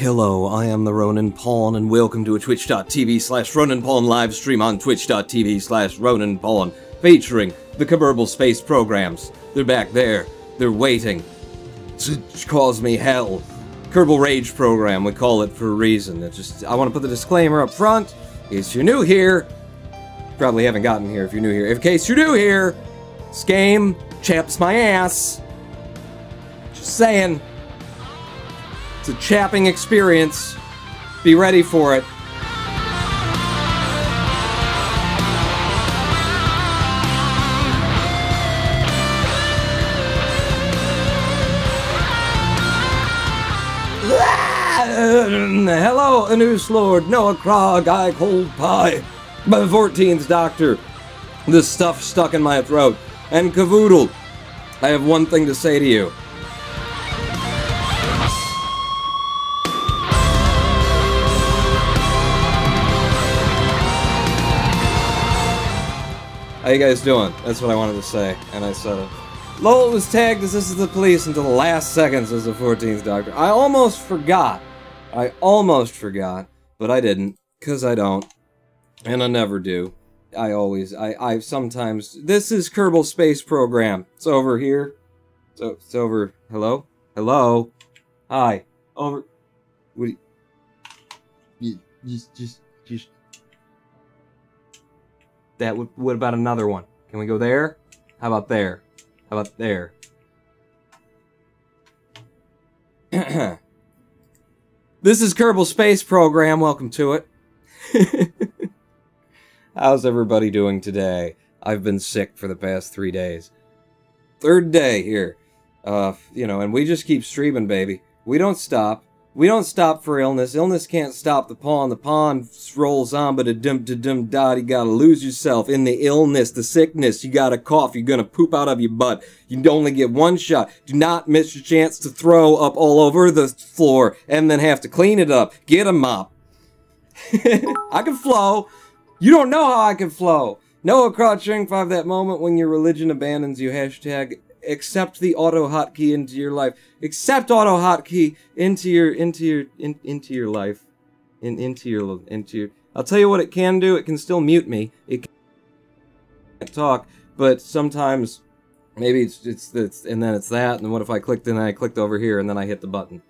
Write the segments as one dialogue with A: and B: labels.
A: Hello, I am the Ronin Pawn, and welcome to a twitch.tv/Ronin Pawn live stream on twitch.tv/Ronin Pawn, featuring the Kerbal space programs. They're back there. They're waiting to cause me hell. Kerbal Rage program, we call it for a reason. I want to put the disclaimer up front. In case you're new here, probably haven't gotten here if you're new here. In case you're new here, this game chaps my ass. Just saying. It's a chapping experience. Be ready for it. Hello, Anus Lord, Noah Krog, I Cold Pie, my 14th Doctor, this stuff stuck in my throat, and Cavoodle. I have one thing to say to you. How you guys doing? That's what I wanted to say, and I said it. Lowell was tagged as this is the police until the last seconds as the 14th Doctor. I almost forgot. But I didn't, because I don't. And I never do. I sometimes... This is Kerbal Space Program. It's over here. It's over... Hello? Hello? Hi. Over... What do you... Just... That would... What about another one? Can we go there? How about there? How about there? This is Kerbal Space Program. Welcome to it. How's everybody doing today? I've been sick for the past 3 days. Third day here. You know, and we just keep streaming, baby. We don't stop. We don't stop for illness. Illness can't stop the pawn. The pawn rolls on, but a-dum-da-dum-dot. You gotta lose yourself in the illness, the sickness. You gotta cough. You're gonna poop out of your butt. You only get one shot. Do not miss your chance to throw up all over the floor and then have to clean it up. Get a mop. I can flow. You don't know how I can flow. Noah Crouch Ring 5, that moment when your religion abandons you. Hashtag accept the auto hotkey into your life. Accept auto hotkey into your life. Into your. I'll tell you what it can do. It can still mute me. It can't talk, but sometimes maybe it's and then it's that. And what if I clicked and then I clicked over here and then I hit the button?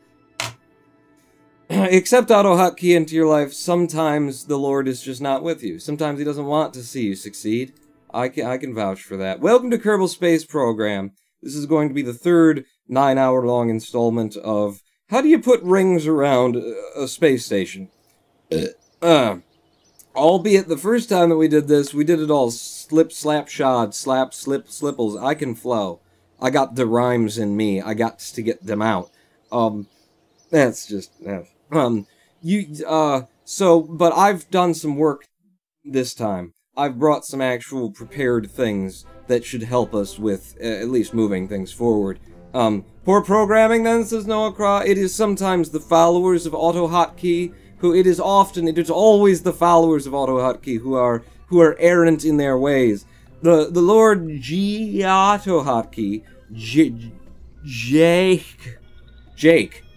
A: Accept auto hotkey into your life. Sometimes the Lord is just not with you. Sometimes He doesn't want to see you succeed. I can vouch for that. Welcome to Kerbal Space Program. This is going to be the third 9-hour-long installment of how do you put rings around a space station? Albeit the first time that we did this, we did it all slip, slap, shod, slap, slip, slipples. I can flow. I got the rhymes in me. I got to get them out. That's just... but I've done some work this time. I've brought some actual prepared things that should help us with at least moving things forward. Poor programming then, says Noah Craw. It is sometimes the followers of Auto Hotkey who it is always the followers of Auto Hotkey who are errant in their ways. The Lord Auto Hotkey,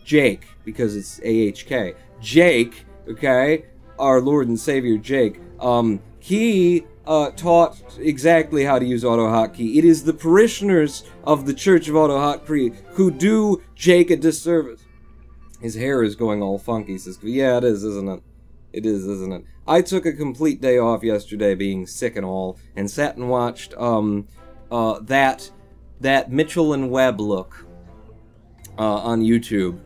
A: Jake, because it's AHK. Jake, okay, our Lord and Savior Jake, he taught exactly how to use Auto Hotkey. It is the parishioners of the Church of Auto Hotkey who do Jake a disservice. His hair is going all funky, says, yeah, it is, isn't it? It is, isn't it? I took a complete day off yesterday, being sick and all, and sat and watched, that Mitchell and Webb look, on YouTube.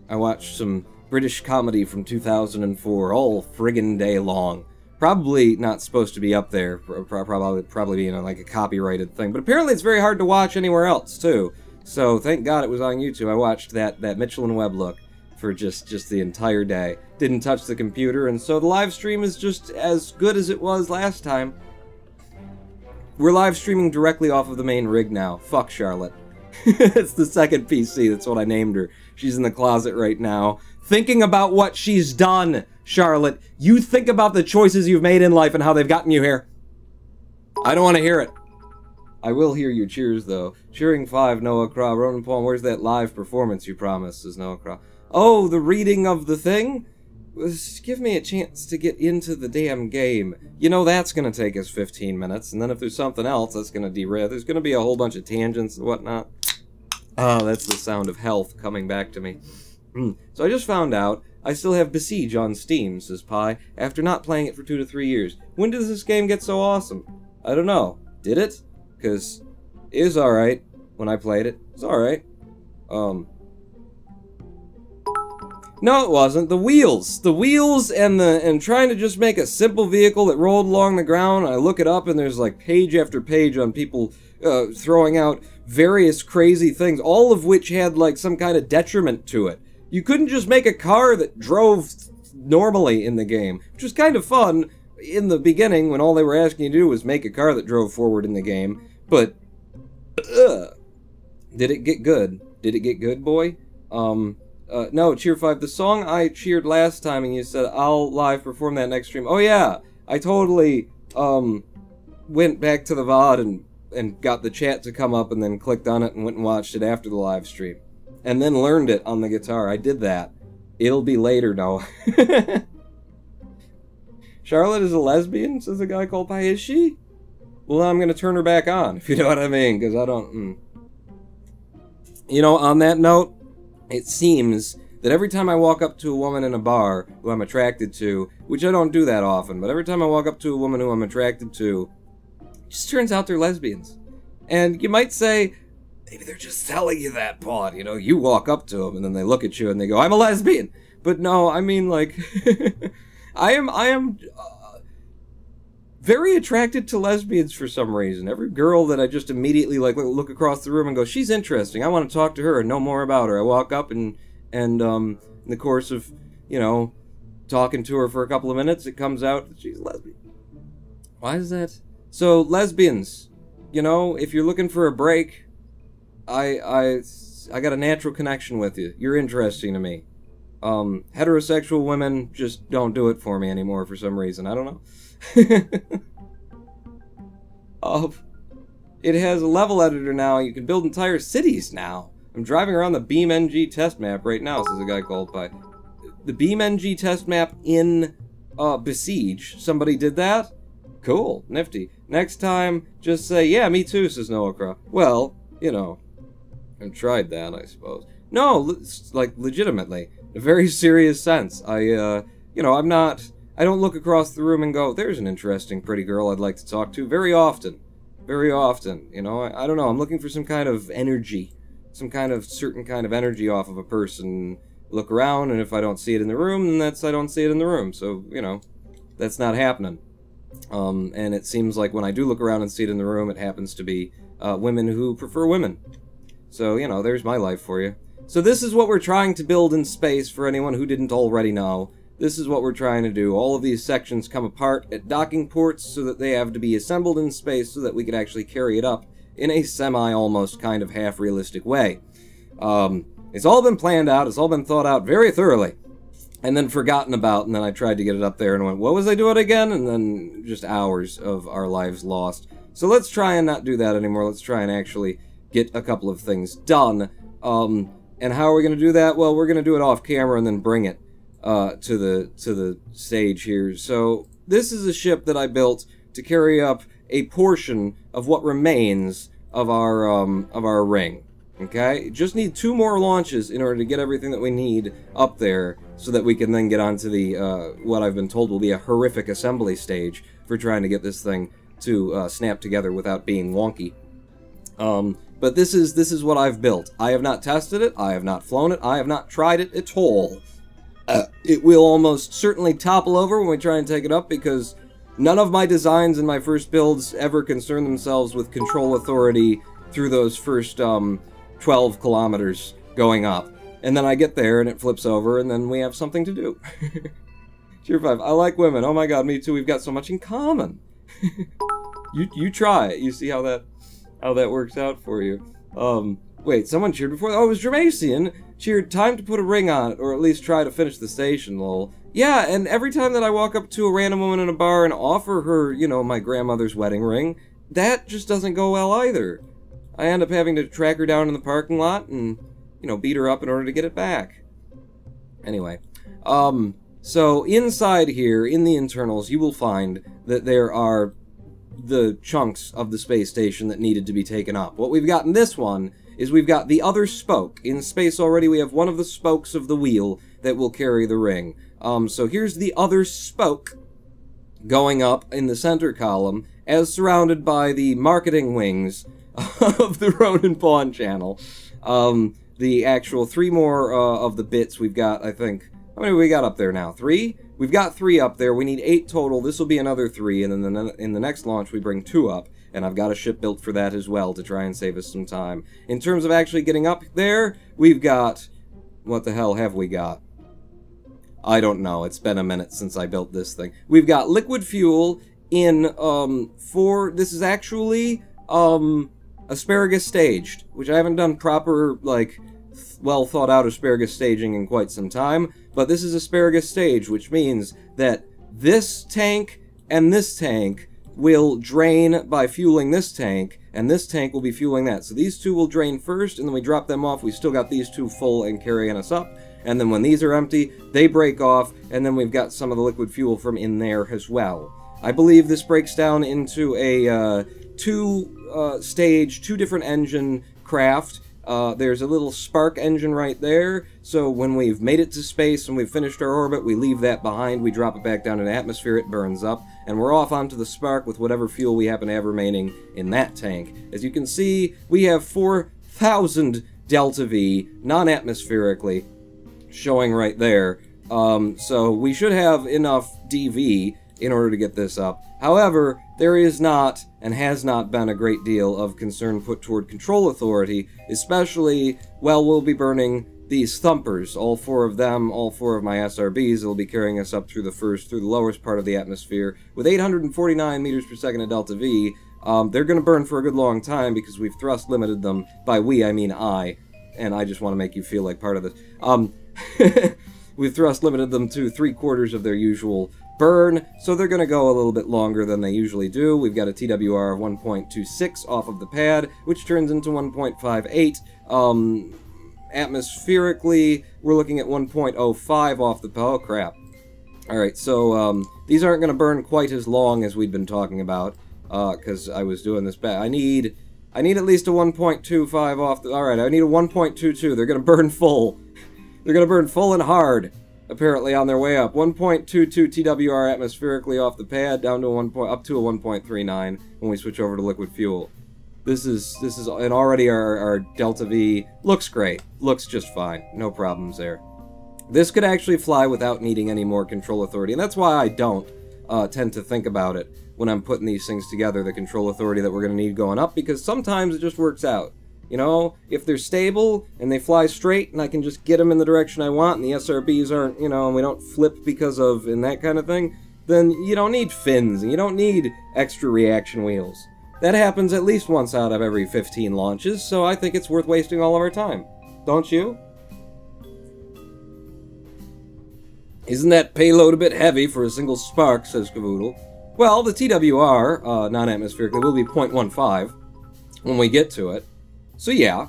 A: I watched some British comedy from 2004 all friggin' day long. Probably not supposed to be up there, probably being like a copyrighted thing, but apparently it's very hard to watch anywhere else, too. So, thank God it was on YouTube. I watched that Mitchell and Webb look for just the entire day. Didn't touch the computer, and so the live stream is just as good as it was last time. We're live streaming directly off of the main rig now. Fuck Charlotte. It's the second PC, that's what I named her. She's in the closet right now, thinking about what she's done. Charlotte, you think about the choices you've made in life and how they've gotten you here. I don't want to hear it. I will hear your cheers, though. Cheering 5, Noah Craw. Ronan Paul, where's that live performance you promised, says Noah Craw. Oh, the reading of the thing? Just give me a chance to get into the damn game. You know, that's gonna take us 15 minutes, and then if there's something else, that's gonna derail. There's gonna be a whole bunch of tangents and whatnot. Oh, that's the sound of health coming back to me. So I just found out I still have Besiege on Steam, says Pi, after not playing it for 2 to 3 years. When did this game get so awesome? I don't know. Did it? Because it was alright when I played it. It's alright. No, it wasn't. The wheels. The wheels and trying to just make a simple vehicle that rolled along the ground. I look it up and there's like page after page on people throwing out various crazy things, all of which had like some kind of detriment to it. You couldn't just make a car that drove normally in the game, which was kind of fun in the beginning when all they were asking you to do was make a car that drove forward in the game. But, did it get good? Did it get good, boy? No, Cheer 5, the song I cheered last time and you said I'll live perform that next stream. Oh yeah, I totally, went back to the VOD and got the chat to come up and then clicked on it and went and watched it after the live stream. And then learned it on the guitar. I did that. It'll be later, no. Charlotte is a lesbian, says a guy called Pi. Is she? Well, I'm gonna turn her back on, if you know what I mean, because I don't... You know, on that note, it seems that every time I walk up to a woman in a bar who I'm attracted to, which I don't do that often, but every time I walk up to a woman who I'm attracted to, it just turns out they're lesbians. And you might say, maybe they're just telling you that, Paul. You know, you walk up to them and then they look at you and they go, I'm a lesbian. But no, I mean, like, I am very attracted to lesbians for some reason. Every girl that I just immediately, like, look across the room and go, she's interesting. I want to talk to her and know more about her. I walk up and in the course of, you know, talking to her for a couple of minutes, it comes out that she's a lesbian. Why is that? So, lesbians, you know, if you're looking for a break, I got a natural connection with you. You're interesting to me. Heterosexual women just don't do it for me anymore for some reason. I don't know. It has a level editor now. You can build entire cities now. I'm driving around the BeamNG test map right now, says a guy called Pi. The BeamNG test map in Besiege. Somebody did that? Cool. Nifty. Next time, just say, yeah, me too, says Noah Crow. Well, you know, I've tried that, I suppose. No, like, legitimately. In a very serious sense. You know, I don't look across the room and go, there's an interesting pretty girl I'd like to talk to. Very often. Very often. You know, I don't know. I'm looking for some kind of energy. Some kind of certain kind of energy off of a person. Look around, and if I don't see it in the room, then I don't see it in the room. So, you know, that's not happening. And it seems like when I do look around and see it in the room, it happens to be women who prefer women. So, you know, there's my life for you. So this is what we're trying to build in space for anyone who didn't already know. This is what we're trying to do. All of these sections come apart at docking ports so that they have to be assembled in space so that we can actually carry it up in a semi-almost kind of half-realistic way. It's all been planned out. It's all been thought out very thoroughly. And then forgotten about, and then I tried to get it up there and went, what was I doing again? And then just hours of our lives lost. So let's try and not do that anymore. Let's try and actually get a couple of things done. And how are we going to do that? Well, we're going to do it off camera and then bring it to the stage here. So this is a ship that I built to carry up a portion of what remains of our ring. Okay, just need 2 more launches in order to get everything that we need up there, so that we can then get onto the what I've been told will be a horrific assembly stage for trying to get this thing to snap together without being wonky. But this is what I've built. I have not tested it. I have not flown it. I have not tried it at all. It will almost certainly topple over when we try and take it up, because none of my designs in my first builds ever concern themselves with control authority through those first 12 kilometers going up. And then I get there and it flips over and then we have something to do. Cheer 5. I like women. Oh my god, me too. We've got so much in common. You try it. You see how that works out for you. Wait, someone cheered before. Oh, it was Jermasian. Cheered time to put a ring on it, or at least try to finish the station, lol. Yeah, and every time that I walk up to a random woman in a bar and offer her, you know, my grandmother's wedding ring, that just doesn't go well either. I end up having to track her down in the parking lot and, you know, beat her up in order to get it back. Anyway, so inside here, in the internals, you will find that there are the chunks of the space station that needed to be taken up. What we've got in this one is we've got the other spoke. In space already, we have one of the spokes of the wheel that will carry the ring. So here's the other spoke going up in the center column, as surrounded by the marketing wings of the Ronin Pawn channel. The actual 3 more of the bits we've got, I think. How many we got up there now? 3? We've got 3 up there. We need 8 total. This will be another 3, and then in the next launch we bring 2 up. And I've got a ship built for that as well to try and save us some time. In terms of actually getting up there, we've got... What the hell have we got? I don't know. It's been a minute since I built this thing. We've got liquid fuel in, this is actually, asparagus staged, which I haven't done proper, like, well thought out asparagus staging in quite some time, but this is asparagus stage, which means that this tank and this tank will drain by fueling this tank, and this tank will be fueling that. So these 2 will drain first, and then we drop them off. We still got these 2 full and carrying us up. And then when these are empty, they break off, and then we've got some of the liquid fuel from in there as well. I believe this breaks down into a 2-stage, 2 different engine craft. There's a little spark engine right there, so when we've made it to space and we've finished our orbit, we leave that behind, we drop it back down in the atmosphere, it burns up, and we're off onto the spark with whatever fuel we happen to have remaining in that tank. As you can see, we have 4,000 Delta V, non-atmospherically, showing right there. So we should have enough DV in order to get this up. However, there is not, and has not been, a great deal of concern put toward control authority, especially, well, we'll be burning these thumpers, all 4 of them, all 4 of my SRBs, will be carrying us up through the lowest part of the atmosphere. With 849 meters per second of Delta V, they're going to burn for a good long time because we've thrust limited them. By we, I mean I, and I just want to make you feel like part of this. We've thrust limited them to 3/4 of their usual burn, so they're going to go a little bit longer than they usually do. We've got a TWR of 1.26 off of the pad, which turns into 1.58. Atmospherically, we're looking at 1.05 off the... Oh, crap. Alright, so these aren't going to burn quite as long as we'd been talking about, because I was doing this bad. I need at least a 1.25 off the... Alright, I need a 1.22. They're going to burn full. They're going to burn full and hard, apparently, on their way up. 1.22 TWR atmospherically off the pad, down to up to a 1.39 when we switch over to liquid fuel. This is, and already our Delta V looks great. Looks just fine. No problems there. This could actually fly without needing any more control authority, and that's why I don't tend to think about it when I'm putting these things together, the control authority that we're going to need going up, because sometimes it just works out. You know, if they're stable and they fly straight and I can just get them in the direction I want and the SRBs aren't, you know, and we don't flip because of, and that kind of thing, then you don't need fins and you don't need extra reaction wheels. That happens at least once out of every 15 launches, so I think it's worth wasting all of our time. Don't you? Isn't that payload a bit heavy for a single spark, says Cavoodle. Well, the TWR, non-atmospherically, will be 0.15 when we get to it. So yeah,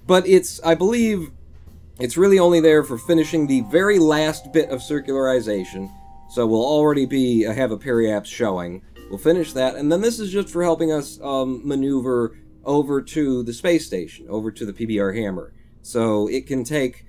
A: but I believe, it's really only there for finishing the very last bit of circularization, so we'll already have a periapse showing. We'll finish that, and then this is just for helping us maneuver over to the space station, over to the PBR Hammer. So it can take,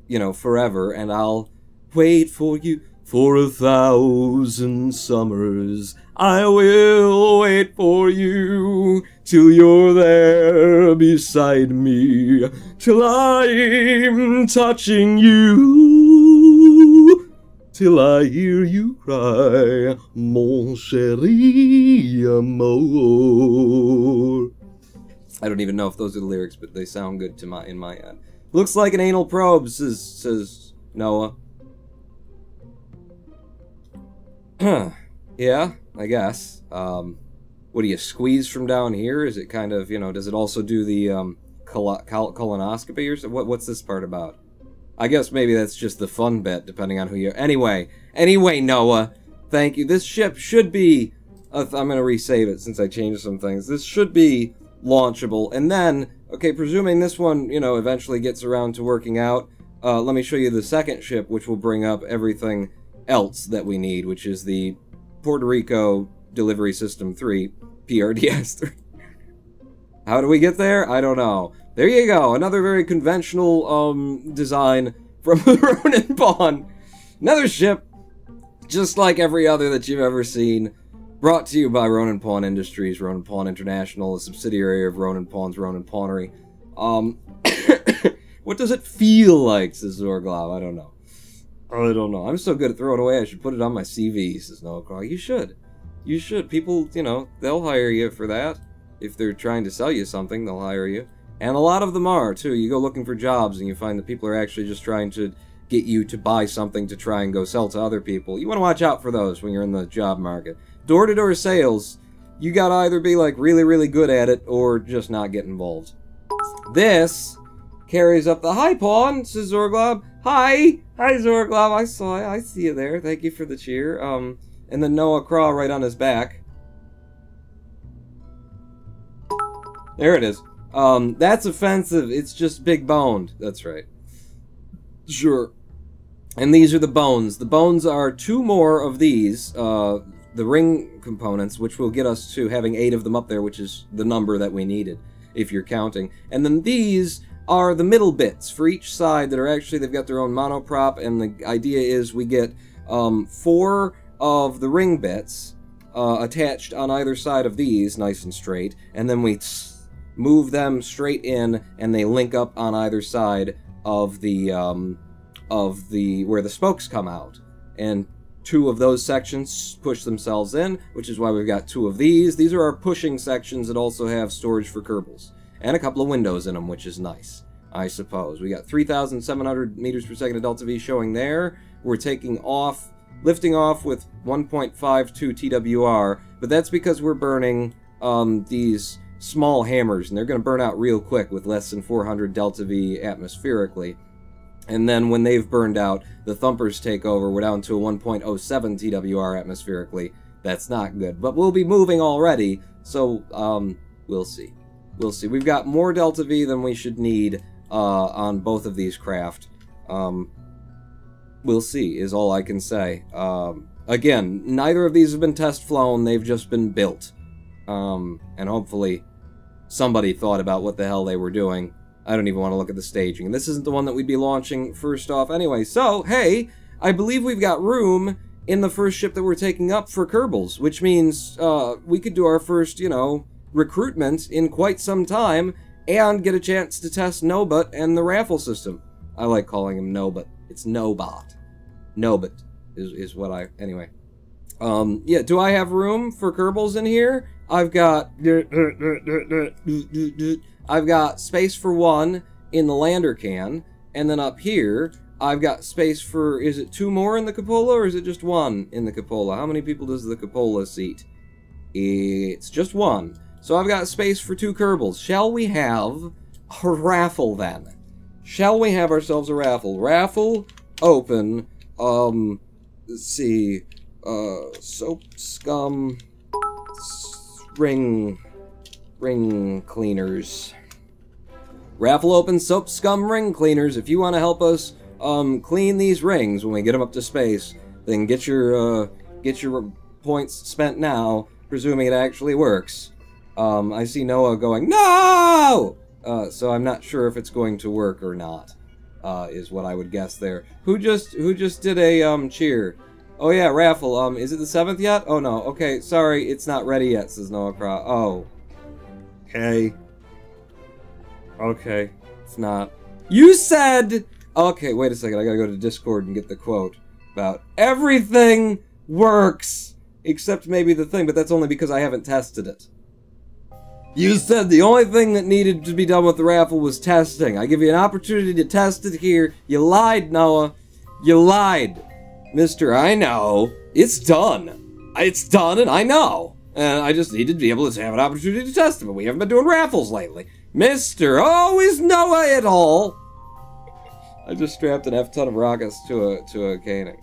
A: you know, forever, and I'll wait for you for 1,000 summers. I will wait for you till you're there beside me, till I'm touching you, till I hear you cry, mon chéri amour. I don't even know if those are the lyrics, but they sound good to in my end. Looks like an anal probe, says Noah. Yeah, I guess. What do you squeeze from down here? Is it kind of, you know, does it also do the colonoscopy or something? What's this part about? I guess maybe that's just the fun bit, depending on who you... Anyway, Noah, thank you. This ship should be... I'm going to resave it since I changed some things. This should be launchable. And then, okay, presuming this one, you know, eventually gets around to working out, let me show you the second ship, which will bring up everything else that we need, which is the Puerto Rico Delivery System 3, PRDS 3. How do we get there? I don't know. There you go, another very conventional, design from the Ronin Pawn. Another ship, just like every other that you've ever seen, brought to you by Ronin Pawn Industries, Ronin Pawn International, a subsidiary of Ronin Pawn's Ronin Pawnery. What does it feel like, says Zorglov? I don't know. I don't know. I'm so good at throwing away, I should put it on my CV, says Noah. You should. You should. People, you know, they'll hire you for that. If they're trying to sell you something, they'll hire you. And a lot of them are, too. You go looking for jobs and you find that people are actually just trying to get you to buy something to try and go sell to other people. You want to watch out for those when you're in the job market. Door-to-door sales, you gotta either be, like, really, really good at it or just not get involved. This carries up the high pawn, says Zorglov. Hi! Hi, Zorglov. I see you there. Thank you for the cheer. And then Noah Craw right on his back. There it is. That's offensive. It's just big boned. That's right. Sure. And these are the bones. The bones are 2 more of these, the ring components, which will get us to having 8 of them up there, which is the number that we needed, if you're counting. And then these are the middle bits for each side that are actually, they've got their own monoprop, and the idea is we get 4 of the ring bits attached on either side of these, nice and straight, and then we move them straight in, and they link up on either side of the where the spokes come out. And 2 of those sections push themselves in, which is why we've got 2 of these. These are our pushing sections that also have storage for Kerbals. And a couple of windows in them, which is nice, I suppose. We got 3,700 meters per second of delta V showing there. We're taking off, lifting off with 1.52 TWR, but that's because we're burning these small hammers, and they're going to burn out real quick with less than 400 delta V atmospherically. And then when they've burned out, the thumpers take over. We're down to a 1.07 TWR atmospherically. That's not good, but we'll be moving already, so we'll see. We'll see. We've got more delta V than we should need on both of these craft. We'll see, is all I can say. Again, neither of these have been test flown, they've just been built. And hopefully somebody thought about what the hell they were doing. I don't even want to look at the staging. This isn't the one that we'd be launching first off anyway. So, hey, I believe we've got room in the first ship that we're taking up for Kerbals, which means we could do our first, you know, recruitment in quite some time and get a chance to test Nobot and the raffle system. I like calling him Nobot. It's Nobot. Nobot is what I... Anyway. Yeah, do I have room for Kerbals in here? I've got space for 1 in the lander can, and then up here, I've got space for, is it 2 more in the cupola, or is it just 1 in the cupola? How many people does the cupola seat? It's just 1. So I've got space for 2 Kerbals. Shall we have a raffle then? Shall we have ourselves a raffle? Raffle, open, let's see, soap, scum, ring cleaners. Raffle open, soap, scum, ring cleaners. If you want to help us clean these rings when we get them up to space, then get your points spent now, presuming it actually works. I see Noah going, no! So I'm not sure if it's going to work or not, is what I would guess there. Who just did a cheer? Oh yeah, raffle. Is it the 7th yet? Oh no. Okay, sorry, it's not ready yet, says Noah Craw. Oh. Okay. Okay, it's not. You said. Okay, wait a second. I gotta go to Discord and get the quote about everything works except maybe the thing, but that's only because I haven't tested it. You said the only thing that needed to be done with the raffle was testing. I give you an opportunity to test it here. You lied, Noah. You lied. Mister, I know. It's done. It's done and I know. And I just need to be able to have an opportunity to test it, but we haven't been doing raffles lately. Mister, oh, is Noah at all? I just strapped an F-ton of rockets to a caning.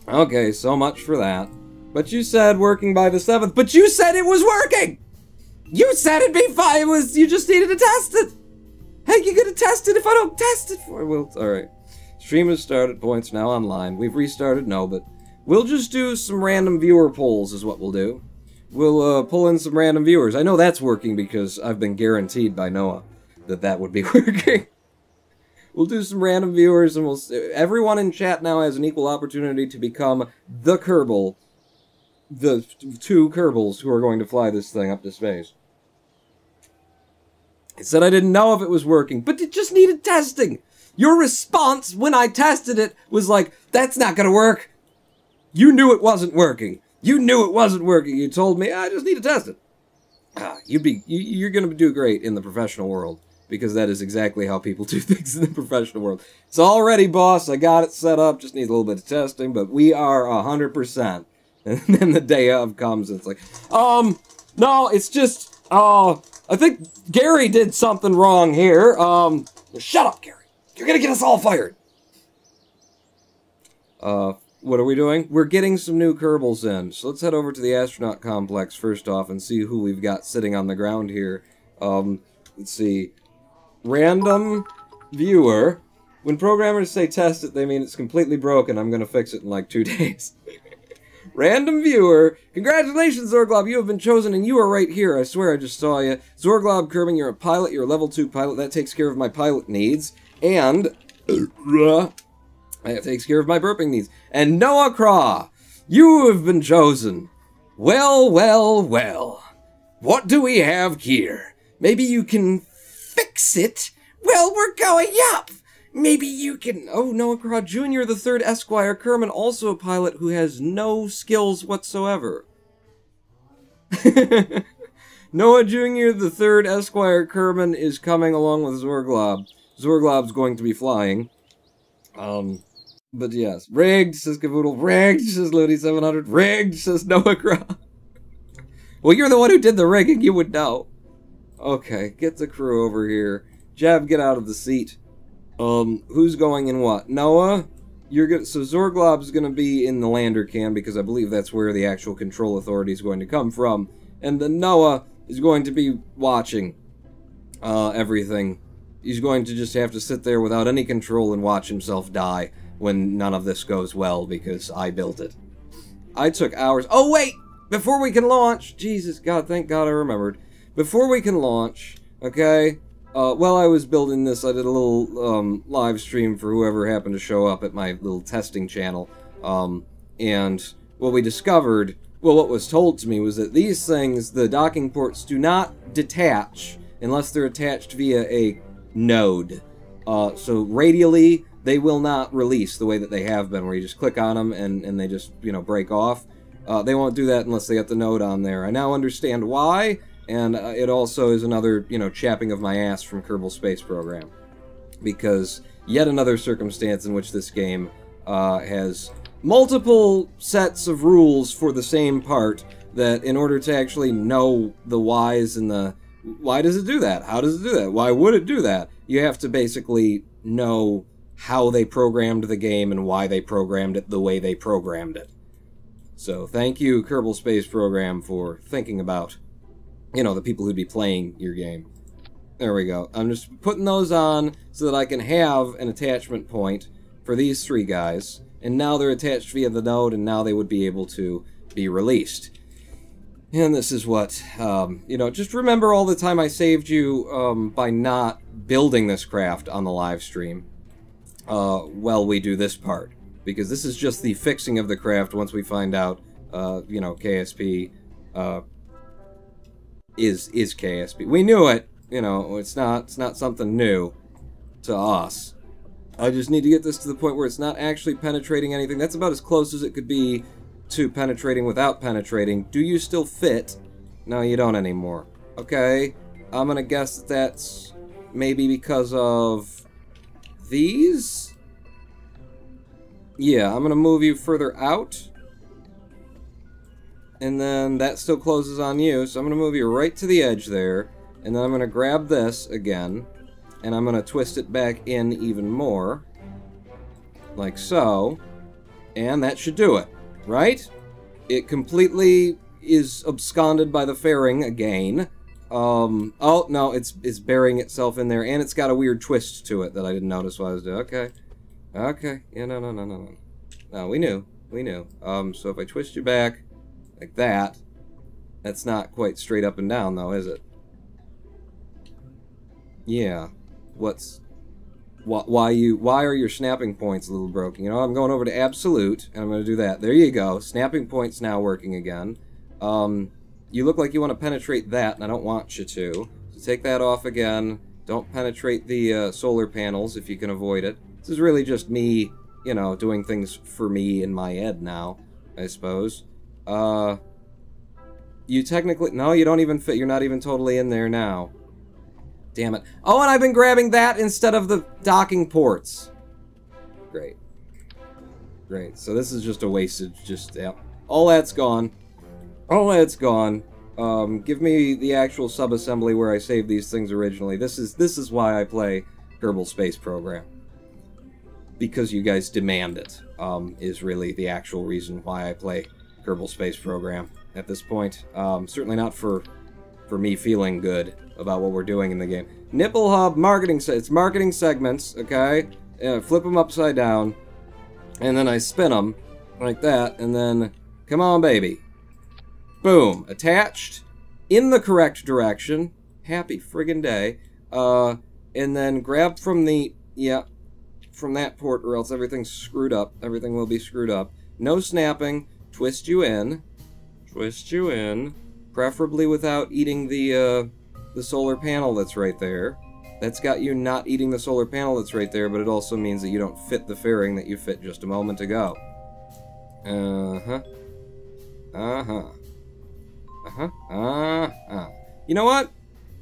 A: Okay, so much for that. But you said working by the 7th, but you said it was working! You said it'd be fine, you just needed to test it! Hey, you gonna test it if I don't test it for you? Well, alright. Stream has started, points now online. We've restarted, no, but we'll just do some random viewer polls is what we'll do. We'll pull in some random viewers. I know that's working because I've been guaranteed by Noah that that would be working. We'll do some random viewers, and everyone in chat now has an equal opportunity to become the Kerbal. The 2 Kerbals who are going to fly this thing up to space. I said I didn't know if it was working, but it just needed testing. Your response when I tested it was like, that's not gonna work. You knew it wasn't working. You knew it wasn't working. You told me, I just need to test it. You're gonna do great in the professional world, because that is exactly how people do things in the professional world. It's all ready, boss. I got it set up. Just needs a little bit of testing, but we are 100%. And then the day of comes, and it's like, no, it's just, I think Gary did something wrong here. Shut up, Gary. You're gonna get us all fired. What are we doing? We're getting some new Kerbals in. So let's head over to the astronaut complex first off and see who we've got sitting on the ground here. Let's see. Random viewer. When programmers say test it, they mean it's completely broken. I'm gonna fix it in like 2 days. Random viewer. Congratulations, Zorglob. You have been chosen and you are right here. I swear I just saw you. Zorglob Kerbing, you're a pilot. You're a level 2 pilot. That takes care of my pilot needs. And that takes care of my burping needs. And Noah Craw, you have been chosen. Well, well, well. What do we have here? Maybe you can fix it? Well, we're going up. Maybe you can... Oh, Noah Craw Jr., the 3rd Esquire Kerman, also a pilot who has no skills whatsoever. Noah Jr., the 3rd Esquire Kerman, is coming along with Zorglob. Zorglob's going to be flying. But yes. Rigged, says Cavoodle. Rigged, says Ludi700. Rigged, says Noah Craw. Well, you're the one who did the rigging. You would know. Okay, get the crew over here. Jab, get out of the seat. Who's going in what? Noah? You're good. So Zorglob's gonna be in the lander cam because I believe that's where the actual control authority is going to come from. And then Noah is going to be watching everything. He's going to just have to sit there without any control and watch himself die when none of this goes well because I built it. I took hours. Oh, wait! Before we can launch... Jesus, God, thank God I remembered. Before we can launch, okay, while I was building this, I did a little live stream for whoever happened to show up at my little testing channel. And what we discovered, well, what was told to me was that these things, the docking ports, do not detach unless they're attached via a node. So radially, they will not release the way that they have been, where you just click on them and they just, you know, break off. They won't do that unless they get the node on there. I now understand why, and it also is another, you know, chapping of my ass from Kerbal Space Program. Because yet another circumstance in which this game has multiple sets of rules for the same part, that in order to actually know the whys and the... Why does it do that? How does it do that? Why would it do that? You have to basically know how they programmed the game and why they programmed it the way they programmed it. So thank you, Kerbal Space Program, for thinking about, you know, the people who'd be playing your game. There we go. I'm just putting those on so that I can have an attachment point for these 3 guys. And now they're attached via the node, and now they would be able to be released. And this is what, you know, just remember all the time I saved you by not building this craft on the live stream while we do this part. Because this is just the fixing of the craft once we find out, you know, KSP is KSP. We knew it, you know, it's not something new to us. I just need to get this to the point where it's not actually penetrating anything. That's about as close as it could be to penetrating without penetrating. Do you still fit? No, you don't anymore. Okay, I'm gonna guess that that's maybe because of these? Yeah, I'm gonna move you further out. And then that still closes on you, so I'm gonna move you right to the edge there. And then I'm gonna grab this again, and I'm gonna twist it back in even more. Like so. And that should do it. Right? It completely is absconded by the fairing again. Oh, no, it's burying itself in there, and it's got a weird twist to it that I didn't notice while I was doing. Okay. Okay. Yeah, no. No, we knew. So if I twist you back like that, that's not quite straight up and down, though, is it? Yeah. Why are your snapping points a little broken? You know, I'm going over to absolute, and I'm going to do that. There you go. Snapping point's now working again. You look like you want to penetrate that, and I don't want you to. So take that off again. Don't penetrate the solar panels if you can avoid it. This is really just me, you know, doing things for me in my head now, I suppose. You technically... No, you don't even fit. You're not even totally in there now. Damn it. Oh, and I've been grabbing that instead of the docking ports. Great. Great. So this is just a wasted... yeah. All that's gone. All that's gone. Give me the actual sub-assembly where I saved these things originally. This is why I play Kerbal Space Program. Because you guys demand it, is really the actual reason why I play Kerbal Space Program at this point. Certainly not for me feeling good about what we're doing in the game. Nipple Hub marketing, it's marketing segments, okay? Flip them upside down, and then I spin them like that, and then, come on, baby. Boom. Attached in the correct direction. Happy friggin' day. And then grab from the, from that port, or else everything's screwed up. Everything will be screwed up. No snapping. Twist you in. Twist you in. Preferably without eating the solar panel that's right there. That's got you not eating the solar panel that's right there, but it also means that you don't fit the fairing that you fit just a moment ago. You know what?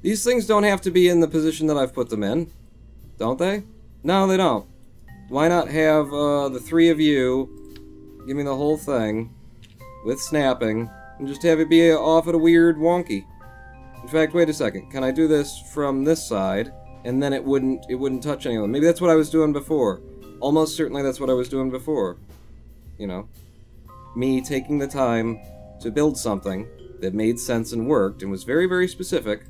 A: These things don't have to be in the position that I've put them in. Don't they? No, they don't. Why not have the three of you give me the whole thing with snapping and just have it be off at a weird wonky? In fact, wait a second. Can I do this from this side and then it wouldn't touch anyone? Maybe that's what I was doing before. Almost certainly that's what I was doing before. You know, me taking the time to build something that made sense and worked and was very, very specific,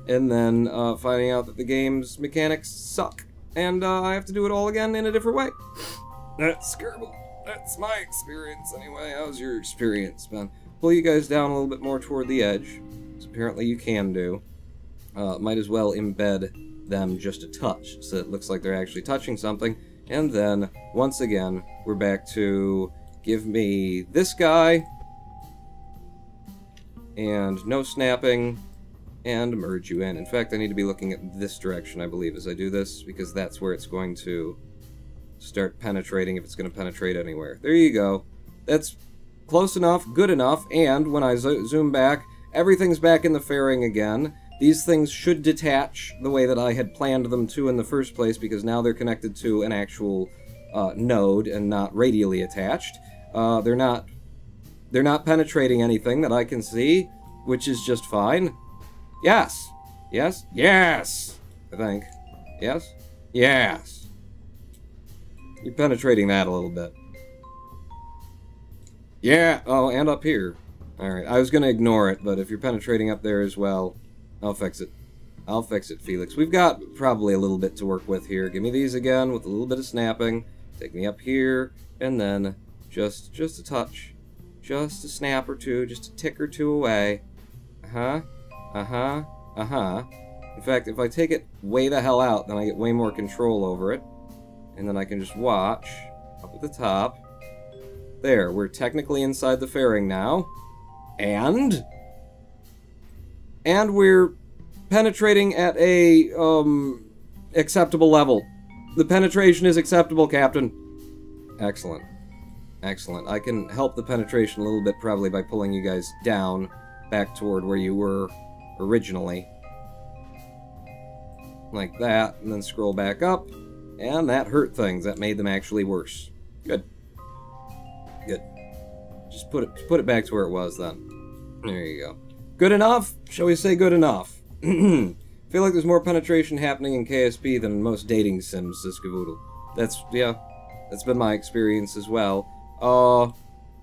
A: and then finding out that the game's mechanics suck, and I have to do it all again in a different way. That's Kerbal. That's my experience anyway. How's your experience, man? Pull you guys down a little bit more toward the edge, as apparently you can do. Might as well embed them just a touch, so it looks like they're actually touching something, and then, once again, we're back to give me this guy, and no snapping, and merge you in. In fact, I need to be looking at this direction, I believe, as I do this, because that's where it's going to start penetrating, if it's going to penetrate anywhere. There you go. That's close enough, good enough, and when I zoom back, everything's back in the fairing again. These things should detach the way that I had planned them to in the first place, because now they're connected to an actual node and not radially attached. They're not penetrating anything that I can see, which is just fine. Yes. Yes. Yes! I think. Yes? Yes! You're penetrating that a little bit. Yeah! Oh, and up here. Alright, I was gonna ignore it, but if you're penetrating up there as well, I'll fix it. I'll fix it, Felix. We've got probably a little bit to work with here. Give me these again with a little bit of snapping. Take me up here, and then just a touch. Just a snap or two, just a tick or two away. In fact, if I take it way the hell out, then I get way more control over it. And then I can just watch up at the top. There, we're technically inside the fairing now. And we're penetrating at a, acceptable level. The penetration is acceptable, Captain. Excellent. Excellent. I can help the penetration a little bit probably by pulling you guys down back toward where you were originally. Like that, and then scroll back up, and that hurt things. That made them actually worse. Good. Good. Just put it back to where it was then. There you go. Good enough? Shall we say good enough? Feel like there's more penetration happening in KSP than in most dating sims, says Cavoodle. That's been my experience as well.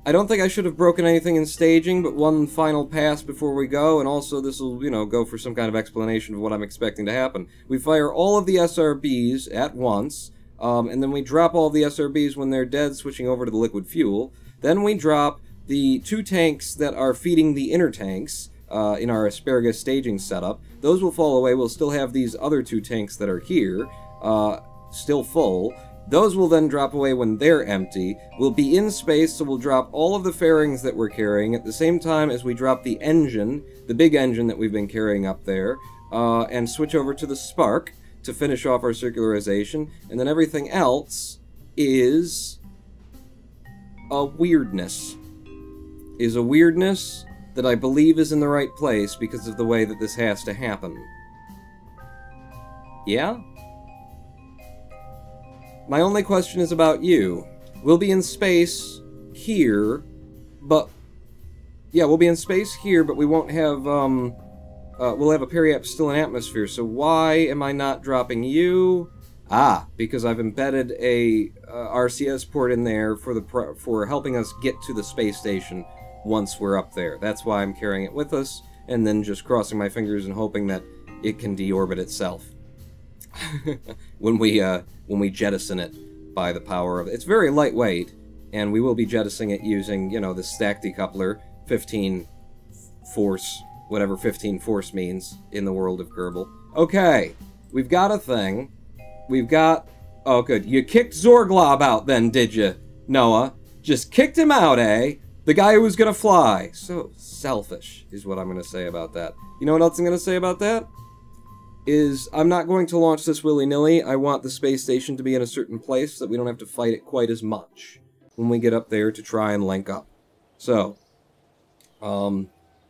A: I don't think I should have broken anything in staging, but one final pass before we go, and also this will, you know, go for some kind of explanation of what I'm expecting to happen. We fire all of the SRBs at once, and then we drop all the SRBs when they're dead, switching over to the liquid fuel. Then we drop the 2 tanks that are feeding the inner tanks in our asparagus staging setup. Those will fall away. We'll still have these other 2 tanks that are here, still full. Those will then drop away when they're empty. We'll be in space, so we'll drop all of the fairings that we're carrying at the same time as we drop the engine, the big engine that we've been carrying up there, and switch over to the spark to finish off our circularization. And then everything else is a weirdness. Is a weirdness that I believe is in the right place because of the way that this has to happen. Yeah? My only question is about you. We'll be in space here, but... Yeah, we'll be in space here, but we won't have, we'll have a periapt still in atmosphere, so why am I not dropping you? Ah, because I've embedded a RCS port in there for helping us get to the space station once we're up there. That's why I'm carrying it with us, and then just crossing my fingers and hoping that it can deorbit itself. when we jettison it by the power of... It's very lightweight, and we will be jettisoning it using, you know, the stack decoupler, 15 force, whatever 15 force means in the world of Kerbal. Okay, we've got a thing. We've got... Oh, good. You kicked Zorglob out then, did you, Noah? Just kicked him out, eh? The guy who was gonna fly. So selfish, is what I'm gonna say about that. You know what else I'm gonna say about that? Is I'm not going to launch this willy-nilly. I want the space station to be in a certain place so that we don't have to fight it quite as much when we get up there to try and link up. So,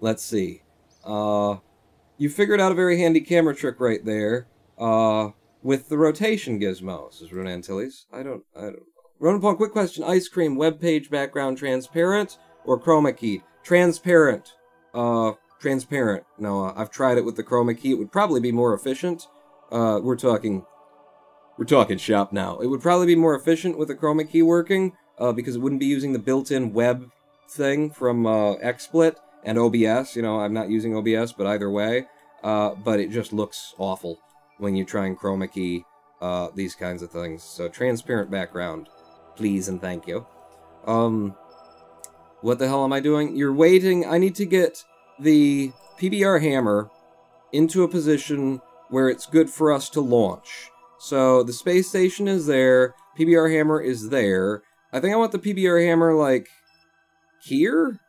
A: let's see. You figured out a very handy camera trick right there, with the rotation gizmo, says Rune Antilles. I don't know. Ronan Paul, quick question. Ice cream, web page background transparent or chroma keyed? Transparent. Transparent. No, I've tried it with the chroma key. It would probably be more efficient. We're talking shop now. It would probably be more efficient with the chroma key working, because it wouldn't be using the built-in web thing from XSplit and OBS. You know, I'm not using OBS, but either way. But it just looks awful when you try and chroma key these kinds of things. So transparent background, please and thank you. What the hell am I doing? You're waiting. I need to get the PBR hammer into a position where it's good for us to launch. So the space station is there, PBR hammer is there. I think I want the PBR hammer, like, here?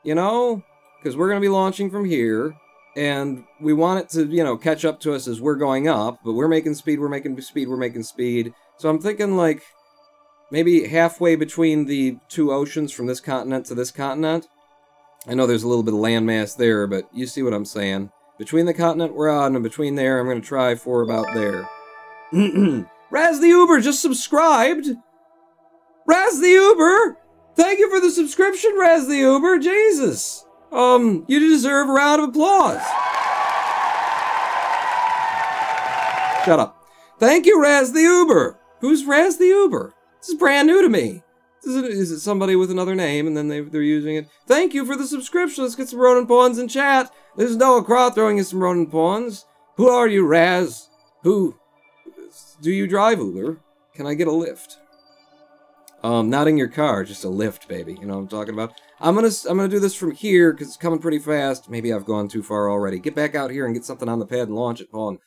A: You know? Because we're going to be launching from here, and we want it to, you know, catch up to us as we're going up, but we're making speed, we're making speed, we're making speed. So I'm thinking, like, maybe halfway between the 2 oceans from this continent to this continent. I know there's a little bit of landmass there, but you see what I'm saying. Between the continent we're on and between there, I'm going to try for about there. Raz the Uber just subscribed! Raz the Uber! Thank you for the subscription, Raz the Uber! Jesus! You deserve a round of applause. Shut up. Thank you, Raz the Uber! Who's Raz the Uber? This is brand new to me. Is it somebody with another name, and then they're using it? Thank you for the subscription. Let's get some Ronin Pawns in chat. This is Noah Crow throwing in some Ronin Pawns. Who are you, Raz? Who? Do you drive, Uber? Can I get a lift? Not in your car, just a lift, baby. You know what I'm talking about? I'm gonna do this from here, because it's coming pretty fast. Maybe I've gone too far already. Get back out here and get something on the pad and launch it, Pawn.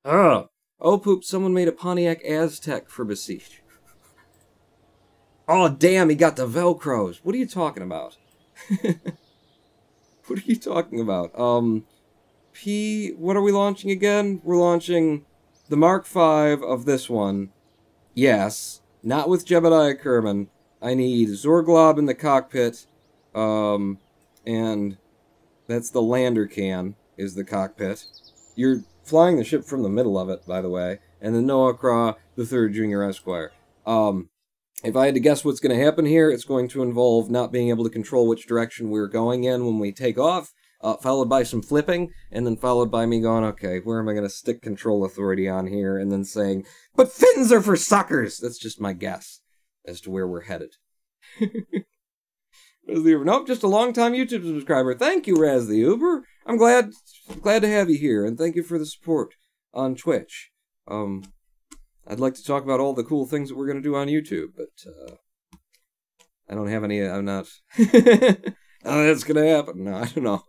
A: Oh, poop, someone made a Pontiac Aztec for Besiege. Oh, damn, he got the Velcros. What are you talking about? What are you talking about? What are we launching again? We're launching the Mark V of this one. Yes, not with Jebediah Kerman. I need Zorglob in the cockpit, and that's the lander can, is the cockpit. You're flying the ship from the middle of it, by the way, and then Noah Craw, the 3rd Junior Esquire. If I had to guess what's going to happen here, it's going to involve not being able to control which direction we're going in when we take off, followed by some flipping, and then followed by me going, okay, where am I going to stick control authority on here, and then saying, but fins are for suckers! That's just my guess as to where we're headed. Raz the Uber. Nope, just a long-time YouTube subscriber. Thank you, Raz the Uber. I'm glad to have you here, and thank you for the support on Twitch. I'd like to talk about all the cool things that we're going to do on YouTube, but I don't have any. I'm not. Oh, that's going to happen. No, I don't know.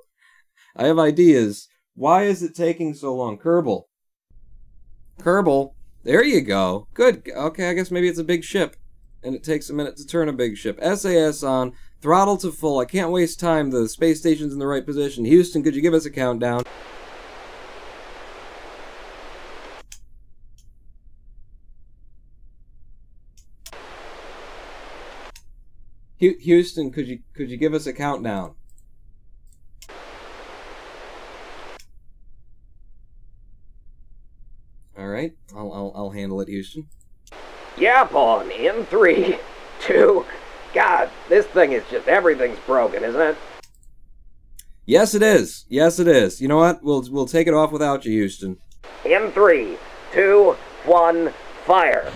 A: I have ideas. Why is it taking so long? Kerbal. Kerbal. There you go. Good. Okay, I guess maybe it's a big ship, and it takes a minute to turn a big ship. SAS on. Throttle to full. I can't waste time. The space station's in the right position. Houston, could you give us a countdown? Houston, could you give us a countdown? All right, I'll handle it, Houston.
B: Yeah, Pawn. In 3, 2. God, this thing is just everything's broken, isn't it?
A: Yes, it is. Yes, it is. You know what? We'll take it off without you, Houston.
B: In 3, 2, 1, fire.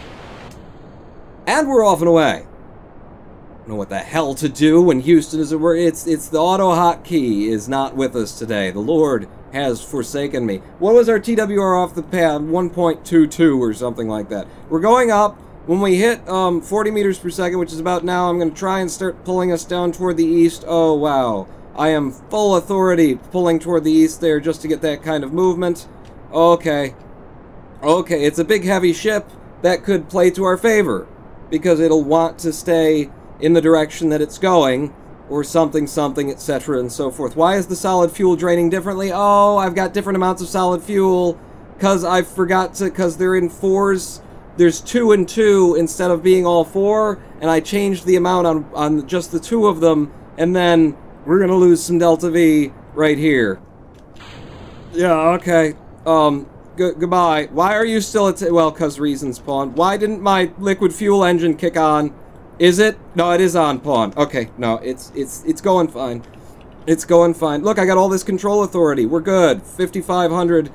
A: And we're off and away. I don't know what the hell to do when Houston is at work. It's the auto hotkey is not with us today. The Lord has forsaken me. What was our TWR off the pad? 1.22 or something like that. We're going up. When we hit 40 meters per second, which is about now, I'm going to try and start pulling us down toward the east. Oh, wow. I am full authority pulling toward the east there just to get that kind of movement. Okay. Okay, it's a big heavy ship that could play to our favor, because it'll want to stay in the direction that it's going, or something, etc., and so forth. Why is the solid fuel draining differently? Oh, I've got different amounts of solid fuel, because I forgot to, because they're in 4s. There's 2 and 2 instead of being all 4, and I changed the amount on just the 2 of them, and then we're gonna lose some Delta V right here. Yeah, okay. Goodbye. Why are you still at... Well, cause reasons, Pawn. Why didn't my liquid fuel engine kick on? Is it? No, it is on, Pawn. Okay, no, it's going fine. It's going fine. Look, I got all this control authority. We're good. 5,500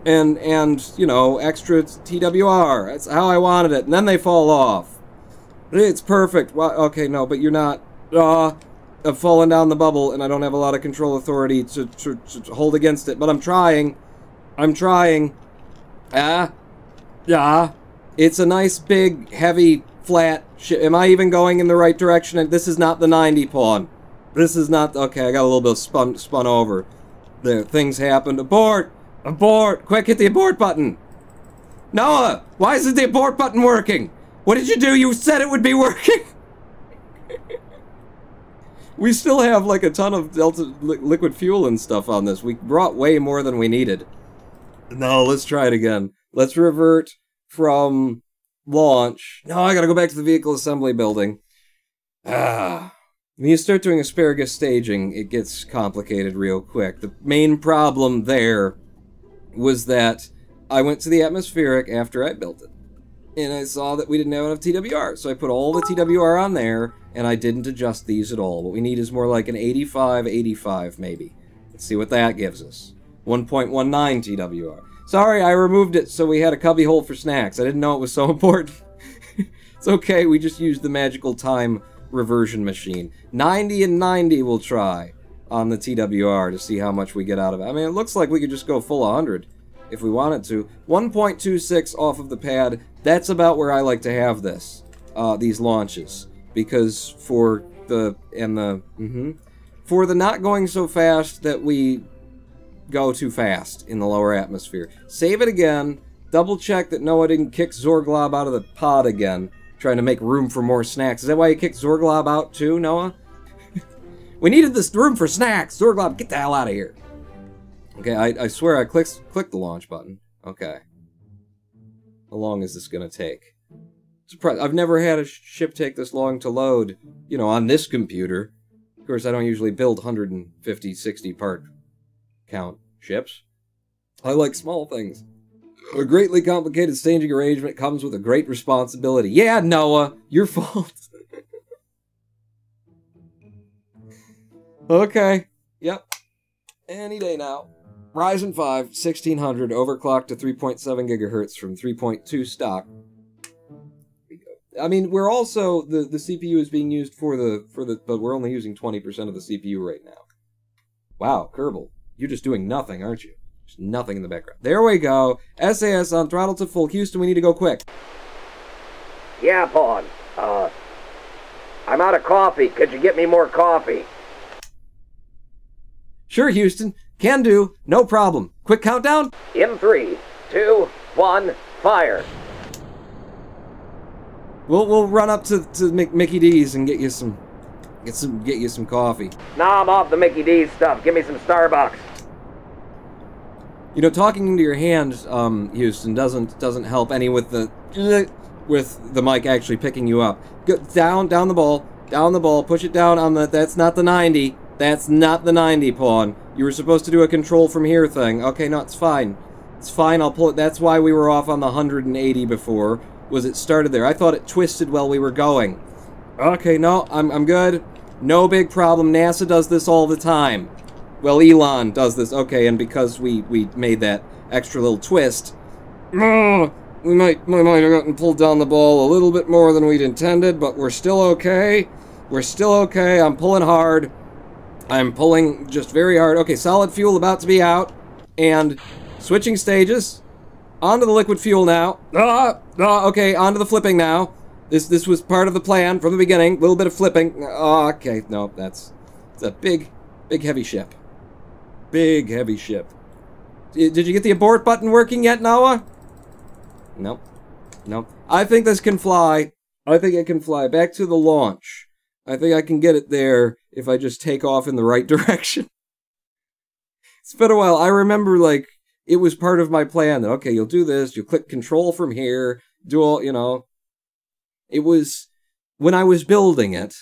A: and you know, extra TWR. That's how I wanted it. And then they fall off. It's perfect. Well, okay, no, but you're not. I've fallen down the bubble, and I don't have a lot of control authority to hold against it. But I'm trying. I'm trying. Yeah. It's a nice, big, heavy, flat ship. Am I even going in the right direction? And this is not the 90, Pawn. This is not... Okay, I got a little bit spun over. There, things happened. Abort! Abort! Quick, hit the abort button! Noah! Why isn't the abort button working? What did you do? You said it would be working! We still have like a ton of Delta liquid fuel and stuff on this. We brought way more than we needed. No, let's try it again. Let's revert from launch. No, I gotta go back to the vehicle assembly building. When you start doing asparagus staging, it gets complicated real quick. The main problem there was that I went to the atmospheric after I built it, and I saw that we didn't have enough TWR, so I put all the TWR on there, and I didn't adjust these at all. What we need is more like an 85 maybe. Let's see what that gives us. 1.19 TWR. Sorry, I removed it so we had a cubby hole for snacks. I didn't know it was so important. It's okay, we just used the magical time reversion machine. 90 and 90 we'll try on the TWR to see how much we get out of it. I mean, it looks like we could just go full 100 if we wanted to. 1.26 off of the pad, that's about where I like to have this, these launches. Because for the not going so fast that we go too fast in the lower atmosphere. Save it again, double check that Noah didn't kick Zorglob out of the pod again, trying to make room for more snacks. Is that why you kicked Zorglob out too, Noah? We needed this room for snacks! Zorglob, get the hell out of here! Okay, I swear I clicked the launch button. Okay. How long is this gonna take? Surprise! I've never had a ship take this long to load, you know, on this computer. Of course, I don't usually build 150, 60 part count ships. I like small things. A greatly complicated staging arrangement comes with a great responsibility. Yeah, Noah, your fault. Okay, yep. Any day now. Ryzen 5, 1600, overclocked to 3.7 gigahertz from 3.2 stock. I mean, we're also, the CPU is being used but we're only using 20% of the CPU right now. Wow, Kerbal, you're just doing nothing, aren't you? Just nothing in the background. There we go. SAS on throttle to full. Houston, we need to go quick.
B: Yeah, Pawn. I'm out of coffee. Could you get me more coffee?
A: Sure, Houston. Can do. No problem. Quick countdown.
B: In 3, 2, 1, fire.
A: We'll run up to Mickey D's and get you some coffee.
B: Nah, I'm off the Mickey D's stuff. Give me some Starbucks.
A: You know, talking into your hand, Houston, doesn't help any with the mic actually picking you up. Go down the ball, push it down on the. That's not the 90. That's not the 90, Pawn. You were supposed to do a control from here thing. Okay, no, it's fine. It's fine. I'll pull it. That's why we were off on the 180 before. Was it started there? I thought it twisted while we were going. Okay, no, I'm good. No big problem. NASA does this all the time. Well, Elon does this. Okay, and because we made that extra little twist, we might have gotten pulled down the ball a little bit more than we'd intended, but we're still okay. We're still okay. I'm pulling hard. I'm pulling just very hard. Okay, solid fuel about to be out, and switching stages. Onto the liquid fuel now. Okay, onto the flipping now. This was part of the plan from the beginning. A little bit of flipping. Okay, no, it's a big heavy ship. Big heavy ship. Did you get the abort button working yet, Noah? Nope. Nope. I think this can fly. I think it can fly. Back to the launch. I think I can get it there if I just take off in the right direction. It's been a while. I remember, like, it was part of my plan that, okay, you'll do this, you'll click control from here, do all, you know. It was, when I was building it,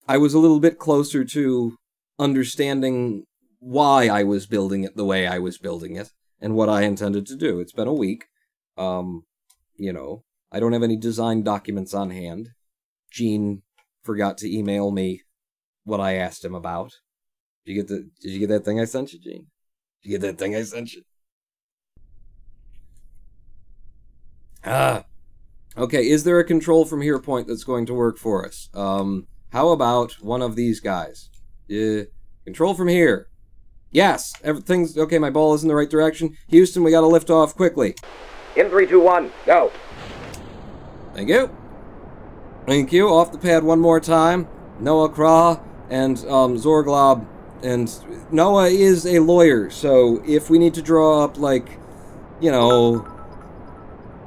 A: I was a little bit closer to understanding why I was building it the way I was building it, and what I intended to do. It's been a week. You know, I don't have any design documents on hand. Gene forgot to email me what I asked him about. Did you get that thing I sent you, Gene? Did you get that thing I sent you? Okay, is there a control from here point that's going to work for us? How about one of these guys? Control from here. Yes, everything's okay. My ball is in the right direction. Houston, we gotta lift off quickly.
B: In 3, 2, 1, go.
A: Thank you. Thank you. Off the pad one more time. Noah Kra and Zorglob. And Noah is a lawyer, so if we need to draw up, like, you know,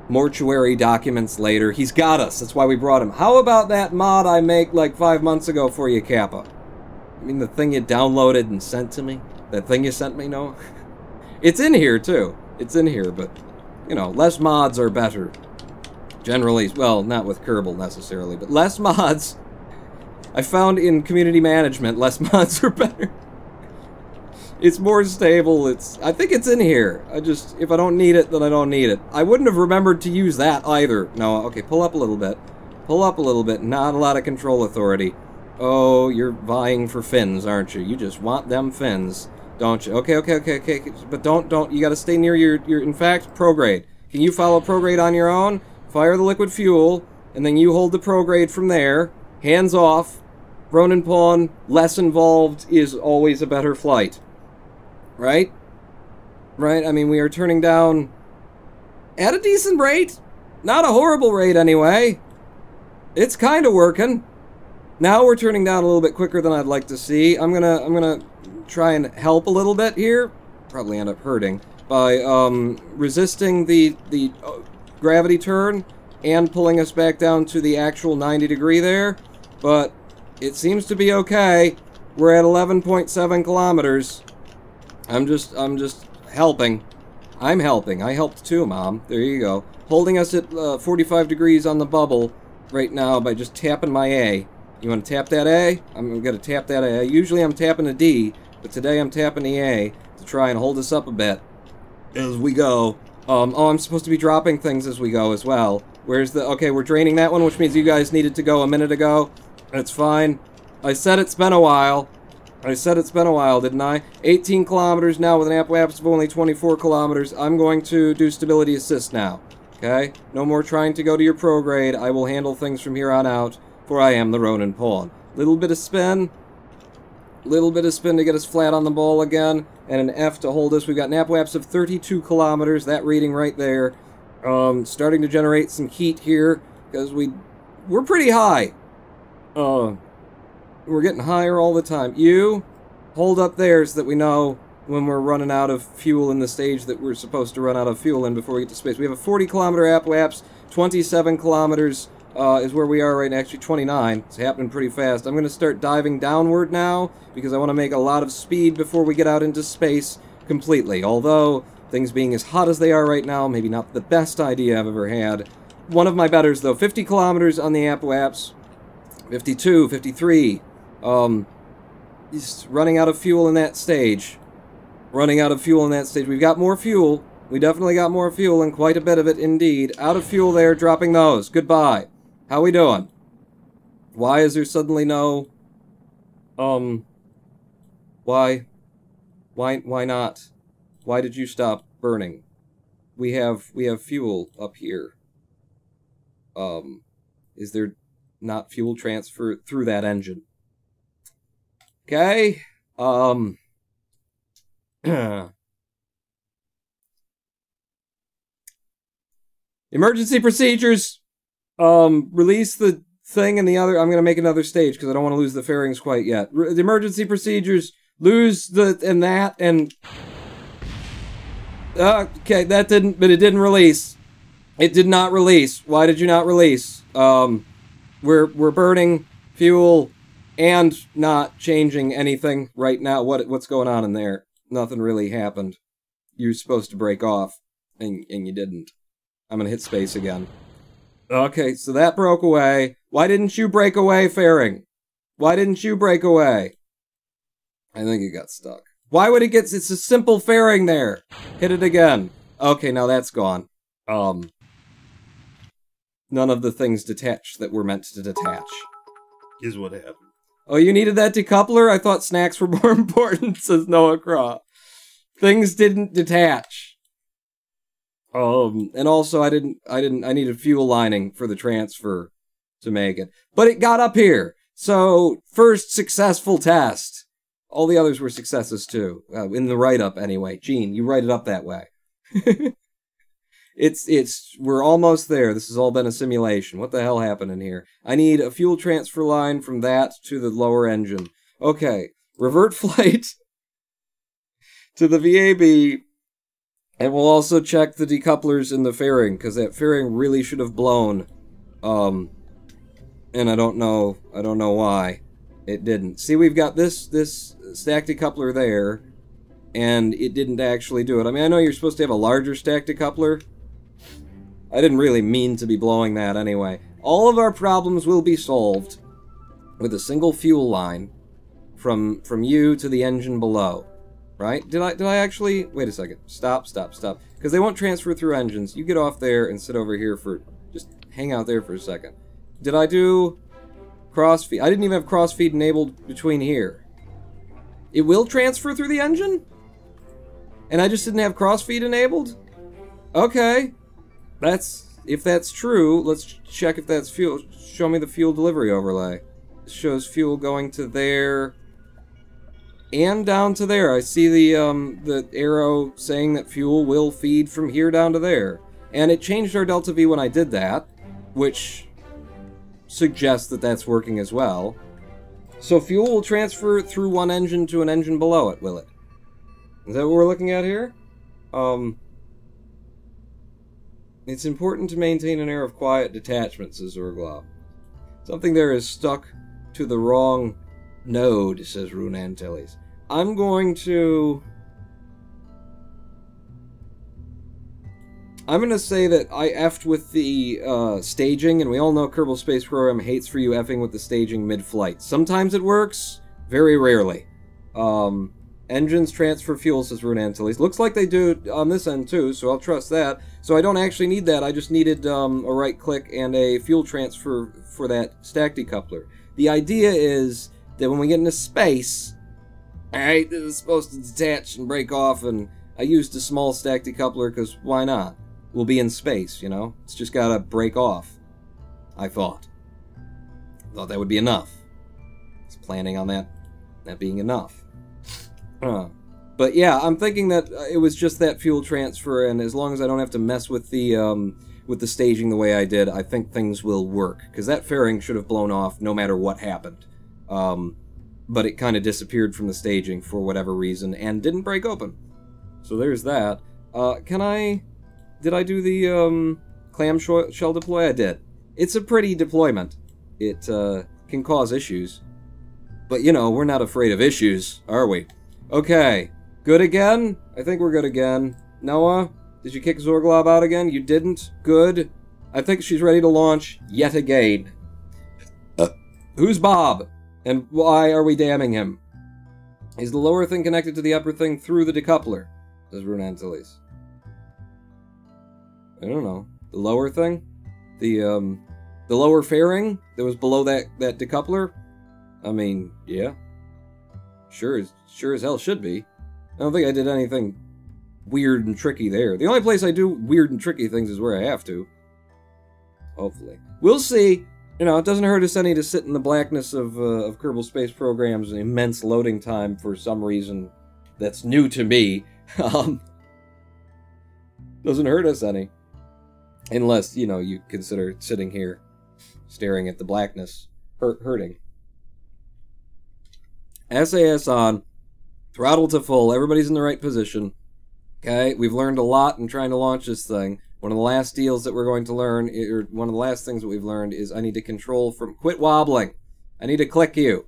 A: mortuary documents later, he's got us. That's why we brought him. How about that mod I make like 5 months ago for you, Kappa? I mean, the thing you downloaded and sent to me? That thing you sent me, Noah? It's in here, too. It's in here, but, you know, less mods are better. Generally, well, not with Kerbal necessarily, but less mods. I found in community management, less mods are better. It's more stable. I think it's in here. If I don't need it, then I don't need it. I wouldn't have remembered to use that either. No, okay, pull up a little bit. Pull up a little bit. Not a lot of control authority. Oh, you're vying for fins, aren't you? You just want them fins, don't you? Okay. But don't, you gotta stay near your in fact, prograde. Can you follow prograde on your own? Fire the liquid fuel, and then you hold the prograde from there. Hands off. Ronin Pawn, less involved is always a better flight. Right? Right? I mean, we are turning down at a decent rate. Not a horrible rate, anyway. It's kind of working. Now we're turning down a little bit quicker than I'd like to see. I'm gonna try and help a little bit here. Probably end up hurting by resisting the gravity turn and pulling us back down to the actual 90 degree there. But it seems to be okay. We're at 11.7 kilometers. I'm just helping. I'm helping. I helped too, Mom. There you go. Holding us at 45 degrees on the bubble right now by just tapping my A. You want to tap that A? I'm going to tap that A. Usually I'm tapping a D, but today I'm tapping the A to try and hold us up a bit as we go. Oh, I'm supposed to be dropping things as we go as well. Where's the... Okay, we're draining that one, which means you guys needed to go a minute ago. That's fine. I said it's been a while. I said it's been a while, didn't I? 18 kilometers now with an apoapsis of only 24 kilometers. I'm going to do stability assist now. Okay? No more trying to go to your prograde. I will handle things from here on out, for I am the Ronin pawn. Little bit of spin. Little bit of spin to get us flat on the ball again, and an F to hold us. We've got NAPWAPs of 32 kilometers, that reading right there. Starting to generate some heat here, because we're pretty high. We're getting higher all the time. You, hold up there so that we know when we're running out of fuel in the stage that we're supposed to run out of fuel in before we get to space. We have a 40-kilometer APWAPS, 27 kilometers is where we are right now. Actually, 29. It's happening pretty fast. I'm going to start diving downward now, because I want to make a lot of speed before we get out into space completely. Although, things being as hot as they are right now, maybe not the best idea I've ever had. One of my betters, though. 50 kilometers on the APWAPS. 52, 53. Just running out of fuel in that stage. Running out of fuel in that stage. We've got more fuel. We definitely got more fuel, and quite a bit of it indeed. Out of fuel there, dropping those. Goodbye. How we doing? Why is there suddenly no... Why not? Why did you stop burning? We have fuel up here. Is there not fuel transfer through that engine? Okay. Emergency procedures. Release the thing and the other. I'm going to make another stage because I don't want to lose the fairings quite yet. The emergency procedures. Lose the and that and. Okay, that didn't. But it didn't release. It did not release. Why did you not release? We're burning fuel and not changing anything right now. What's going on in there? Nothing really happened. You're supposed to break off, and you didn't. I'm gonna hit space again. Okay, so that broke away. Why didn't you break away, fairing? Why didn't you break away? I think it got stuck. Why would it get... It's a simple fairing there. Hit it again. Okay, now that's gone. None of the things detached that were meant to detach. Is what happened. Oh, you needed that decoupler? I thought snacks were more important, says Noah Craw. Things didn't detach. And also I needed fuel lining for the transfer to make it. But it got up here. So, first successful test. All the others were successes too. In the write-up anyway. Gene, you write it up that way. We're almost there. This has all been a simulation. What the hell happened in here? I need a fuel transfer line from that to the lower engine. Okay. Revert flight to the VAB. And we'll also check the decouplers in the fairing, because that fairing really should have blown. And I don't know why it didn't. See, we've got this stack decoupler there, and it didn't actually do it. I mean, I know you're supposed to have a larger stack decoupler. I didn't really mean to be blowing that anyway. All of our problems will be solved with a single fuel line from you to the engine below. Right? Did I actually... Wait a second. Stop. Because they won't transfer through engines. You get off there and sit over here for... Just hang out there for a second. Did I do cross-feed? I didn't even have cross-feed enabled between here. It will transfer through the engine? And I just didn't have cross-feed enabled? Okay. If that's true, let's check if that's fuel. Show me the fuel delivery overlay. It shows fuel going to there... and down to there. I see the arrow saying that fuel will feed from here down to there. And it changed our delta V when I did that, which suggests that that's working as well. So fuel will transfer through one engine to an engine below it, will it? Is that what we're looking at here? It's important to maintain an air of quiet detachment, says Urglaw. Something there is stuck to the wrong node, says Rune Antilles. I'm going to say that I effed with the staging, and we all know Kerbal Space Program hates for you effing with the staging mid-flight. Sometimes it works, very rarely. Engines transfer fuel, says Rune Antilles. Looks like they do on this end too, so I'll trust that. So I don't actually need that, I just needed a right-click and a fuel transfer for that stack decoupler. The idea is that when we get into space, alright, this is supposed to detach and break off, and I used a small stack decoupler because why not? we'll be in space, you know? It's just gotta break off, I thought. Thought that would be enough. I was planning on that being enough. But yeah, I'm thinking that it was just that fuel transfer, and as long as I don't have to mess with the staging the way I did, I think things will work. Because that fairing should have blown off no matter what happened. But it kind of disappeared from the staging for whatever reason, and didn't break open. So there's that. Did I do the clamshell deploy? I did. It's a pretty deployment. It can cause issues. But, you know, we're not afraid of issues, are we? Okay. Good again? I think we're good again. Noah, did you kick Zorglob out again? You didn't? Good. I think she's ready to launch yet again. Who's Bob? And why are we damning him? Is the lower thing connected to the upper thing through the decoupler? Says Rune Antilles. I don't know. The lower thing? The lower fairing that was below that decoupler? I mean, yeah. Sure as hell should be. I don't think I did anything weird and tricky there. The only place I do weird and tricky things is where I have to. Hopefully. We'll see. You know, it doesn't hurt us any to sit in the blackness of Kerbal Space Program's immense loading time for some reason that's new to me. Doesn't hurt us any. Unless, you know, you consider sitting here staring at the blackness hurting. SAS on. Throttle to full. Everybody's in the right position. Okay, we've learned a lot in trying to launch this thing. One of the last deals that we're going to learn, or one of the last things that we've learned, is I need to control from... Quit wobbling! I need to click you.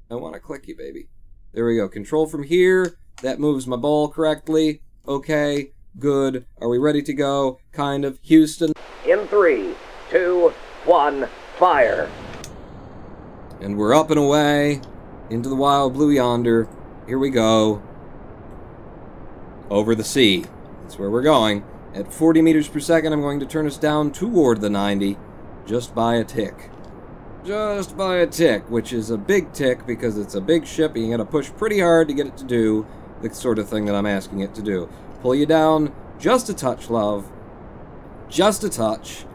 A: I want to click you, baby. There we go. Control from here. That moves my ball correctly. Okay, good. Are we ready to go? Kind of. Houston.
B: In 3, 2, 1, fire.
A: And we're up and away into the wild blue yonder. Here we go. Over the sea. That's where we're going. At 40 meters per second, I'm going to turn us down toward the 90. Just by a tick. Just by a tick, which is a big tick because it's a big ship and you gotta push pretty hard to get it to do the sort of thing that I'm asking it to do. Pull you down just a touch, love. Just a touch.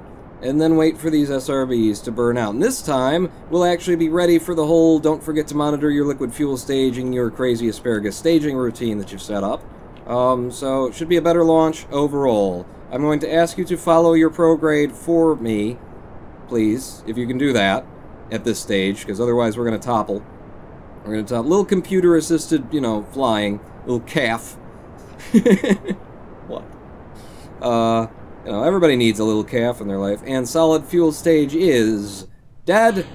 A: And then wait for these SRBs to burn out. And this time, we'll actually be ready for the whole don't forget to monitor your liquid fuel staging, your crazy asparagus staging routine that you've set up. So it should be a better launch overall. I'm going to ask you to follow your prograde for me, please, if you can do that at this stage, because otherwise we're going to topple. We're going to topple. Little computer-assisted, you know, flying. Little calf. What? You know, everybody needs a little calf in their life, and solid fuel stage is dead.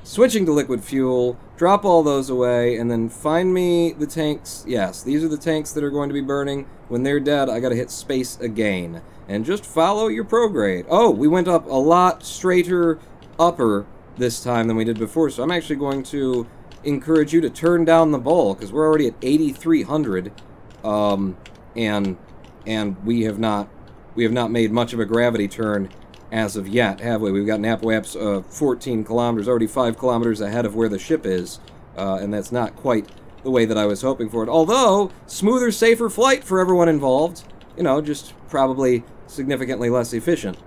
A: Switching to liquid fuel, drop all those away, and then find me the tanks. Yes, these are the tanks that are going to be burning. When they're dead, I gotta hit space again. And just follow your prograde. Oh, we went up a lot straighter upper this time than we did before, so I'm actually going to encourage you to turn down the ball, because we're already at 8,300, and we have not made much of a gravity turn as of yet, have we? We've got Napwaps 14 kilometers, already 5 kilometers ahead of where the ship is, and that's not quite the way that I was hoping for it. Although, smoother, safer flight for everyone involved. You know, just probably significantly less efficient.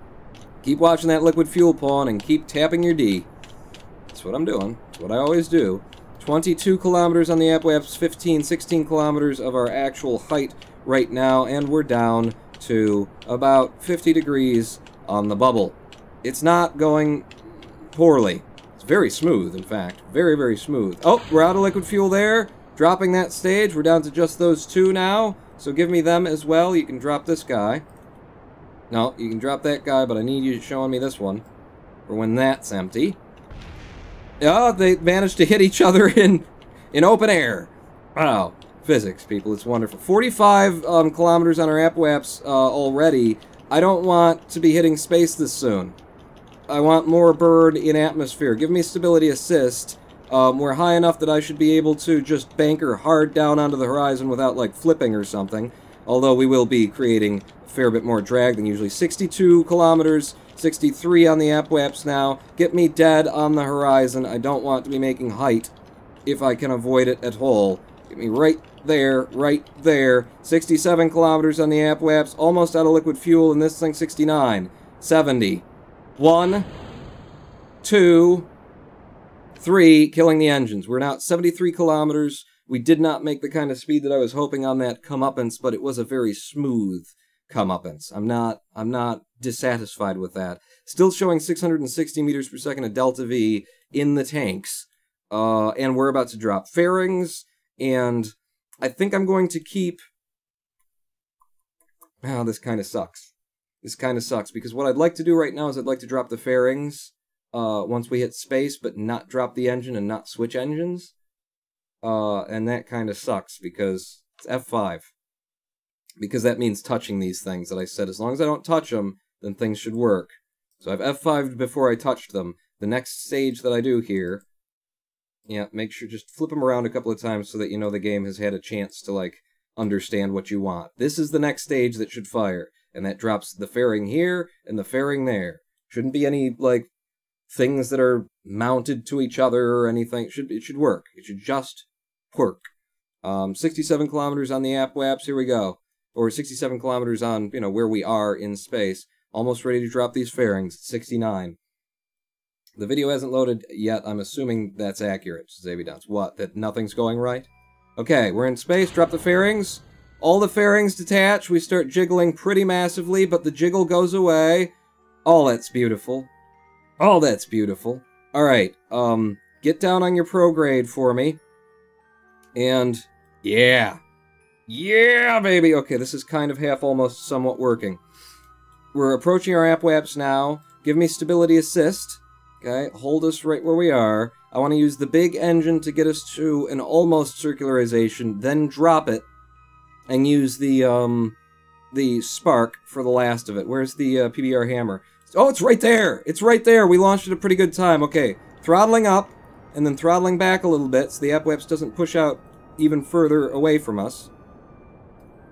A: Keep watching that liquid fuel pawn and keep tapping your D. That's what I'm doing. That's what I always do. 22 kilometers on the Napwaps, 15, 16 kilometers of our actual height right now, and we're down to about 50 degrees on the bubble. It's not going poorly. It's very smooth, in fact. Very, very smooth. Oh, we're out of liquid fuel there. Dropping that stage. We're down to just those two now. So give me them as well. You can drop this guy. No, you can drop that guy, but I need you showing me this one for when that's empty. Oh, they managed to hit each other in open air. Wow. Physics, people. It's wonderful. 45 kilometers on our Napwaps already. I don't want to be hitting space this soon. I want more bird in atmosphere. Give me stability assist. We're high enough that I should be able to just banker hard down onto the horizon without, like, flipping or something. Although we will be creating a fair bit more drag than usually. 62 kilometers, 63 on the Napwaps now. Get me dead on the horizon. I don't want to be making height if I can avoid it at all. Get me right there, right there. 67 kilometers on the Apoaps, almost out of liquid fuel, and this thing 69. 70. 1, 2, 3, killing the engines. We're now at 73 kilometers. We did not make the kind of speed that I was hoping on that comeuppance, but it was a very smooth comeuppance. I'm not dissatisfied with that. Still showing 660 meters per second of delta V in the tanks. And we're about to drop fairings, and I think I'm going to keep... Oh, this kind of sucks. This kind of sucks, because what I'd like to do right now is I'd like to drop the fairings once we hit space, but not drop the engine and not switch engines. And that kind of sucks, because it's F5. Because that means touching these things that I said. As long as I don't touch them, then things should work. So I've F5'd before I touched them. The next stage that I do here... Yeah, make sure, just flip them around a couple of times so that you know the game has had a chance to, like, understand what you want. This is the next stage that should fire, and that drops the fairing here and the fairing there. Shouldn't be any, like, things that are mounted to each other or anything. It should work. It should just work. 67 kilometers on the Apoaps, here we go. Or 67 kilometers on, you know, where we are in space. Almost ready to drop these fairings, 69. The video hasn't loaded yet. I'm assuming that's accurate, Xavier Downs. What? That nothing's going right? Okay, we're in space. Drop the fairings. All the fairings detach. We start jiggling pretty massively, but the jiggle goes away. Oh, that's beautiful. Oh, that's beautiful. Alright, get down on your prograde for me. And, yeah. Yeah, baby! Okay, this is kind of half, almost, somewhat working. We're approaching our Apoaps now. Give me stability assist. Okay, hold us right where we are. I want to use the big engine to get us to an almost circularization, then drop it, and use the spark for the last of it. Where's the PBR hammer? Oh, it's right there! It's right there! We launched at a pretty good time. Okay, throttling up, and then throttling back a little bit so the Apoaps doesn't push out even further away from us.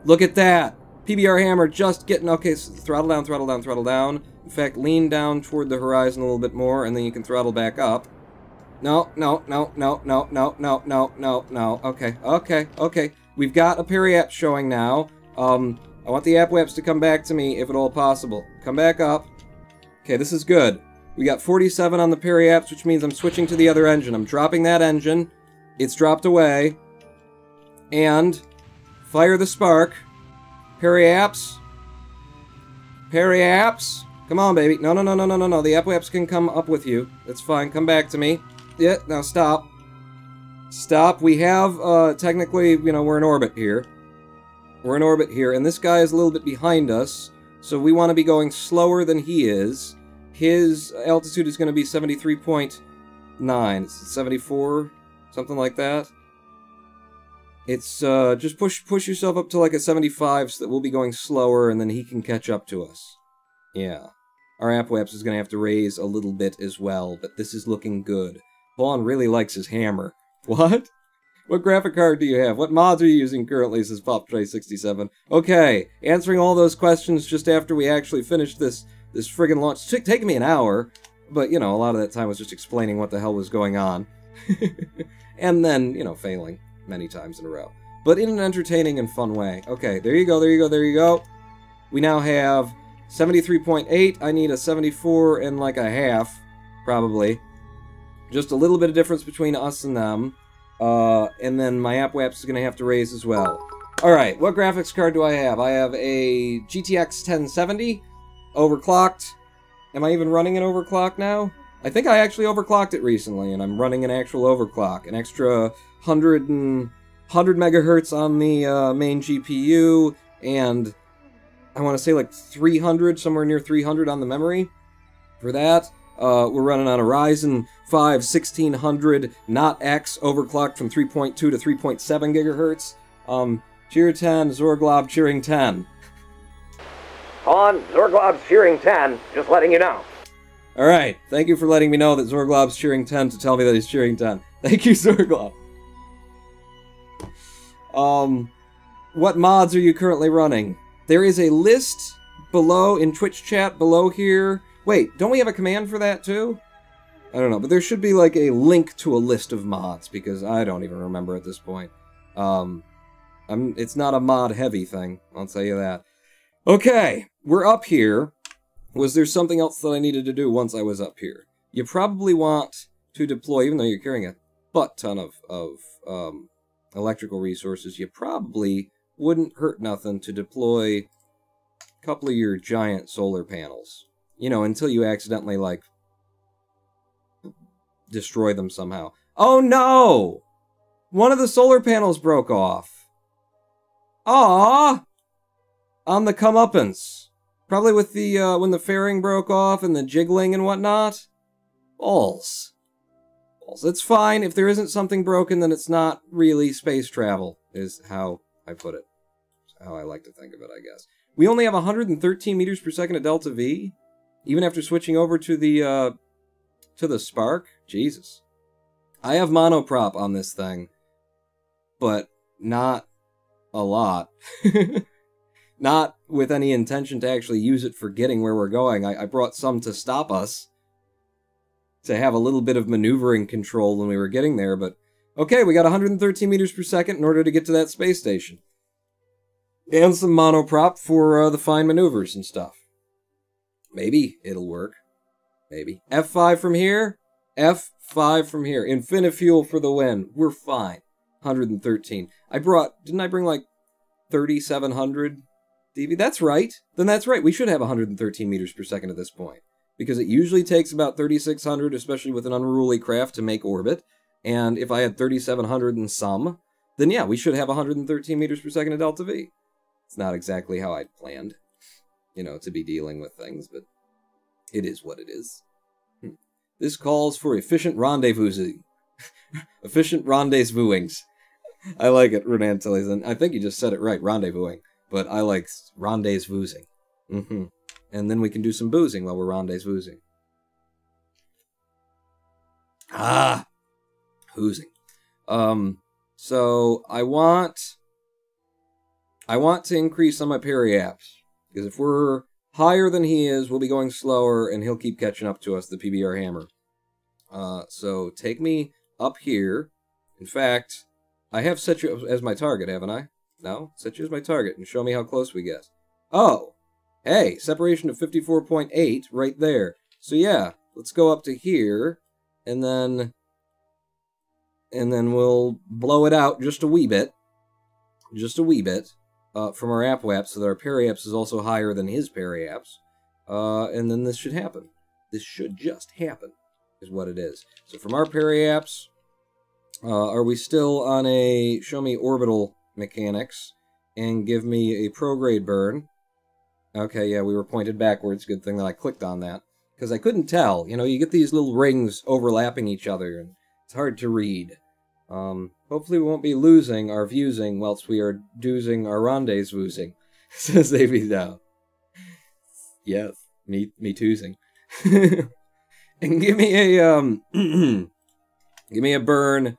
A: Look at that! PBR hammer just getting... Okay, so throttle down, throttle down, throttle down. In fact, lean down toward the horizon a little bit more, and then you can throttle back up. No, no, no, no, no, no, no, no, no, no. Okay, okay, okay. We've got a periaps showing now. I want the Apoaps to come back to me, if at all possible. Come back up. Okay, this is good. We got 47 on the periaps, which means I'm switching to the other engine. I'm dropping that engine. It's dropped away. And... fire the spark. Periaps. Periaps. Come on, baby. No, no, no, no, no, no, no. The Apoaps can come up with you. That's fine. Come back to me. Yeah, now stop. Stop. We have, technically, you know, we're in orbit here. We're in orbit here, and this guy is a little bit behind us, so we want to be going slower than he is. His altitude is going to be 73.9. It's 74, something like that. It's, just push yourself up to like a 75 so that we'll be going slower, and then he can catch up to us. Yeah. Our Apoaps is going to have to raise a little bit as well, but this is looking good. Vaughn really likes his hammer. What? What graphic card do you have? What mods are you using currently, says PopTray67. Okay, answering all those questions just after we actually finished this friggin' launch. It's taken me an hour, but, you know, a lot of that time was just explaining what the hell was going on. And then, you know, failing many times in a row. But in an entertaining and fun way. Okay, there you go, there you go, there you go. We now have 73.8. I need a 74 and like a half, probably. Just a little bit of difference between us and them. And then my Apoaps is going to have to raise as well. Alright, what graphics card do I have? I have a GTX 1070, overclocked. Am I even running an overclock now? I think I actually overclocked it recently, and I'm running an actual overclock. An extra 100 megahertz on the main GPU, and I want to say like 300, somewhere near 300 on the memory. For that, we're running on a Ryzen 5 1600, not X, overclocked from 3.2 to 3.7 gigahertz. Cheer 10, Zorglob cheering 10.
B: On Zorglob's cheering 10, just letting you know.
A: Alright, thank you for letting me know that Zorglob's cheering 10 to tell me that he's cheering 10. Thank you, Zorglob. What mods are you currently running? There is a list below, in Twitch chat below here. Wait, don't we have a command for that too? I don't know, but there should be like a link to a list of mods, because I don't even remember at this point. It's not a mod-heavy thing, I'll tell you that. Okay, we're up here. Was there something else that I needed to do once I was up here? You probably want to deploy, even though you're carrying a butt ton of electrical resources, you probably wouldn't hurt nothing to deploy a couple of your giant solar panels. You know, until you accidentally, like, destroy them somehow. Oh no! One of the solar panels broke off. Aww! On the comeuppance. Probably with the, when the fairing broke off and the jiggling and whatnot. Balls. Balls. It's fine. If there isn't something broken, then it's not really space travel, is how I put it. That's how I like to think of it, I guess. We only have 113 meters per second at Delta V, even after switching over to the Spark. Jesus. I have monoprop on this thing, but not a lot. Not with any intention to actually use it for getting where we're going. I brought some to stop us, to have a little bit of maneuvering control when we were getting there, but okay, we got 113 meters per second in order to get to that space station. And some monoprop for the fine maneuvers and stuff. Maybe it'll work. Maybe. F5 from here. F5 from here. Infinifuel for the win. We're fine. 113. Didn't I bring like 3,700 DV? That's right. Then that's right. We should have 113 meters per second at this point. Because it usually takes about 3,600, especially with an unruly craft, to make orbit. And if I had 3,700 and some, then yeah, we should have 113 meters per second at Delta V. It's not exactly how I'd planned, you know, to be dealing with things, but it is what it is. This calls for efficient rendezvousing. Efficient rendezvousings. I like it, Renan Tilly's, and I think you just said it right, rendezvousing. But I like rendezvousing. And then we can do some boozing while we're rendezvousing. Ah! Boozing. So I want to increase on my periapps. Because if we're higher than he is, we'll be going slower, and he'll keep catching up to us, the PBR hammer. So take me up here. In fact, I have set you as my target, haven't I? No? Set you as my target, and show me how close we get. Oh! Hey, separation of 54.8 right there. So yeah, let's go up to here, and then we'll blow it out just a wee bit. Just a wee bit. From our AppWaps, so that our periapps is also higher than his periapps. And then this should happen. This should just happen, is what it is. So from our periapps, are we still on a show me orbital mechanics, and give me a prograde burn? Okay, yeah, we were pointed backwards. Good thing that I clicked on that. Because I couldn't tell. You know, you get these little rings overlapping each other, and it's hard to read. Hopefully we won't be losing our viewsing whilst we are doozing our rendezvousing, says AB down. Yes, me toozing. And give me a, give me a burn,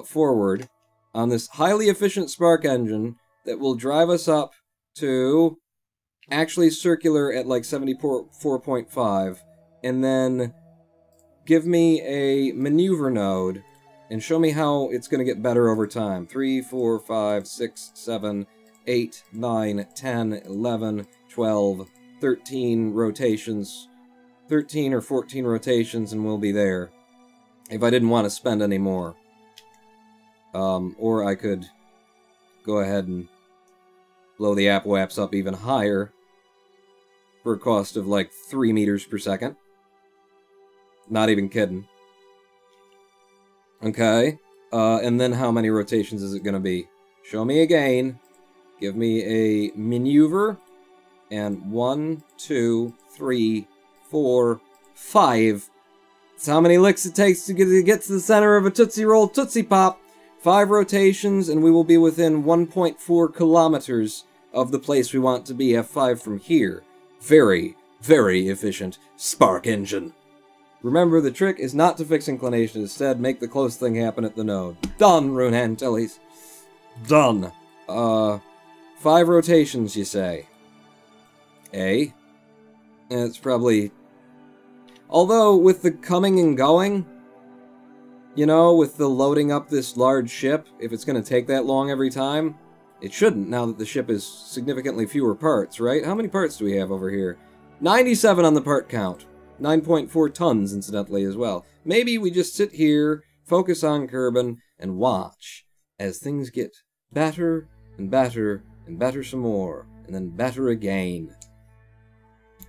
A: forward on this highly efficient spark engine that will drive us up to actually circular at like 74.5, and then give me a maneuver node and show me how it's going to get better over time. 3, 4, 5, 6, 7, 8, 9, 10, 11, 12, 13 rotations. 13 or 14 rotations and we'll be there. If I didn't want to spend any more. Or I could go ahead and blow the AppWaps up even higher for a cost of like 3 meters per second. Not even kidding. Okay, and then how many rotations is it going to be? Show me again. Give me a maneuver. And 1, 2, 3, 4, 5. That's how many licks it takes to get to the center of a Tootsie Roll Tootsie Pop. 5 rotations, and we will be within 1.4 kilometers of the place we want to be. F5 from here. Very, very efficient spark engine. Remember, the trick is not to fix inclination. Instead, make the close thing happen at the node. Done, Rune Antilles. Done. 5 rotations, you say. And it's probably... Although, with the coming and going, you know, with the loading up this large ship, if it's going to take that long every time, It shouldn't, now that the ship is significantly fewer parts, right? How many parts do we have over here? 97 on the part count. 9.4 tons, incidentally, as well. Maybe we just sit here, focus on Kerbal, and watch as things get better and better and better some more, and then better again.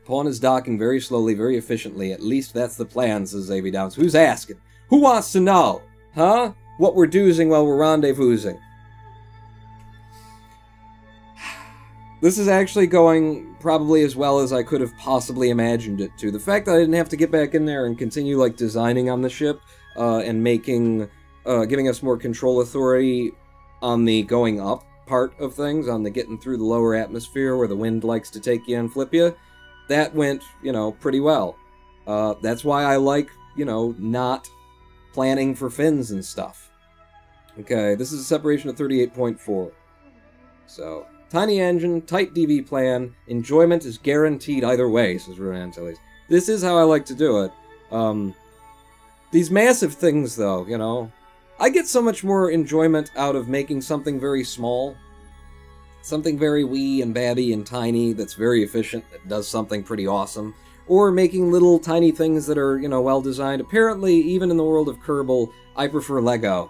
A: Pawn is docking very slowly, very efficiently. At least that's the plan, says Zavy Downs. Who's asking? Who wants to know? Huh? What we're doing while we're rendezvousing. This is actually going probably as well as I could have possibly imagined it to. The fact that I didn't have to get back in there and continue, like, designing on the ship, and making, giving us more control authority on the going up part of things, on the getting through the lower atmosphere where the wind likes to take you and flip you, that went, you know, pretty well. That's why I like, you know, not planning for fins and stuff. Okay, this is a separation of 38.4. So, tiny engine, tight DV plan, enjoyment is guaranteed either way, says Rune Antilles. This is how I like to do it. These massive things, though, you know, I get so much more enjoyment out of making something very small, something very wee and babby and tiny that's very efficient, that does something pretty awesome, or making little tiny things that are, you know, well designed. Apparently, even in the world of Kerbal, I prefer Lego.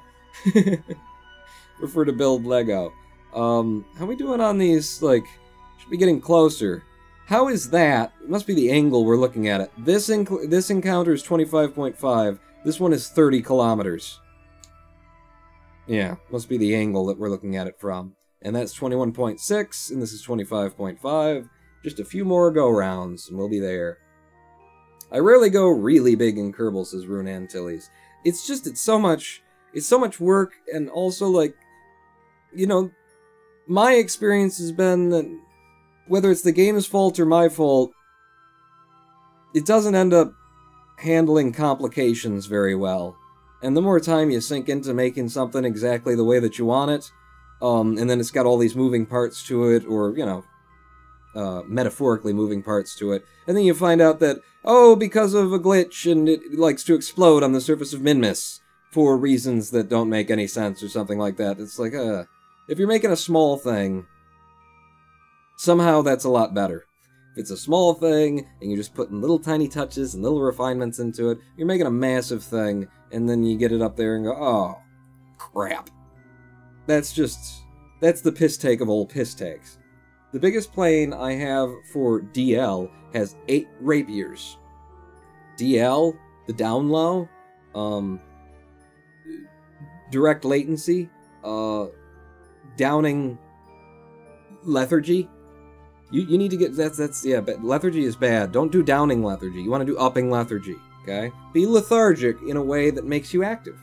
A: Prefer to build Lego. How we doing on these, like, should be getting closer. How is that? It must be the angle we're looking at it. This encounter is 25.5. This one is 30 kilometers. Yeah, must be the angle that we're looking at it from. And that's 21.6, and this is 25.5. Just a few more go-rounds, and we'll be there. I rarely go really big in Kerbal, says Rune Antilles. It's just, it's so much work, and also, like, you know, my experience has been that whether it's the game's fault or my fault, it doesn't end up handling complications very well. And the more time you sink into making something exactly the way that you want it, and then it's got all these moving parts to it, or, you know, metaphorically moving parts to it, and then you find out that, oh, because of a glitch, and it likes to explode on the surface of Minmus for reasons that don't make any sense, or something like that. It's like, if you're making a small thing, somehow that's a lot better. If it's a small thing, and you're just putting little tiny touches and little refinements into it, you're making a massive thing, and then you get it up there and go, oh, crap. That's the piss take of old piss takes. The biggest plane I have for DL has 8 rapiers. DL, the down low, direct latency, downing lethargy. You need to get, yeah, but lethargy is bad. Don't do downing lethargy. You want to do upping lethargy, okay? Be lethargic in a way that makes you active.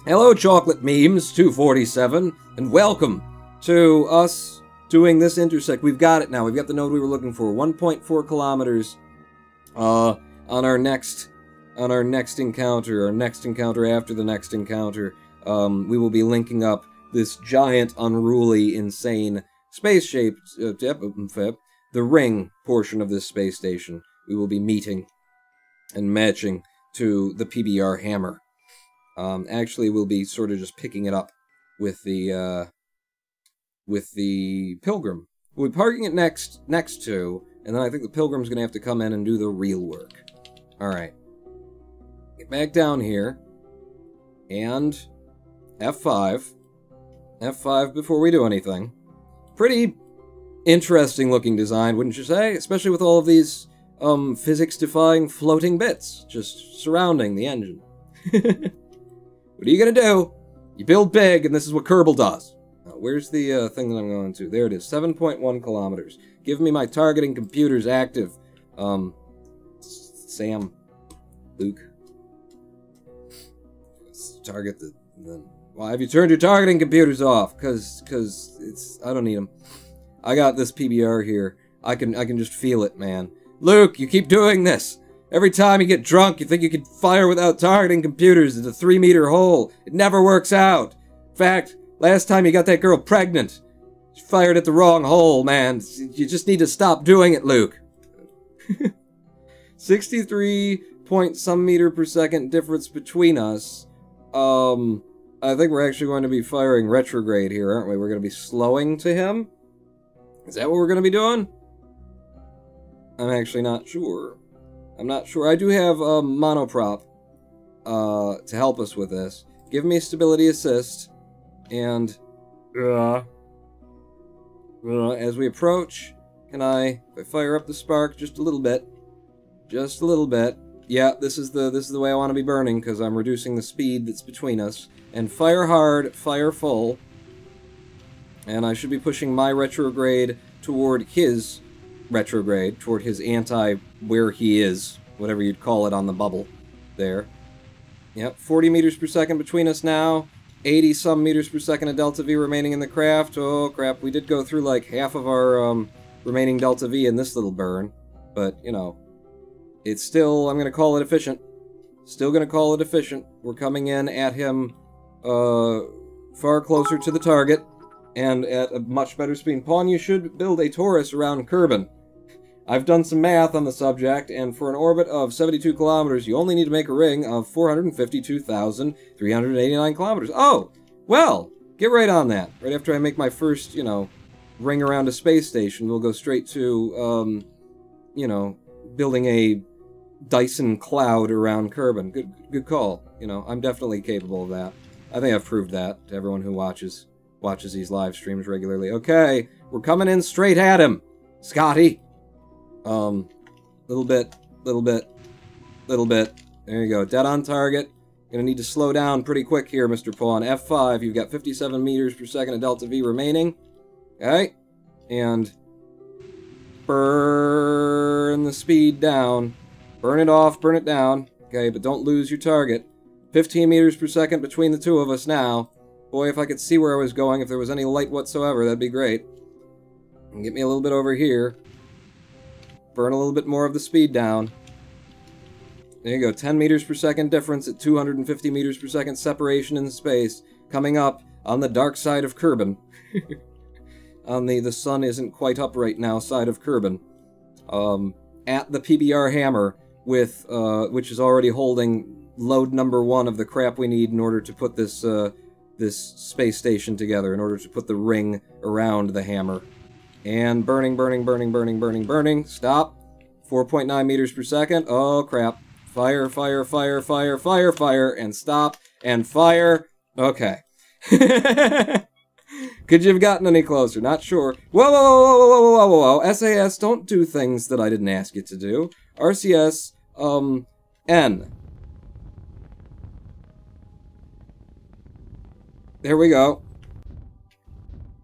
A: Hello, Chocolate Memes 247, and welcome to us doing this intersect. We've got it now. We've got the node we were looking for. 1.4 kilometers on our next encounter, after the next encounter. We will be linking up this giant, unruly, insane, space-shaped, the ring portion of this space station. We will be meeting and matching to the PBR hammer. Actually, we'll be sort of just picking it up with the Pilgrim. We'll be parking it next to, and then I think the Pilgrim's going to have to come in and do the real work. Alright. Get back down here, and F5. F5 before we do anything. Pretty interesting looking design, wouldn't you say? Especially with all of these physics-defying floating bits just surrounding the engine. What are you gonna do? You build big, and this is what Kerbal does. Now, where's the thing that I'm going to? There it is, 7.1 kilometers. Give me my targeting computers active. Sam, Luke. Let's target the why have you turned your targeting computers off? Cause it's, I don't need them. I got this PBR here. I can just feel it, man. Luke, you keep doing this. Every time you get drunk, you think you can fire without targeting computers into a 3-meter hole. It never works out. In fact, last time you got that girl pregnant, you fired at the wrong hole, man. You just need to stop doing it, Luke. 63 point some meter per second difference between us. I think we're actually going to be firing retrograde here, aren't we? We're going to be slowing to him? Is that what we're going to be doing? I'm actually not sure. I'm not sure. I do have a monoprop to help us with this. Give me stability assist, and as we approach, can I fire up the spark just a little bit? Just a little bit. Yeah, this is the way I want to be burning, because I'm reducing the speed that's between us. And fire hard, fire full. And I should be pushing my retrograde toward his retrograde, toward his where he is, whatever you'd call it on the bubble there. Yep, 40 meters per second between us now. 80-some meters per second of delta V remaining in the craft. Oh, crap, we did go through like half of our remaining delta V in this little burn. But, you know, it's still, I'm going to call it efficient. Still going to call it efficient. We're coming in at him far closer to the target and at a much better speed. Pawn, you should build a Taurus around Kerbal. I've done some math on the subject, and for an orbit of 72 kilometers, you only need to make a ring of 452,389 kilometers. Oh! Well, get right on that. Right after I make my first, you know, ring around a space station, we'll go straight to, you know, building a Dyson cloud around Kerbal. Good call. You know, I'm definitely capable of that. I think I've proved that to everyone who watches these live streams regularly. Okay, we're coming in straight at him, Scotty. Little bit. There you go. Dead on target. Gonna need to slow down pretty quick here, Mr. Pawn. F5, you've got 57 meters per second of delta V remaining. Okay? And burn the speed down. Burn it off, burn it down. Okay, but don't lose your target. 15 meters per second between the two of us now. Boy, if I could see where I was going, if there was any light whatsoever, that'd be great. And get me a little bit over here. Burn a little bit more of the speed down. There you go, 10 meters per second difference at 250 meters per second separation in space. Coming up on the dark side of Kerbal. On the sun isn't quite up right now side of Kerbal. At the PBR hammer, with which is already holding load number 1 of the crap we need in order to put this this space station together, in order to put the ring around the hammer. And burning. Stop. 4.9 meters per second. Oh, crap. Fire, and stop, and fire. Okay. Could you have gotten any closer? Not sure. Whoa. SAS, don't do things that I didn't ask you to do. RCS, N. There we go.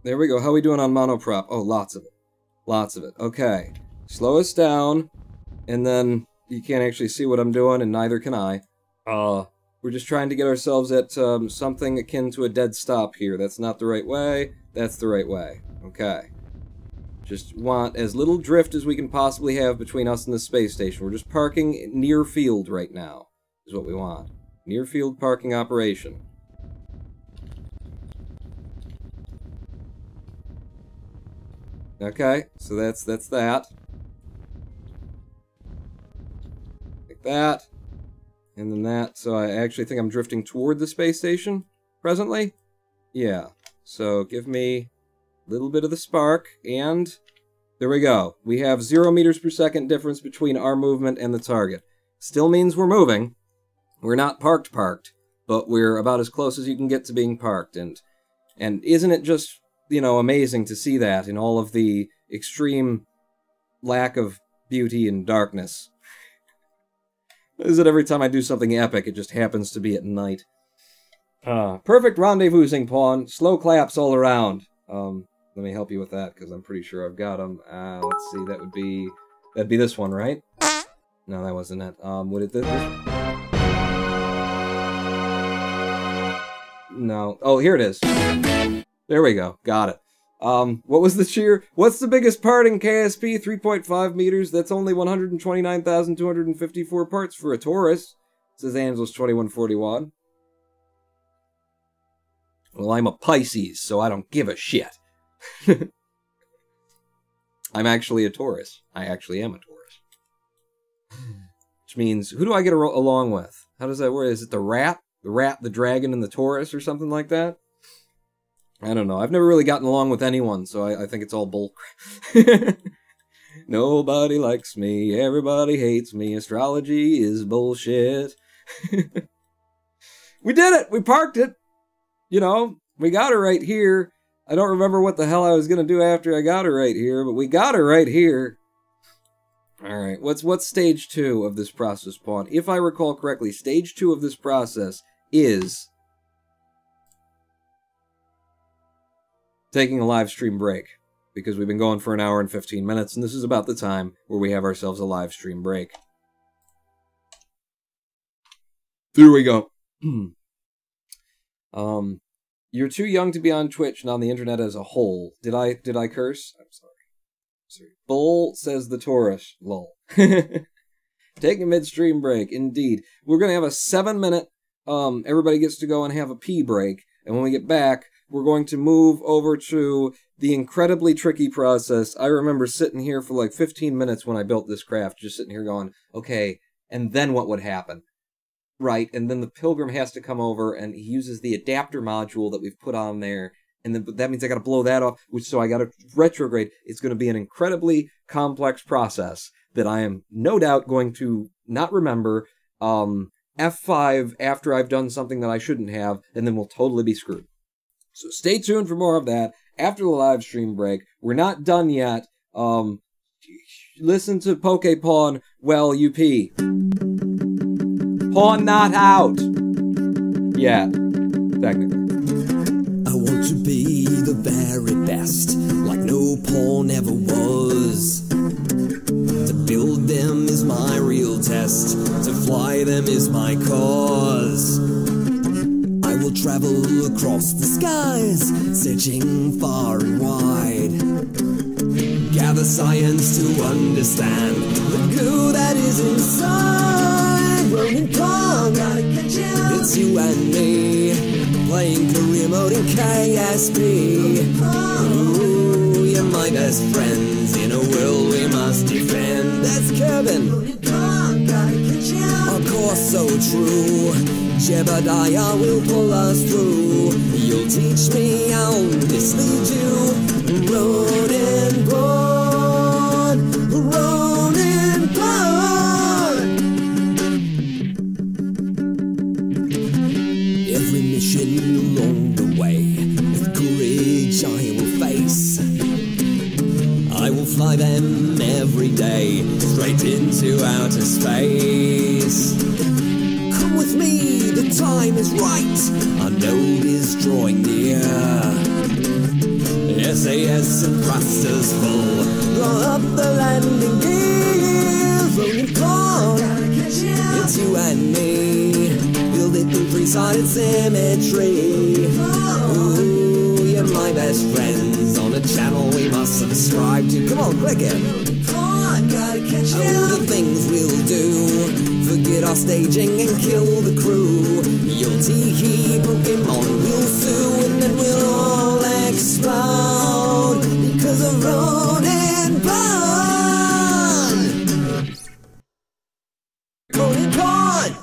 A: There we go. How are we doing on monoprop? Oh, lots of it. Lots of it. Okay. Slow us down, and then you can't actually see what I'm doing, and neither can I. We're just trying to get ourselves at something akin to a dead stop here. That's not the right way. That's the right way. Okay. Just want as little drift as we can possibly have between us and the space station. We're just parking near field right now, is what we want. Near field parking operation. Okay, so that's that. Like that. And then that. So I actually think I'm drifting toward the space station presently. Yeah. So give me a little bit of the spark, and there we go. We have 0 meters per second difference between our movement and the target. Still means we're moving. We're not parked, but we're about as close as you can get to being parked. And isn't it just, you know, amazing to see that in all of the extreme lack of beauty and darkness? Is it every time I do something epic, it just happens to be at night? Perfect rendezvousing, Pawn. Slow claps all around. Let me help you with that, because I'm pretty sure I've got them. Let's see, that'd be this one, right? No, that wasn't it. Would it this? No. Oh, here it is. There we go. Got it. What was the cheer? What's the biggest part in KSP? 3.5 meters. That's only 129,254 parts for a Taurus, says Angel's 2141. Well, I'm a Pisces, so I don't give a shit. I'm actually a Taurus. I actually am a Taurus. Which means, who do I get along with? How does that work? Is it the rat? The rat, the dragon, and the Taurus or something like that. I don't know. I've never really gotten along with anyone, so I think it's all bullcrap. Nobody likes me, everybody hates me, astrology is bullshit. We did it! We parked it! You know, we got her right here. I don't remember what the hell I was gonna do after I got her right here, but we got her right here. Alright, what's stage 2 of this process, Pawn? If I recall correctly, stage 2 of this process is taking a live stream break, because we've been going for an hour and 15 minutes, and this is about the time where we have ourselves a live stream break. Here we go. You're too young to be on Twitch and on the internet as a whole. Did I curse? I'm sorry. Bull, says the Taurus. Lol. Take a midstream break. Indeed. We're going to have a 7-minute, everybody gets to go and have a pee break. And when we get back, we're going to move over to the incredibly tricky process. I remember sitting here for like 15 minutes when I built this craft, just sitting here going, okay, and then what would happen? Right, and then the pilgrim has to come over, and he uses the adapter module that we've put on there, and then that means I got to blow that off, so I got to retrograde. It's going to be an incredibly complex process that I am no doubt going to not remember. F5 after I've done something that I shouldn't have, and then we'll totally be screwed. So stay tuned for more of that after the live stream break. We're not done yet. Listen to Pokepawn while you pee. Pawn not out yet, technically.
C: I want to be the very best, like no pawn ever was. To build them is my real test, to fly them is my cause. I will travel across the skies, searching far and wide. Gather science to understand the goo that is inside. Rolling Kong, gotta catch you. It's you and me, playing career mode in KSP. Ooh, you're my best friends in a world we must defend. That's Kerbal. Rolling Kong, gotta catch you. Of course, so true. Jebediah will pull us through. You'll teach me, I'll mislead you. Rolling Kong, rolling Kong. Every mission along the way, with courage I will face. I will fly them every day, straight into outer space. Come with me, the time is right, our node is drawing near. SAS and thrusters full, blow up the landing gear. Rolling Kong, it's you and me, build it in three-sided symmetry. Ooh, you're my best friends on a channel we must subscribe to. Come on, click it. Oh, the things we'll do, forget our staging and kill the crew. You'll tee-hee, Pokemon will sue, and then we'll all explode because of Ronin Bond. Ronin Bond.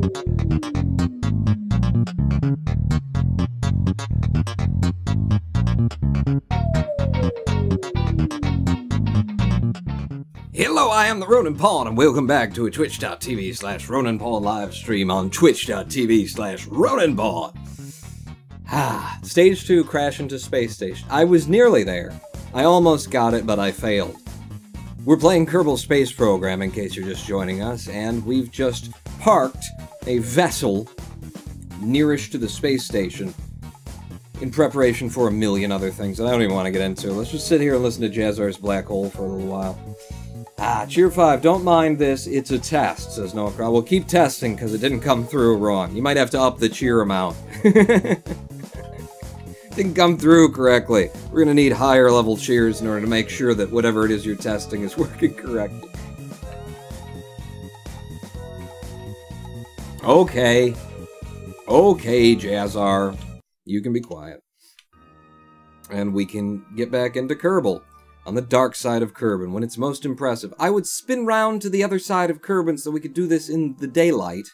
A: Hello, I am the Ronan Pawn, and welcome back to a twitch.tv/RonanPawn live stream on twitch.tv/RonanPawn. Stage 2, Crash into Space Station. I was nearly there. I almost got it, but I failed. We're playing Kerbal Space Program, in case you're just joining us, and we've just parked a vessel nearest to the space station in preparation for a million other things that I don't even want to get into. Let's just sit here and listen to Jazzar's Black Hole for a little while. Cheer 5, don't mind this, it's a test, says Noah Crow. We'll keep testing, because it didn't come through wrong. You might have to up the cheer amount. Didn't come through correctly. We're gonna need higher level cheers in order to make sure that whatever it is you're testing is working correctly. Okay. Okay, Jazzar. You can be quiet. And we can get back into Kerbal. On the dark side of Kerbin, when it's most impressive. I would spin round to the other side of Kerbin so we could do this in the daylight.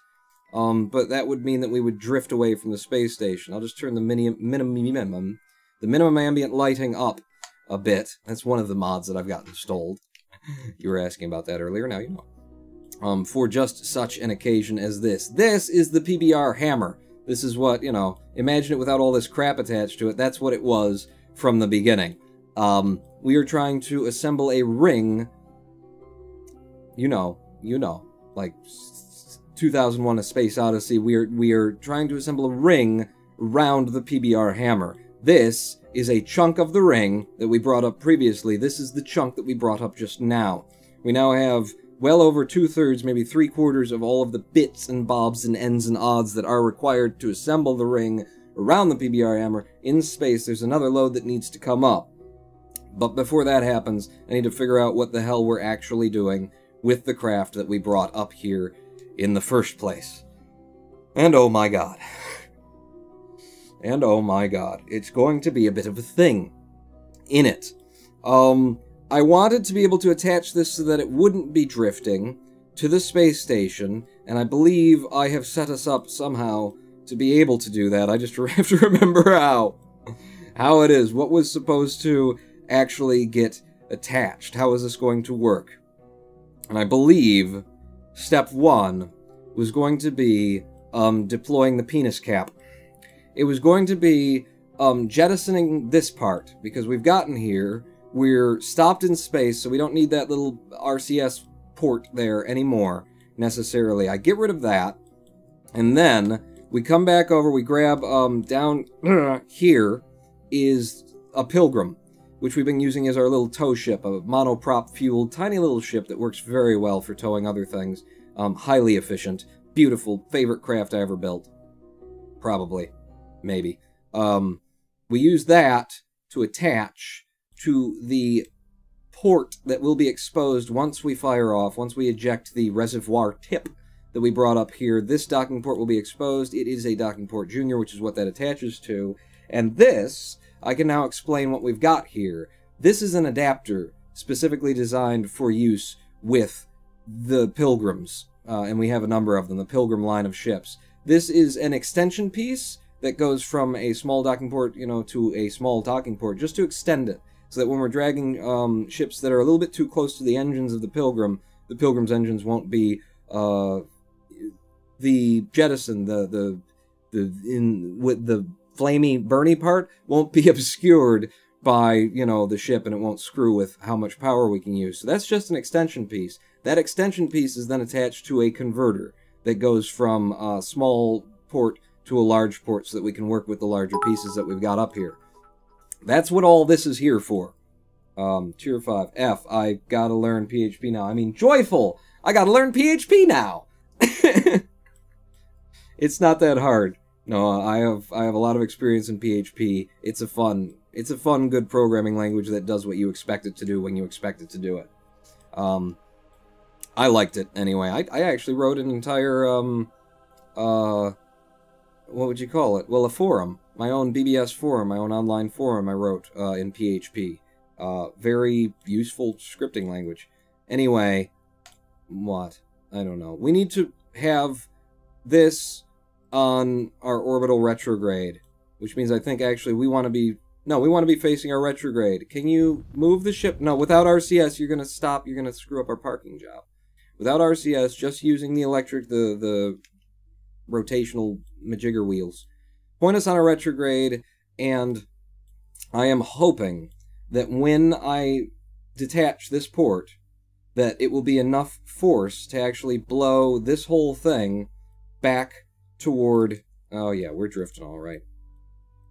A: But that would mean that we would drift away from the space station. I'll just turn the minimum ambient lighting up a bit. That's one of the mods that I've got installed. You were asking about that earlier, now you know. For just such an occasion as this. This is the PBR hammer. This is what, you know, imagine it without all this crap attached to it. That's what it was from the beginning. We are trying to assemble a ring, you know, like 2001: A Space Odyssey. We are trying to assemble a ring around the PBR hammer. This is a chunk of the ring that we brought up previously. This is the chunk that we brought up just now. We now have well over 2/3, maybe 3/4 of all of the bits and bobs and ends and odds that are required to assemble the ring around the PBR hammer in space. There's another load that needs to come up. But before that happens, I need to figure out what the hell we're actually doing with the craft that we brought up here in the first place. And oh my god. And oh my god. It's going to be a bit of a thing in it. I wanted to be able to attach this so that it wouldn't be drifting to the space station, and I believe I have set us up somehow to be able to do that. I just have to remember how it is. What was supposed to actually get attached? How is this going to work? And I believe step 1 was going to be deploying the penis cap. It was going to be jettisoning this part, because we've gotten here, we're stopped in space, so we don't need that little RCS port there anymore, necessarily. I get rid of that, and then we come back over, we grab, down here is a Pilgrim, which we've been using as our little tow ship, a monoprop-fueled, tiny little ship that works very well for towing other things. Highly efficient, beautiful, favorite craft I ever built. Probably. Maybe. We use that to attach to the port that will be exposed once we fire off, once we eject the reservoir tip that we brought up here. This docking port will be exposed. It is a docking port junior, which is what that attaches to. And this, I can now explain what we've got here. This is an adapter specifically designed for use with the Pilgrims, and we have a number of them, the Pilgrim line of ships. This is an extension piece that goes from a small docking port, you know, to a small docking port, just to extend it, so that when we're dragging ships that are a little bit too close to the engines of the Pilgrim's engines won't be the jettison, the flamey, burny part won't be obscured by, you know, the ship, and it won't screw with how much power we can use. So that's just an extension piece. That extension piece is then attached to a converter that goes from a small port to a large port so that we can work with the larger pieces that we've got up here. That's what all this is here for. Tier 5. F, I gotta learn PHP now. I mean, joyful! I gotta learn PHP now! It's not that hard. No, I have a lot of experience in PHP. It's a fun, good programming language that does what you expect it to do when you expect it to do it. I liked it anyway. I actually wrote an entire, what would you call it? Well, a forum. My own BBS forum, my own online forum I wrote in PHP. Very useful scripting language. Anyway, what? I don't know. We need to have this on our orbital retrograde, which means I think actually we want to be... No, we want to be facing our retrograde. Can you move the ship? No, without RCS, you're going to stop. You're going to screw up our parking job. Without RCS, just using the electric, the rotational majigger wheels. Point us on a retrograde, and I am hoping that when I detach this port, that it will be enough force to actually blow this whole thing back toward... Oh yeah, we're drifting all right.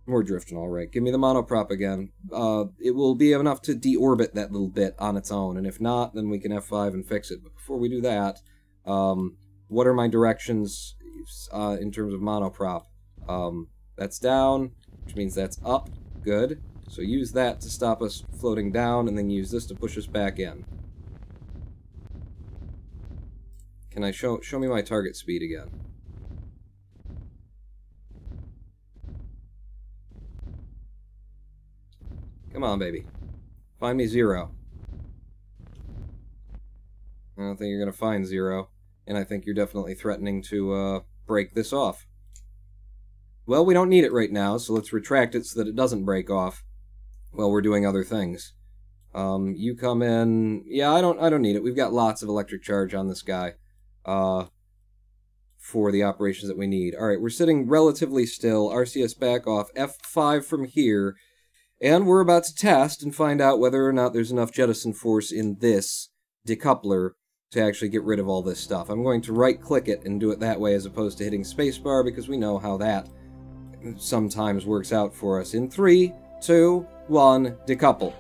A: We're drifting all right. Give me the monoprop again. It will be enough to deorbit that little bit on its own, and if not, then we can F5 and fix it. But before we do that, what are my directions in terms of monoprop? That's down, which means that's up. Good. So use that to stop us floating down, and then use this to push us back in. Can I show me my target speed again? Come on, baby. Find me 0. I don't think you're going to find 0. And I think you're definitely threatening to break this off. Well, we don't need it right now, so let's retract it so that it doesn't break off while we're doing other things. You come in... Yeah, I don't need it. We've got lots of electric charge on this guy for the operations that we need. Alright, we're sitting relatively still. RCS back off. F5 from here. And we're about to test and find out whether or not there's enough jettison force in this decoupler to actually get rid of all this stuff. I'm going to right-click it and do it that way as opposed to hitting spacebar, because we know how that sometimes works out for us. In 3, 2, 1, decouple.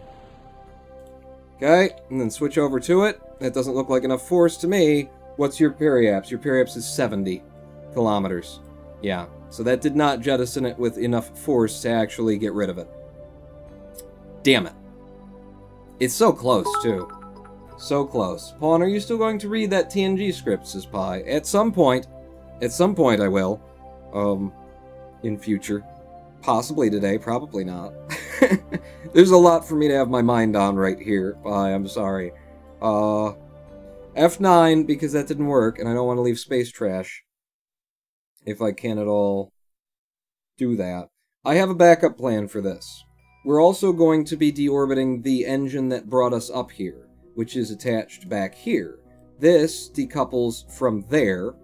A: Okay, and then switch over to it. That doesn't look like enough force to me. What's your periaps? Your periaps is 70 kilometers. Yeah, so that did not jettison it with enough force to actually get rid of it. Damn it. It's so close, too. So close. Pawn, are you still going to read that TNG script, says Pi? At some point I will. In future. Possibly today, probably not. There's a lot for me to have my mind on right here, Pi, I'm sorry. F9, because that didn't work, and I don't want to leave space trash. If I can at all do that. I have a backup plan for this. We're also going to be deorbiting the engine that brought us up here, which is attached back here. This decouples from there,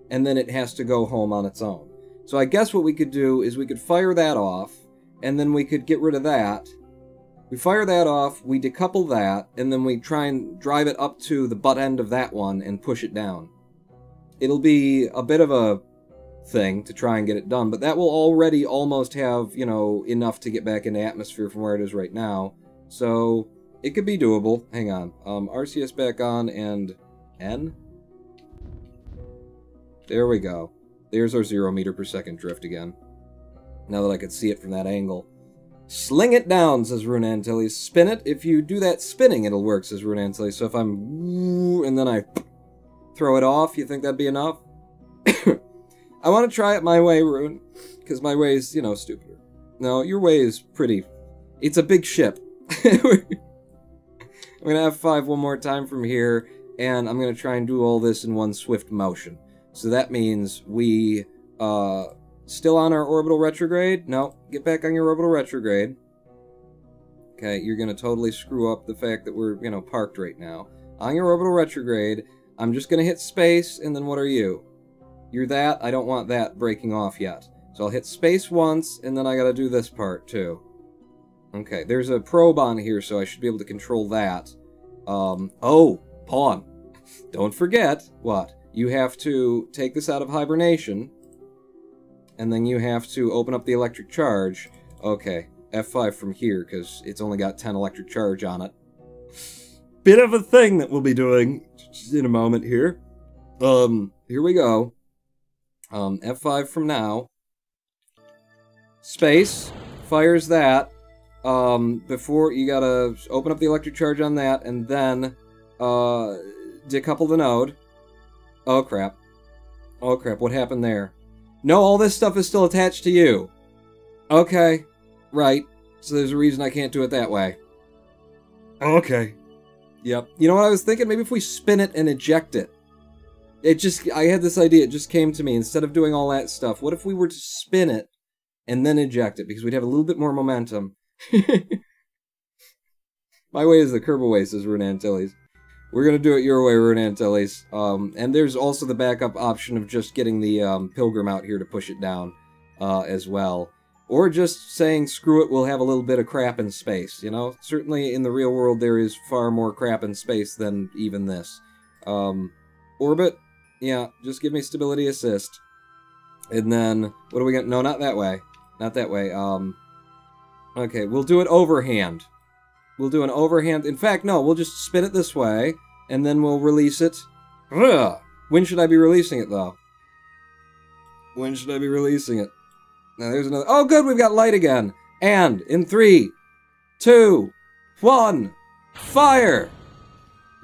A: and then it has to go home on its own. So I guess what we could do is we could fire that off, and then we could get rid of that. We fire that off, we decouple that, and then we try and drive it up to the butt end of that one and push it down. It'll be a bit of a thing to try and get it done, but that will already almost have, you know, enough to get back into atmosphere from where it is right now. So it could be doable. Hang on. RCS back on and N? There we go. There's our 0 meter per second drift again. Now that I could see it from that angle. Sling it down, says Rune Antilles. Spin it. If you do that spinning, it'll work, says Rune Antilles. So if I'm... and then I throw it off, you think that'd be enough? I want to try it my way, Rune, because my way is, you know, stupider. No, your way is pretty... It's a big ship. I'm going to F5 one more time from here, and I'm going to try and do all this in one swift motion. So that means we, still on our orbital retrograde? No, get back on your orbital retrograde. Okay, you're going to totally screw up the fact that we're, you know, parked right now. On your orbital retrograde, I'm just going to hit space, and then what are you? You're that. I don't want that breaking off yet. So I'll hit space once, and then I gotta do this part, too. Okay, there's a probe on here, so I should be able to control that. Oh, pawn. Don't forget, what? You have to take this out of hibernation, and then you have to open up the electric charge. Okay, F5 from here, because it's only got 10 electric charge on it. Bit of a thing that we'll be doing in a moment here. Here we go. F5 from now. Space. Fires that. Before, you gotta open up the electric charge on that, and then, decouple the node. Oh, crap. Oh, crap, what happened there? No, all this stuff is still attached to you. Okay. Right. So there's a reason I can't do it that way. Okay. Yep. You know what I was thinking? Maybe if we spin it and eject it. I had this idea, it just came to me. Instead of doing all that stuff, what if we were to spin it and then eject it? Because we'd have a little bit more momentum. My way is the Kerbal way, says Rune Antilles. We're going to do it your way, Rune Antilles. And there's also the backup option of just getting the Pilgrim out here to push it down as well. Or just saying, screw it, we'll have a little bit of crap in space, you know? Certainly in the real world there is far more crap in space than even this. Orbit, yeah, just give me stability assist. And then, what do we got? No, not that way. Not that way. Okay, we'll do it overhand. We'll do an overhand. In fact, no, we'll just spin it this way, and then we'll release it. Ugh. When should I be releasing it, though? When should I be releasing it? Now, there's another. Oh, good, we've got light again. And, in 3, 2, 1, fire!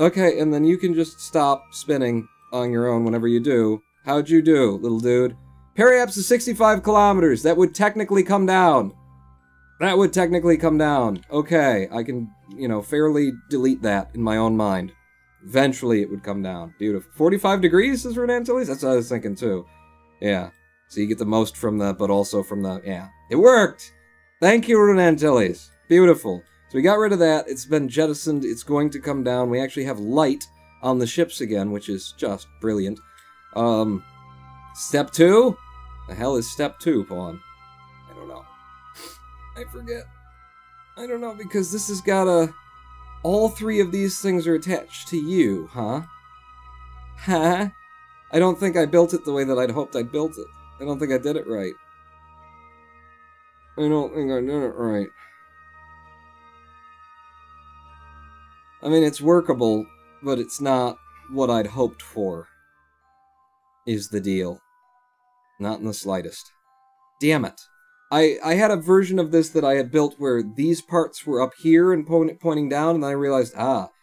A: Okay, and then you can just stop spinning on your own whenever you do. How'd you do, little dude? Periaps is 65 kilometers. That would technically come down. That would technically come down. Okay, I can, you know, fairly delete that in my own mind. Eventually it would come down. Beautiful. 45 degrees, says Rune Antilles? That's what I was thinking, too. Yeah. So you get the most from the, but also from the, yeah. It worked! Thank you, Rune Antilles. Beautiful. So we got rid of that. It's been jettisoned. It's going to come down. We actually have light on the ships again, which is just brilliant. Step 2? The hell is step 2, Pawn? I don't know. I forget. I don't know, because this has got a... All 3 of these things are attached to you, huh? Huh? I don't think I built it the way that I'd hoped I'd built it. I don't think I did it right. I don't think I did it right. I mean, it's workable, but it's not what I'd hoped for, is the deal. Not in the slightest. Damn it. I had a version of this that I had built where these parts were up here and pointing down, and then I realized,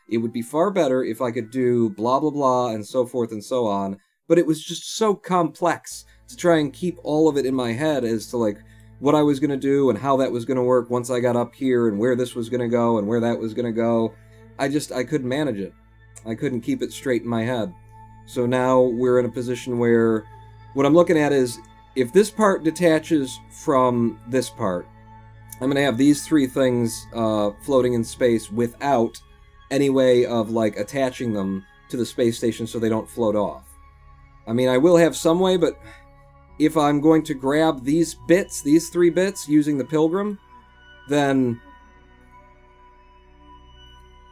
A: it would be far better if I could do blah blah blah and so forth and so on, but it was just so complex to try and keep all of it in my head as to, like, what I was going to do and how that was going to work once I got up here and where this was going to go and where that was going to go. I couldn't manage it. I couldn't keep it straight in my head. So now we're in a position where what I'm looking at is, if this part detaches from this part, I'm going to have these 3 things floating in space without any way of, like, attaching them to the space station so they don't float off. I mean, I will have some way, but if I'm going to grab these bits, these 3 bits, using the Pilgrim, then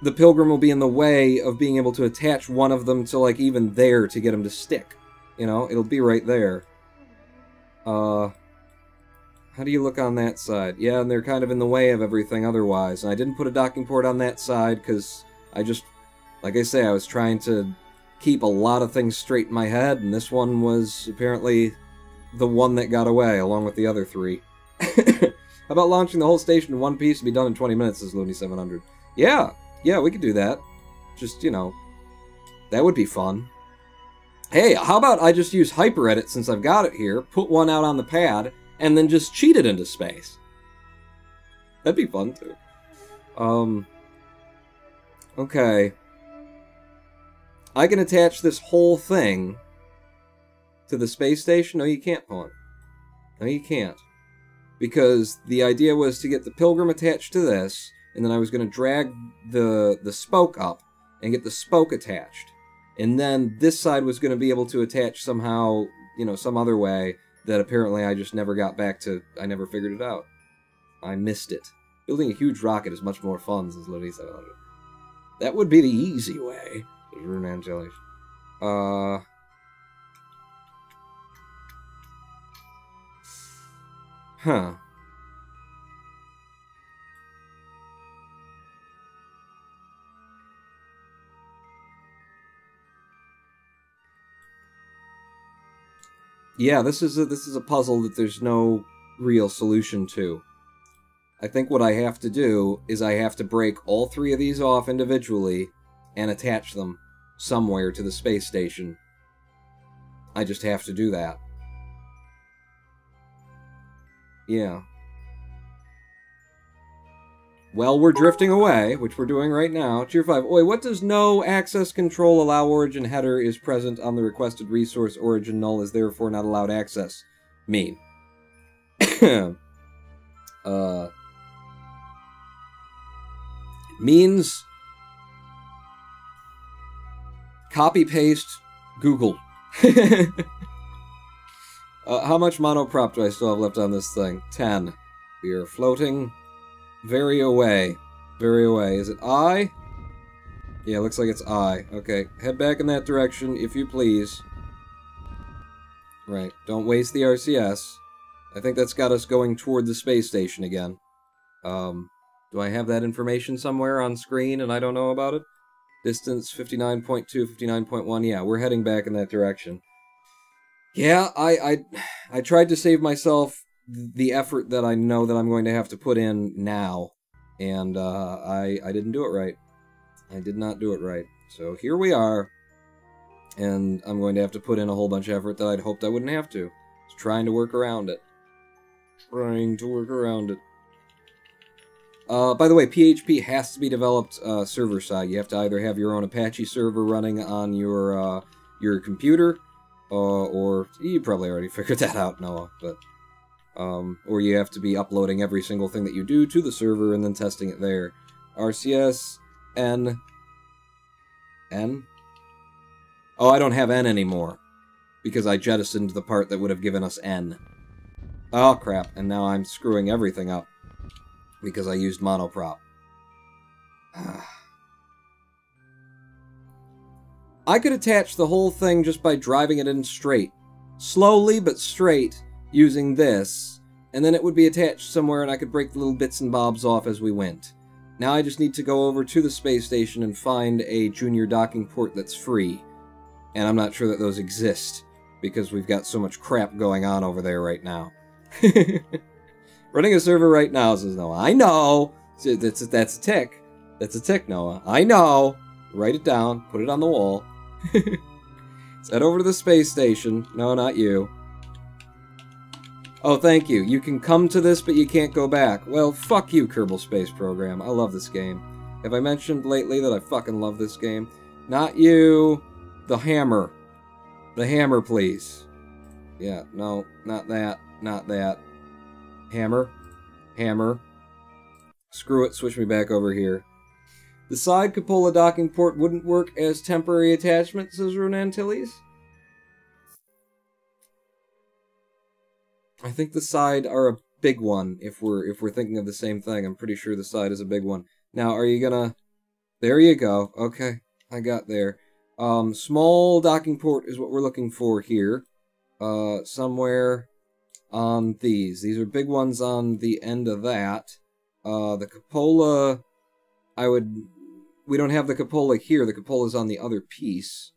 A: the Pilgrim will be in the way of being able to attach one of them to, like, even there to get them to stick. You know, it'll be right there. How do you look on that side? Yeah, and they're kind of in the way of everything otherwise. And I didn't put a docking port on that side because I just, like I say, I was trying to keep a lot of things straight in my head, and this one was apparently the one that got away, along with the other 3. How about launching the whole station in one piece and be done in 20 minutes, says Looney700. Yeah, we could do that. Just, you know, that would be fun. Hey, how about I just use HyperEdit since I've got it here, put one out on the pad, and then just cheat it into space. That'd be fun, too. Okay. I can attach this whole thing to the space station? No, you can't, Pawn. No, you can't. Because the idea was to get the Pilgrim attached to this, and then I was going to drag the spoke up and get the spoke attached. And then this side was going to be able to attach somehow, you know, some other way that apparently I just never got back to. I never figured it out. I missed it. Building a huge rocket is much more fun, says Looney700. That would be the easy way, says Rune Antilles. Huh. Yeah, this is a puzzle that there's no real solution to. I think what I have to do is I have to break all 3 of these off individually and attach them somewhere to the space station. I just have to do that. Yeah. while we're drifting away, which we're doing right now, Tier 5. Oi, what does no access control allow origin header is present on the requested resource, origin null is therefore not allowed access mean? It means copy paste Google. How much monoprop do I still have left on this thing? 10. We are floating very away. Very away. Is it I? Yeah, looks like it's I. Okay, head back in that direction, if you please. Right, don't waste the RCS. I think that's got us going toward the space station again. Do I have that information somewhere on screen and I don't know about it? Distance 59.2, 59.1. Yeah, we're heading back in that direction. Yeah, I tried to save myself the effort that I know that I'm going to have to put in now, and I didn't do it right. I did not do it right. So here we are, and I'm going to have to put in a whole bunch of effort that I'd hoped I wouldn't have to. Just trying to work around it. Trying to work around it. By the way, PHP has to be developed server-side. You have to either have your own Apache server running on your computer, or you probably already figured that out, Noah, but or you have to be uploading every single thing that you do to the server and then testing it there. RCS N. Oh, I don't have N anymore because I jettisoned the part that would have given us N. Oh crap! And now I'm screwing everything up because I used monoprop. I could attach the whole thing just by driving it in straight. Slowly, but straight, using this, and then it would be attached somewhere and I could break the little bits and bobs off as we went. Now I just need to go over to the space station and find a junior docking port that's free. And I'm not sure that those exist, because we've got so much crap going on over there right now. Running a server right now, says Noah. I know! That's a tick. That's a tick, Noah. I know! Write it down, put it on the wall. Let's head over to the space station. No, not you. Oh, thank you. You can come to this, but you can't go back. Well, fuck you, Kerbal Space Program. I love this game. Have I mentioned lately that I fucking love this game? Not you. The hammer. The hammer, please. Yeah, no, not that. Not that. Hammer. Hammer. Screw it, switch me back over here. The side cupola docking port wouldn't work as temporary attachment, says Ronantilles. I think the side are a big one, if we're thinking of the same thing. I'm pretty sure the side is a big one. Now, are you gonna... There you go. Okay, I got there. Small docking port is what we're looking for here. Somewhere on these. These are big ones on the end of that. The cupola... We don't have the cupola here. The cupola's on the other piece.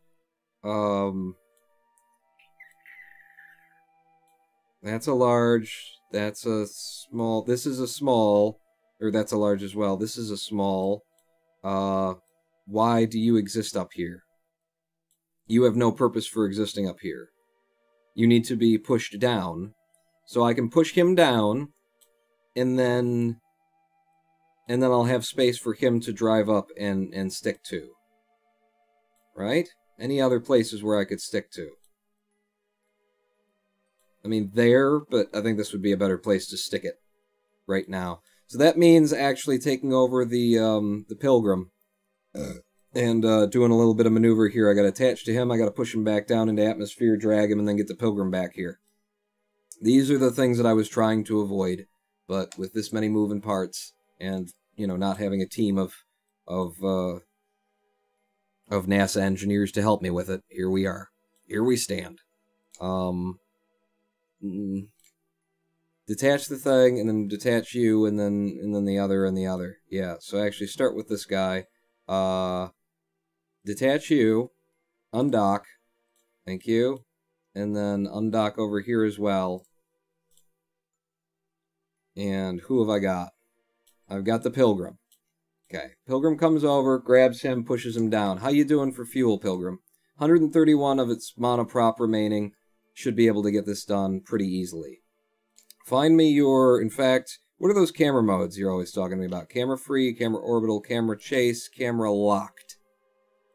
A: That's a large. That's a small. This is a small. Or that's a large as well. This is a small. Why do you exist up here? You have no purpose for existing up here. You need to be pushed down. So I can push him down, and then I'll have space for him to drive up and stick to. Right? Any other places where I could stick to? I mean, there, but I think this would be a better place to stick it right now. So that means actually taking over the Pilgrim and doing a little bit of maneuver here. I got to attach to him, I got to push him back down into atmosphere, drag him, and then get the Pilgrim back here. These are the things that I was trying to avoid, but with this many moving parts, and, you know, not having a team of NASA engineers to help me with it, here we are. Here we stand. Detach the thing, and then detach you, and then the other, and the other. Yeah, so actually start with this guy. Detach you, undock, thank you, and then undock over here as well. And who have I got? I've got the Pilgrim. Okay, Pilgrim comes over, grabs him, pushes him down. How you doing for fuel, Pilgrim? 131 of its monoprop remaining. Should be able to get this done pretty easily. Find me your... In fact, What are those camera modes you're always talking to me about? Camera free, camera orbital, camera chase, camera locked.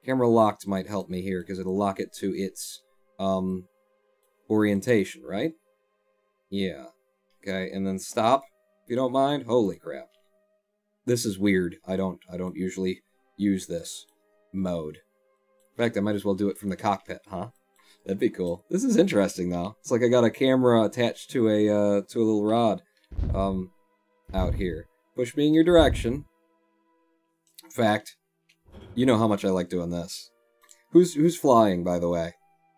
A: Camera locked might help me here, because it'll lock it to its, orientation, right? Yeah. Okay, and then stop, if you don't mind. Holy crap. This is weird. I don't usually use this mode. In fact, I might as well do it from the cockpit, huh? That'd be cool. This is interesting, though. It's like I got a camera attached to a little rod, out here. Push me in your direction. In fact, you know how much I like doing this. Who's flying, by the way?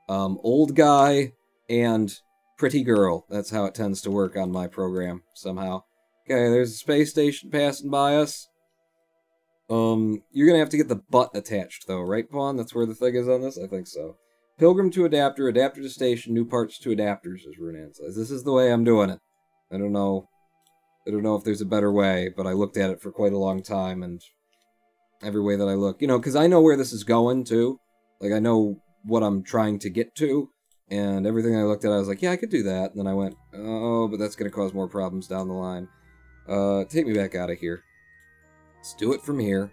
A: Old guy and pretty girl. That's how it tends to work on my program, somehow. Okay, there's a space station passing by us. You're gonna have to get the butt attached, though, right, Pawn? That's where the thing is on this? I think so. Pilgrim to adapter, adapter to station, new parts to adapters, as Runan says. This is the way I'm doing it. I don't know if there's a better way, but I looked at it for quite a long time, and every way that I look, you know, because I know where this is going, too. Like, I know what I'm trying to get to, and everything I looked at, I was like, yeah, I could do that. And then I went, oh, but that's going to cause more problems down the line. Take me back out of here. Let's do it from here.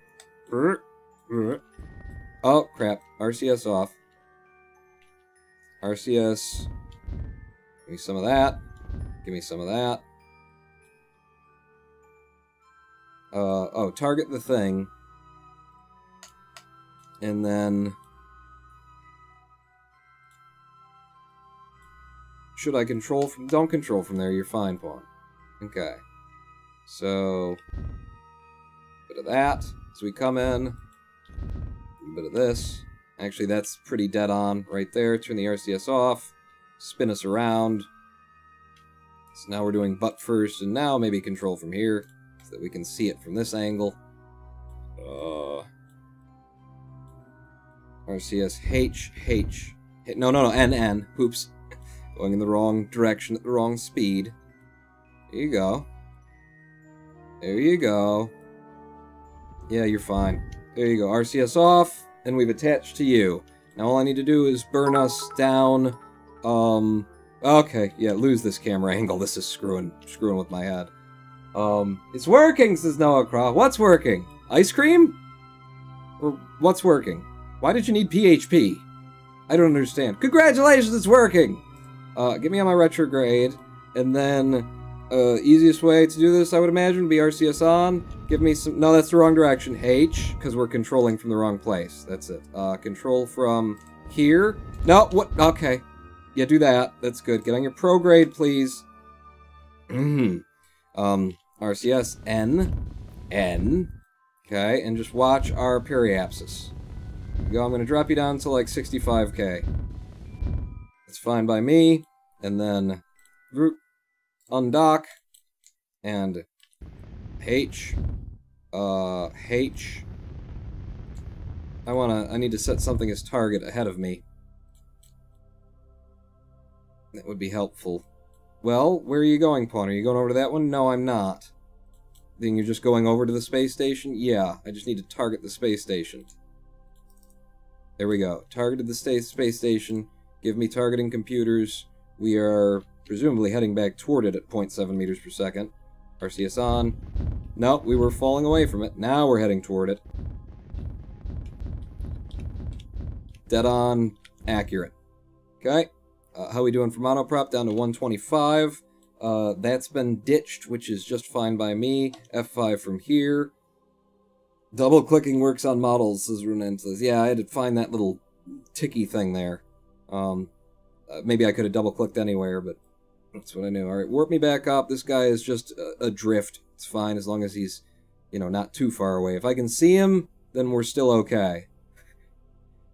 A: Oh, crap. RCS off. RCS. Give me some of that. Give me some of that. Oh, target the thing. And then... Should I control from... Don't control from there, you're fine, Pawn. Okay. So... bit of that. So we come in. A bit of this. Actually, that's pretty dead on right there. Turn the RCS off. Spin us around. So now we're doing butt first, and now maybe control from here, so that we can see it from this angle. RCS H. No, N. Oops. Going in the wrong direction at the wrong speed. There you go. There you go. Yeah, you're fine. There you go. RCS off, and we've attached to you. Now all I need to do is burn us down. Okay, yeah, lose this camera angle. This is screwing with my head. It's working, says Noah Croft. What's working? Ice cream? Or what's working? Why did you need PHP? I don't understand. Congratulations, it's working! Get me on my retrograde, and then, easiest way to do this, I would imagine, would be RCS on. Give me some... No, that's the wrong direction. H, because we're controlling from the wrong place. That's it. Control from here. No, what? Okay. Yeah, do that. That's good. Get on your prograde, please. RCS N. Okay, and just watch our periapsis. Go, I'm going to drop you down to like 65k. It's fine by me. And then undock and H. H. I need to set something as target ahead of me. That would be helpful. Well, where are you going, Pawn? Are you going over to that one? No, I'm not. Then you're just going over to the space station? Yeah, I just need to target the space station. There we go. Targeted the space station. Give me targeting computers. We are presumably heading back toward it at 0.7 meters per second. RCS on. No, we were falling away from it. Now we're heading toward it. Dead on. Accurate. Okay. How we doing for monoprop? Down to 125. That's been ditched, which is just fine by me. F5 from here. Double-clicking works on models, says Runan says. Yeah, I had to find that little ticky thing there. Maybe I could have double-clicked anywhere, but that's what I knew. Alright, warp me back up. This guy is just adrift. It's fine as long as he's, you know, not too far away. If I can see him, then we're still okay.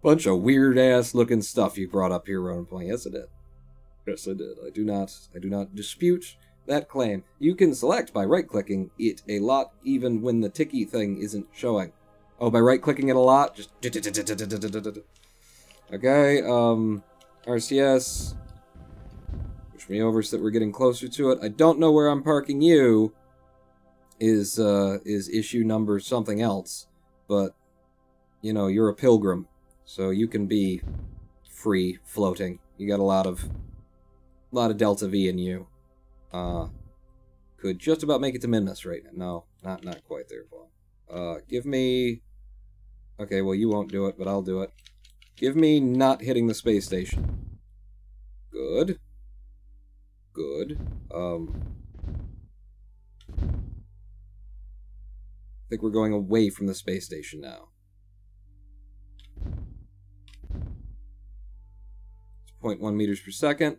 A: Bunch of weird-ass looking stuff you brought up here, Ronan Point. Yes, I did. Yes, I did. I do not dispute that claim. You can select by right-clicking it a lot, even when the ticky thing isn't showing. Oh, by right-clicking it a lot? Just... Okay, RCS. Push me over so that we're getting closer to it. I don't know where I'm parking you. Is issue number something else. But, you know, you're a pilgrim. So you can be free floating. You got a lot of Delta V in you. Could just about make it to Minmus right now. No, not quite there, Paul. Give me... Okay, well, you won't do it, but I'll do it. Give me not hitting the space station. Good. Good. I think we're going away from the space station now. 0.1 meters per second.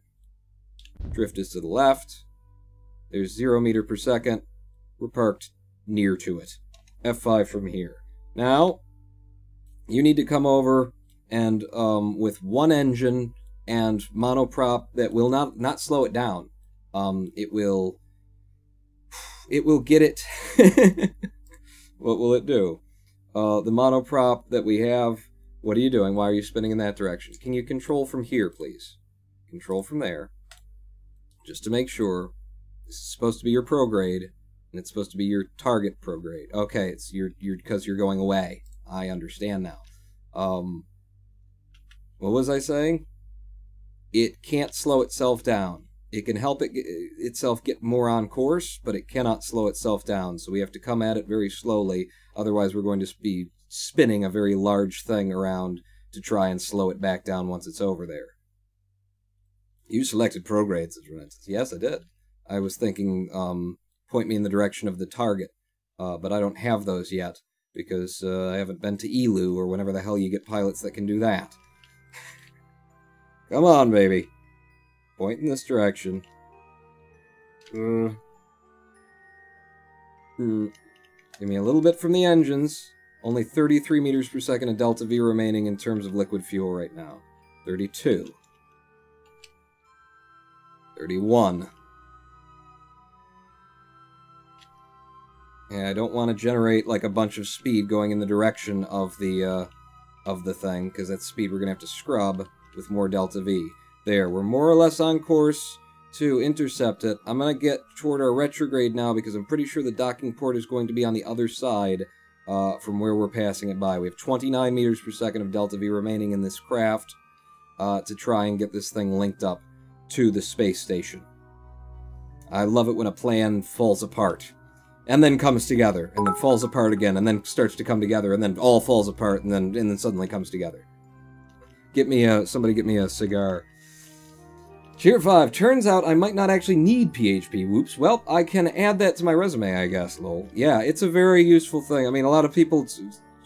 A: Drift is to the left. There's 0 meter per second. We're parked near to it. F5 from here. Now, you need to come over and with one engine and monoprop that will not slow it down. It will get it. What will it do? The monoprop that we have. What are you doing? Why are you spinning in that direction? Can you control from here, please? Control from there. Just to make sure. This is supposed to be your prograde, and it's supposed to be your target prograde. Okay, it's because you're going away. I understand now. What was I saying? It can't slow itself down. It can help itself get more on course, but it cannot slow itself down. So we have to come at it very slowly. Otherwise, we're going to be spinning a very large thing around to try and slow it back down once it's over there. You selected progrades, as Renantis. Yes, I did. I was thinking, point me in the direction of the target, but I don't have those yet, because I haven't been to Elu, or whenever the hell you get pilots that can do that. Come on, baby. Point in this direction. Give me a little bit from the engines. Only 33 meters per second of delta V remaining in terms of liquid fuel right now. 32. 31. Yeah, I don't want to generate like a bunch of speed going in the direction of the thing, because that's speed we're going to have to scrub with more delta V. There, we're more or less on course to intercept it. I'm going to get toward our retrograde now, because I'm pretty sure the docking port is going to be on the other side from where we're passing it by. We have 29 meters per second of delta V remaining in this craft to try and get this thing linked up to the space station. I love it when a plan falls apart. And then comes together, and then falls apart again, and then starts to come together, and then all falls apart, and then suddenly comes together. Somebody get me a cigar. Cheer 5. Turns out I might not actually need PHP. Whoops. Well, I can add that to my resume, I guess, lol. Yeah, it's a very useful thing. I mean, a lot of people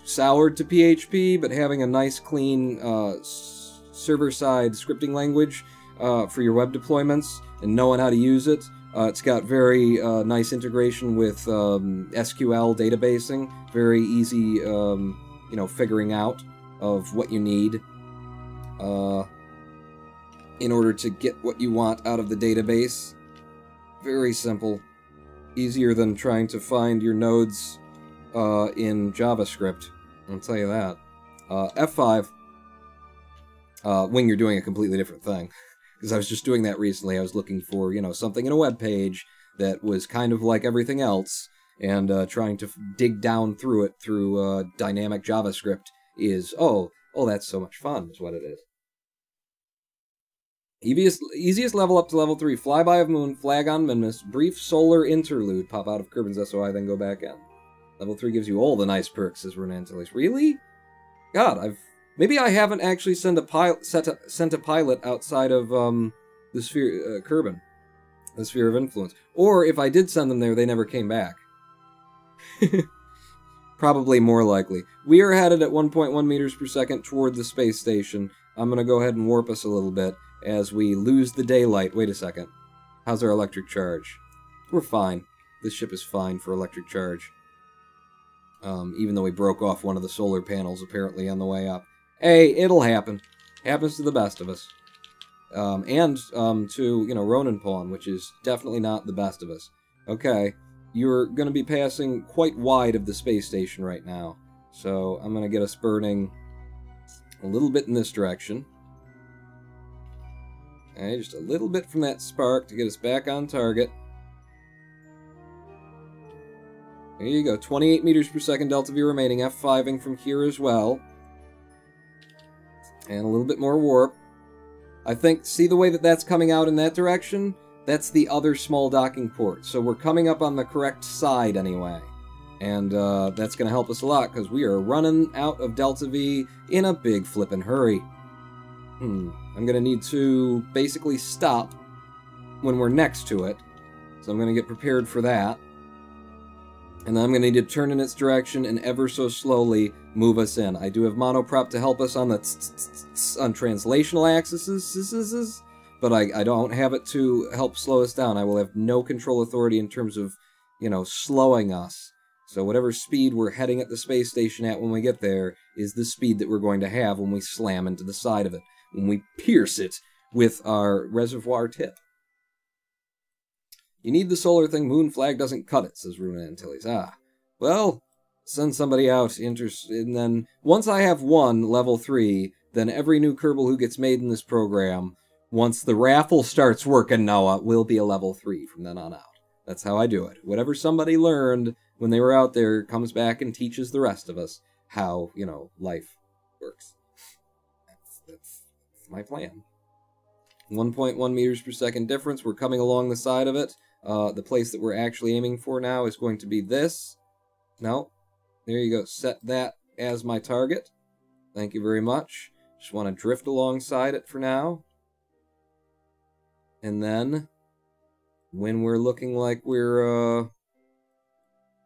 A: soured to PHP, but having a nice, clean, server-side scripting language for your web deployments, and knowing how to use it, it's got very nice integration with SQL databasing. Very easy, figuring out of what you need in order to get what you want out of the database. Very simple. Easier than trying to find your nodes in JavaScript. I'll tell you that. F5, when you're doing a completely different thing. Because I was just doing that recently. I was looking for, something in a web page that was kind of like everything else, and trying to dig down through it through dynamic JavaScript is, oh, that's so much fun, is what it is. Easiest level up to level 3. Flyby of Moon, flag on Minmus, brief solar interlude, pop out of Kerbin's SOI, then go back in. Level 3 gives you all the nice perks, says Renantilis. Really? God, maybe I haven't actually sent a pilot outside of the sphere, Kerbin, the sphere of influence. Or if I did send them there, they never came back. Probably more likely. We are headed at 1.1 meters per second toward the space station. I'm going to go ahead and warp us a little bit as we lose the daylight. Wait a second. How's our electric charge? We're fine. This ship is fine for electric charge. Even though we broke off one of the solar panels apparently on the way up. Hey, it'll happen. Happens to the best of us. And to, Ronin Pawn, which is definitely not the best of us. Okay, you're going to be passing quite wide of the space station right now. So I'm going to get us burning a little bit in this direction. Okay, just a little bit from that spark to get us back on target. There you go, 28 meters per second delta V remaining, F5ing from here as well. And a little bit more warp. I think, see the way that that's coming out in that direction? That's the other small docking port. So we're coming up on the correct side anyway. And that's going to help us a lot, because we are running out of Delta V in a big flippin' hurry. I'm going to need to basically stop when we're next to it. So I'm going to get prepared for that. And then I'm going to need to turn in its direction and ever so slowly move us in. I do have monoprop to help us on the on translational axes, but I don't have it to help slow us down. I will have no control authority in terms of, you know, slowing us. So whatever speed we're heading at the space station at when we get there is the speed that we're going to have when we slam into the side of it, when we pierce it with our reservoir tip. You need the solar thing, moon flag doesn't cut it, says Runa Antilles. Ah, well, send somebody out, and then once I have one, level 3, then every new Kerbal who gets made in this program, once the raffle starts working, Noah, will be a level 3 from then on out. That's how I do it. Whatever somebody learned when they were out there comes back and teaches the rest of us how, you know, life works. That's my plan. 1.1 meters per second difference. We're coming along the side of it. The place that we're actually aiming for now is going to be this. No. There you go. Set that as my target. Thank you very much. Just want to drift alongside it for now. And then, when we're looking like we're,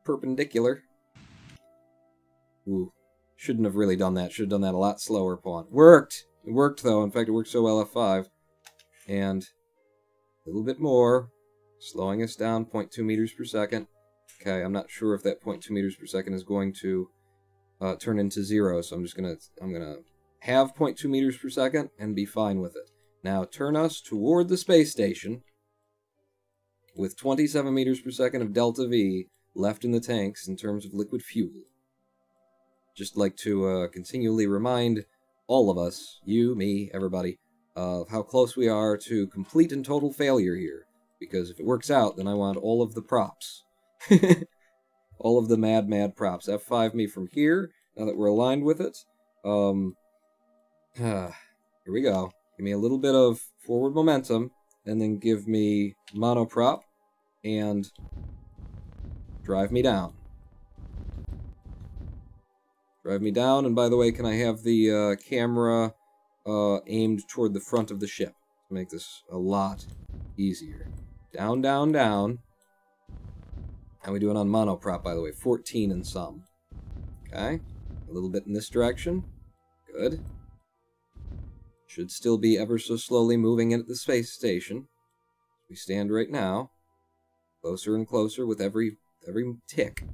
A: perpendicular. Ooh. Shouldn't have really done that. Should have done that a lot slower, Pawn. Worked! It worked, though. In fact, it worked so well, F5. And a little bit more. Slowing us down, 0.2 meters per second. Okay, I'm not sure if that 0.2 meters per second is going to turn into 0, so I'm gonna have 0.2 meters per second and be fine with it. Now turn us toward the space station with 27 meters per second of Delta V left in the tanks in terms of liquid fuel. Just like to continually remind all of us, you, me, everybody, of how close we are to complete and total failure here. Because if it works out, then I want all of the props. All of the mad props. F5 me from here, now that we're aligned with it. Here we go. Give me a little bit of forward momentum, and then give me monoprop, and drive me down. Drive me down, and by the way, can I have the camera aimed toward the front of the ship to make this a lot easier. Down, down, down. How are we doing on monoprop, by the way? 14 and some. Okay. A little bit in this direction. Good. Should still be ever so slowly moving in at the space station. We stand right now. Closer and closer with every tick.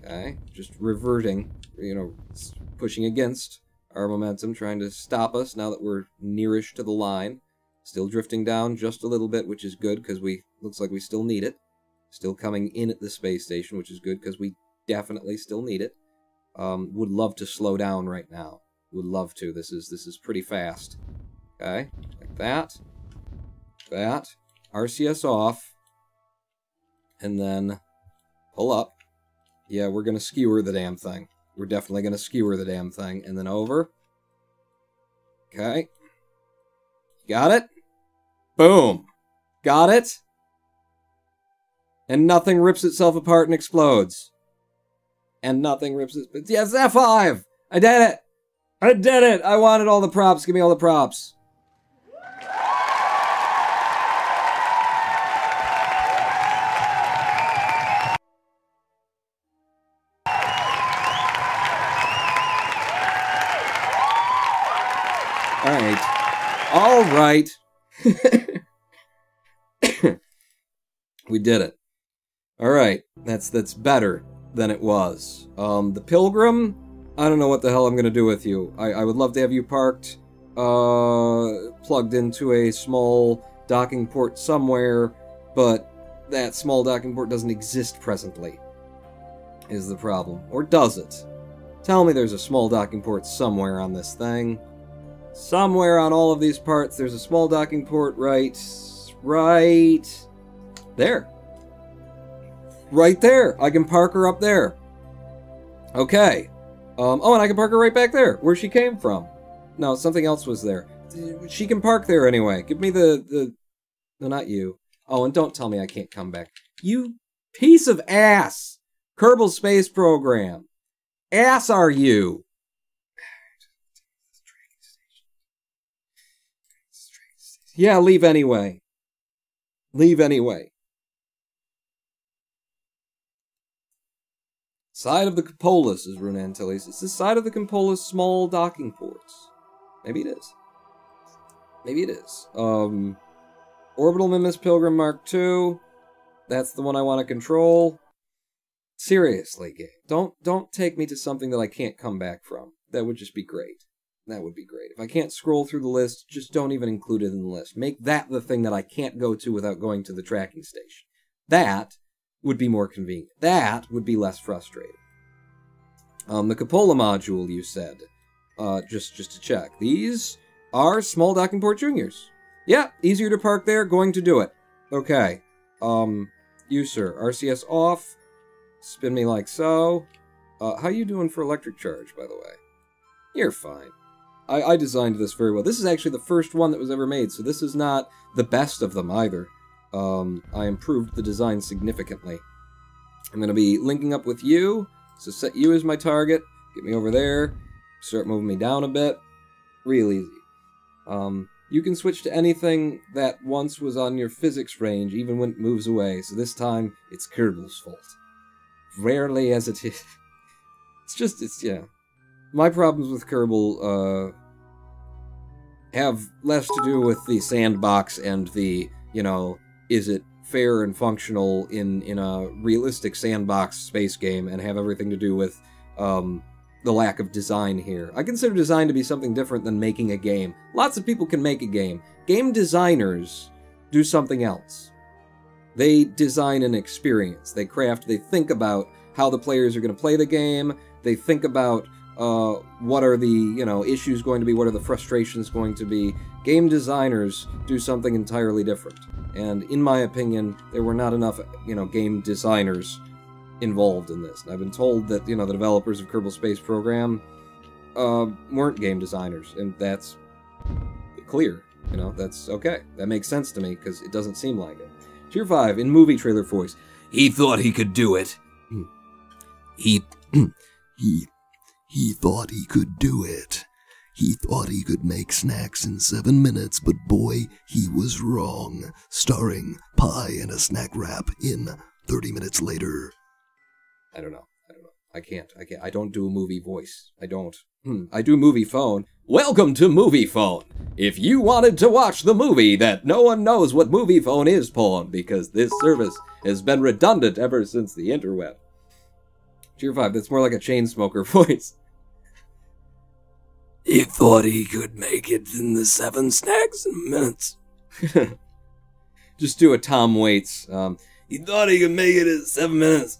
A: Okay. Just reverting, you know, pushing against our momentum, trying to stop us now that we're nearish to the line. Still drifting down just a little bit, which is good, because looks like we still need it. Still coming in at the space station, which is good, because we definitely still need it. Would love to slow down right now. Would love to. This is pretty fast. Okay, like that. That. RCS off. And then pull up. Yeah, we're going to skewer the damn thing. We're definitely going to skewer the damn thing. And then over. Okay. Got it? Boom. Got it? And nothing rips itself apart and explodes. And nothing rips it... Yes, F5! I did it! I did it! I wanted all the props. Give me all the props. All right. We did it. All right. That's better than it was. The Pilgrim, I don't know what the hell I'm going to do with you. I would love to have you parked, plugged into a small docking port somewhere, but that small docking port doesn't exist presently, is the problem. Or does it? Tell me there's a small docking port somewhere on this thing. Somewhere on all of these parts, there's a small docking port right there. Right there. I can park her up there. Okay. Oh, and I can park her right back there, where she came from. No, something else was there. She can park there anyway. Give me the No, not you. Oh, and don't tell me I can't come back. You piece of ass! Kerbal Space Program. Ass are you? Yeah, leave anyway. Leave anyway. Side of the Cupolas, is Rune Antilles. It's the side of the Cupolas small docking ports. Maybe it is. Maybe it is. Orbital Mimus Pilgrim Mark II. That's the one I want to control. Seriously, game. Don't take me to something that I can't come back from. That would just be great. That would be great. If I can't scroll through the list, just don't even include it in the list. Make that the thing that I can't go to without going to the tracking station. That would be more convenient. That would be less frustrating. The Cupola module, you said. Just to check. These are small docking port juniors. Yeah, easier to park there, going to do it. Okay. You, sir. RCS off. Spin me like so. How you doing for electric charge, by the way? You're fine. I designed this very well. This is actually the first one that was ever made, so this is not the best of them either. I improved the design significantly. I'm going to be linking up with you, so set you as my target, get me over there, start moving me down a bit. Real easy. You can switch to anything that once was on your physics range, even when it moves away, so this time, it's Kerbal's fault. Rarely as it is. It's yeah. My problems with Kerbal, have less to do with the sandbox and the, is it fair and functional in a realistic sandbox space game, and have everything to do with, the lack of design here. I consider design to be something different than making a game. Lots of people can make a game. Game designers do something else. They design an experience. They craft, they think about how the players are going to play the game. They think about what are the, issues going to be, what are the frustrations going to be. Game designers do something entirely different. And in my opinion, there were not enough, game designers involved in this. And I've been told that, the developers of Kerbal Space Program weren't game designers, and that's clear. That's okay. That makes sense to me, because it doesn't seem like it. Tier 5, in movie trailer voice. He thought he could do it.
C: He thought he could do it. He thought he could make snacks in 7 minutes, but boy, he was wrong. Starring pie and a snack wrap in 30 minutes later.
A: I don't know. I can't. I don't do a movie voice. I don't. I do movie phone. Welcome to Movie Phone. If you wanted to watch the movie that no one knows what Movie Phone is, pawn, because this service has been redundant ever since the interweb. Tier 5, that's more like a chain smoker voice.
C: He thought he could make it in the 7 snacks in minutes.
A: Just do a Tom Waits.
C: He thought he could make it in 7 minutes.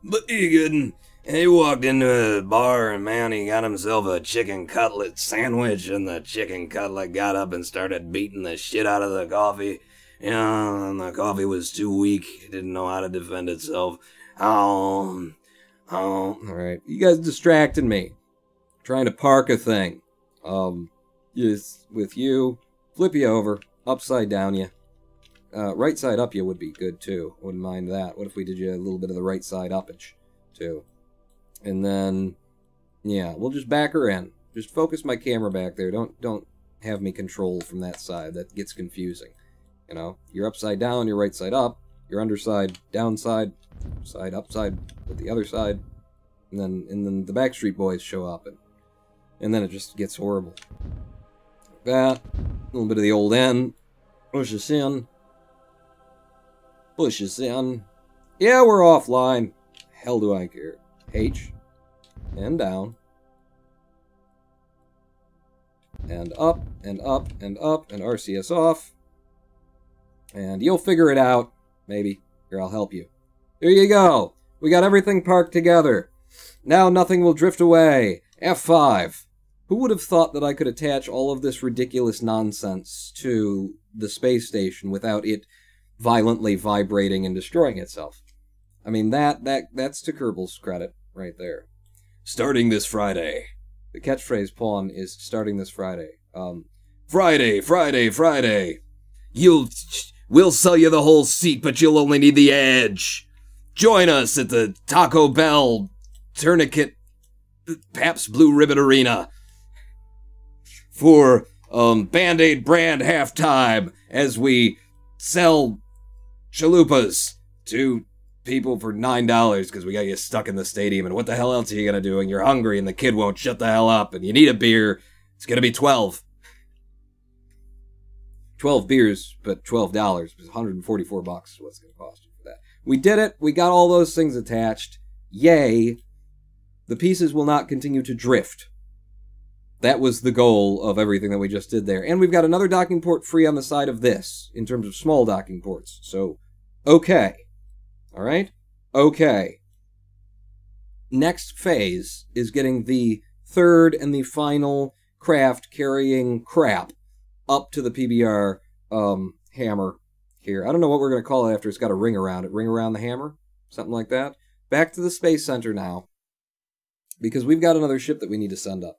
C: But he couldn't. And he walked into a bar, and man, he got himself a chicken cutlet sandwich, and the chicken cutlet got up and started beating the shit out of the coffee. And the coffee was too weak. It didn't know how to defend itself. Alright,
A: you guys distracted me. Trying to park a thing. Yes, with you. Flip you over. Upside down you. Right side up you would be good, too. Wouldn't mind that. What if we did you a little bit of the right side uppage, too? And then, yeah, we'll just back her in. Just focus my camera back there. Don't have me control from that side. That gets confusing. You're upside down, you're right side up. Your underside, downside, side, upside, with the other side. And then the Backstreet Boys show up, and then it just gets horrible. Like that. A little bit of the old N. Push us in. Push us in. Yeah, we're offline. Hell do I care. H. And down. And up, and up, and up, and RCS off. And you'll figure it out. Maybe. Here, I'll help you. There you go. We got everything parked together. Now nothing will drift away. F5. Who would have thought that I could attach all of this ridiculous nonsense to the space station without it violently vibrating and destroying itself? I mean, that's to Kerbal's credit right there. Starting this Friday. The catchphrase pawn is starting this Friday. Friday, Friday, Friday. We'll sell you the whole seat, but you'll only need the edge. Join us at the Taco Bell Tourniquet Pabst Blue Ribbon Arena for Band-Aid brand halftime as we sell chalupas to people for $9 because we got you stuck in the stadium. And what the hell else are you going to do? And you're hungry and the kid won't shut the hell up and you need a beer. It's going to be 12. 12 beers, but $12. It's $144 is what's going to cost you for that. We did it. We got all those things attached. Yay. The pieces will not continue to drift. That was the goal of everything that we just did there. And we've got another docking port free on the side of this, in terms of small docking ports. So, okay. Alright? Okay. Next phase is getting the third and the final craft carrying crap up to the PBR hammer here. I don't know what we're going to call it after it's got a ring around it. Ring around the hammer? Something like that. Back to the Space Center now. Because we've got another ship that we need to send up.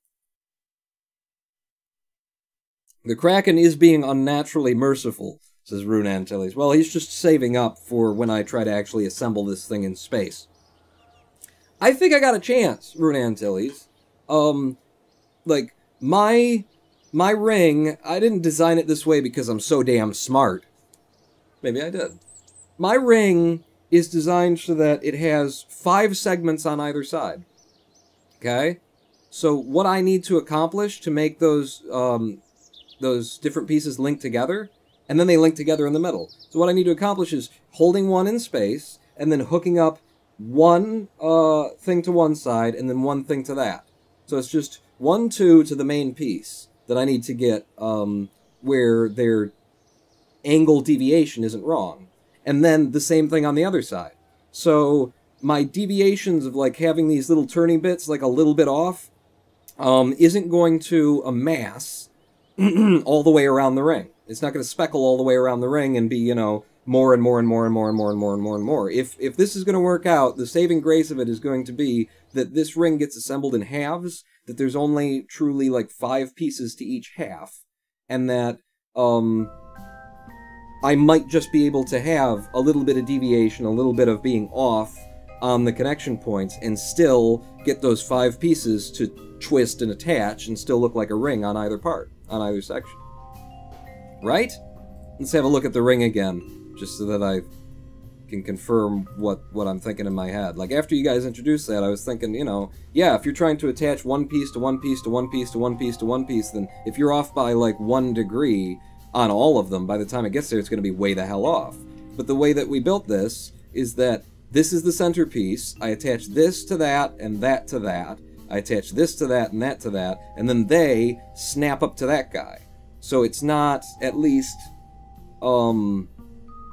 A: The Kraken is being unnaturally merciful, says Rune Antilles. Well, he's just saving up for when I try to actually assemble this thing in space. I think I got a chance, Rune Antilles. Like, my ring, I didn't design it this way because I'm so damn smart. Maybe I did. My ring is designed so that it has 5 segments on either side. Okay? So what I need to accomplish to make those different pieces link together, and then they link together in the middle. So what I need to accomplish is holding one in space, and then hooking up one thing to one side, and then one thing to that. So it's just 1, 2 to the main piece that I need to get where their angle deviation isn't wrong. And then the same thing on the other side. So my deviations of like having these little turning bits like a little bit off isn't going to amass all the way around the ring. It's not going to speckle all the way around the ring and be, you know, more and more and more and more and more and more and more and more. If this is going to work out, the saving grace of it is going to be that this ring gets assembled in halves, that there's only truly like 5 pieces to each half, and that I might just be able to have a little bit of deviation, a little bit of being off on the connection points, and still get those 5 pieces to twist and attach and still look like a ring on either part, on either section. Right? Let's have a look at the ring again, just so that I can confirm what I'm thinking in my head. Like, after you guys introduced that, I was thinking, you know, yeah, if you're trying to attach one piece to one piece to one piece to one piece to one piece, then if you're off by, like, 1 degree on all of them, by the time it gets there, it's going to be way the hell off. But the way that we built this is that this is the centerpiece, I attach this to that, and that to that, I attach this to that, and that to that, and then they snap up to that guy. So it's not, at least,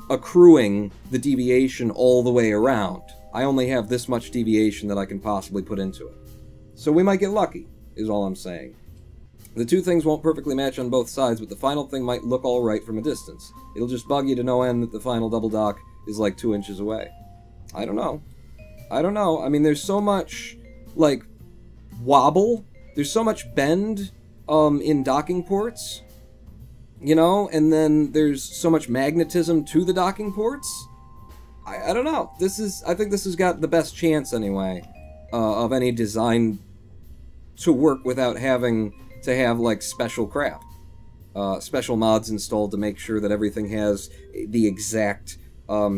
A: accruing the deviation all the way around. I only have this much deviation that I can possibly put into it. So we might get lucky, is all I'm saying. The 2 things won't perfectly match on both sides, but the final thing might look alright from a distance. It'll just bug you to no end that the final double dock is like 2 inches away. I don't know. I don't know. I mean, there's so much, like, wobble. There's so much bend in docking ports. You know, and then there's so much magnetism to the docking ports. I don't know. I think this has got the best chance, anyway, of any design to work without having to have, like, special crap. Special mods installed to make sure that everything has the exact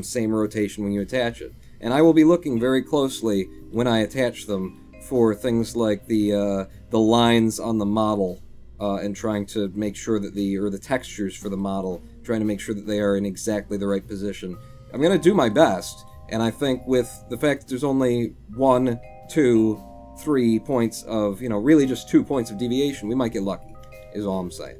A: same rotation when you attach it. And I will be looking very closely when I attach them for things like the lines on the model. And trying to make sure that the textures for the model, trying to make sure that they are in exactly the right position. I'm going to do my best, and I think with the fact that there's only 1, 2, 3 points of, you know, really just 2 points of deviation, we might get lucky, is all I'm saying.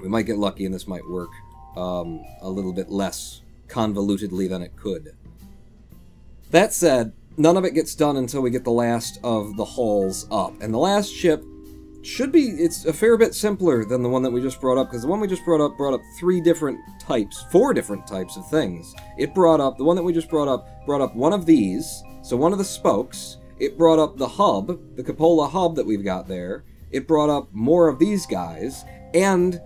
A: We might get lucky and this might work a little bit less convolutedly than it could. That said, none of it gets done until we get the last of the hulls up, and the last ship should be, it's a fair bit simpler than the one that we just brought up, because the one we just brought up 4 different types of things. It brought up, the one that we just brought up one of these, so one of the spokes. It brought up the hub, the cupola hub that we've got there. It brought up more of these guys, and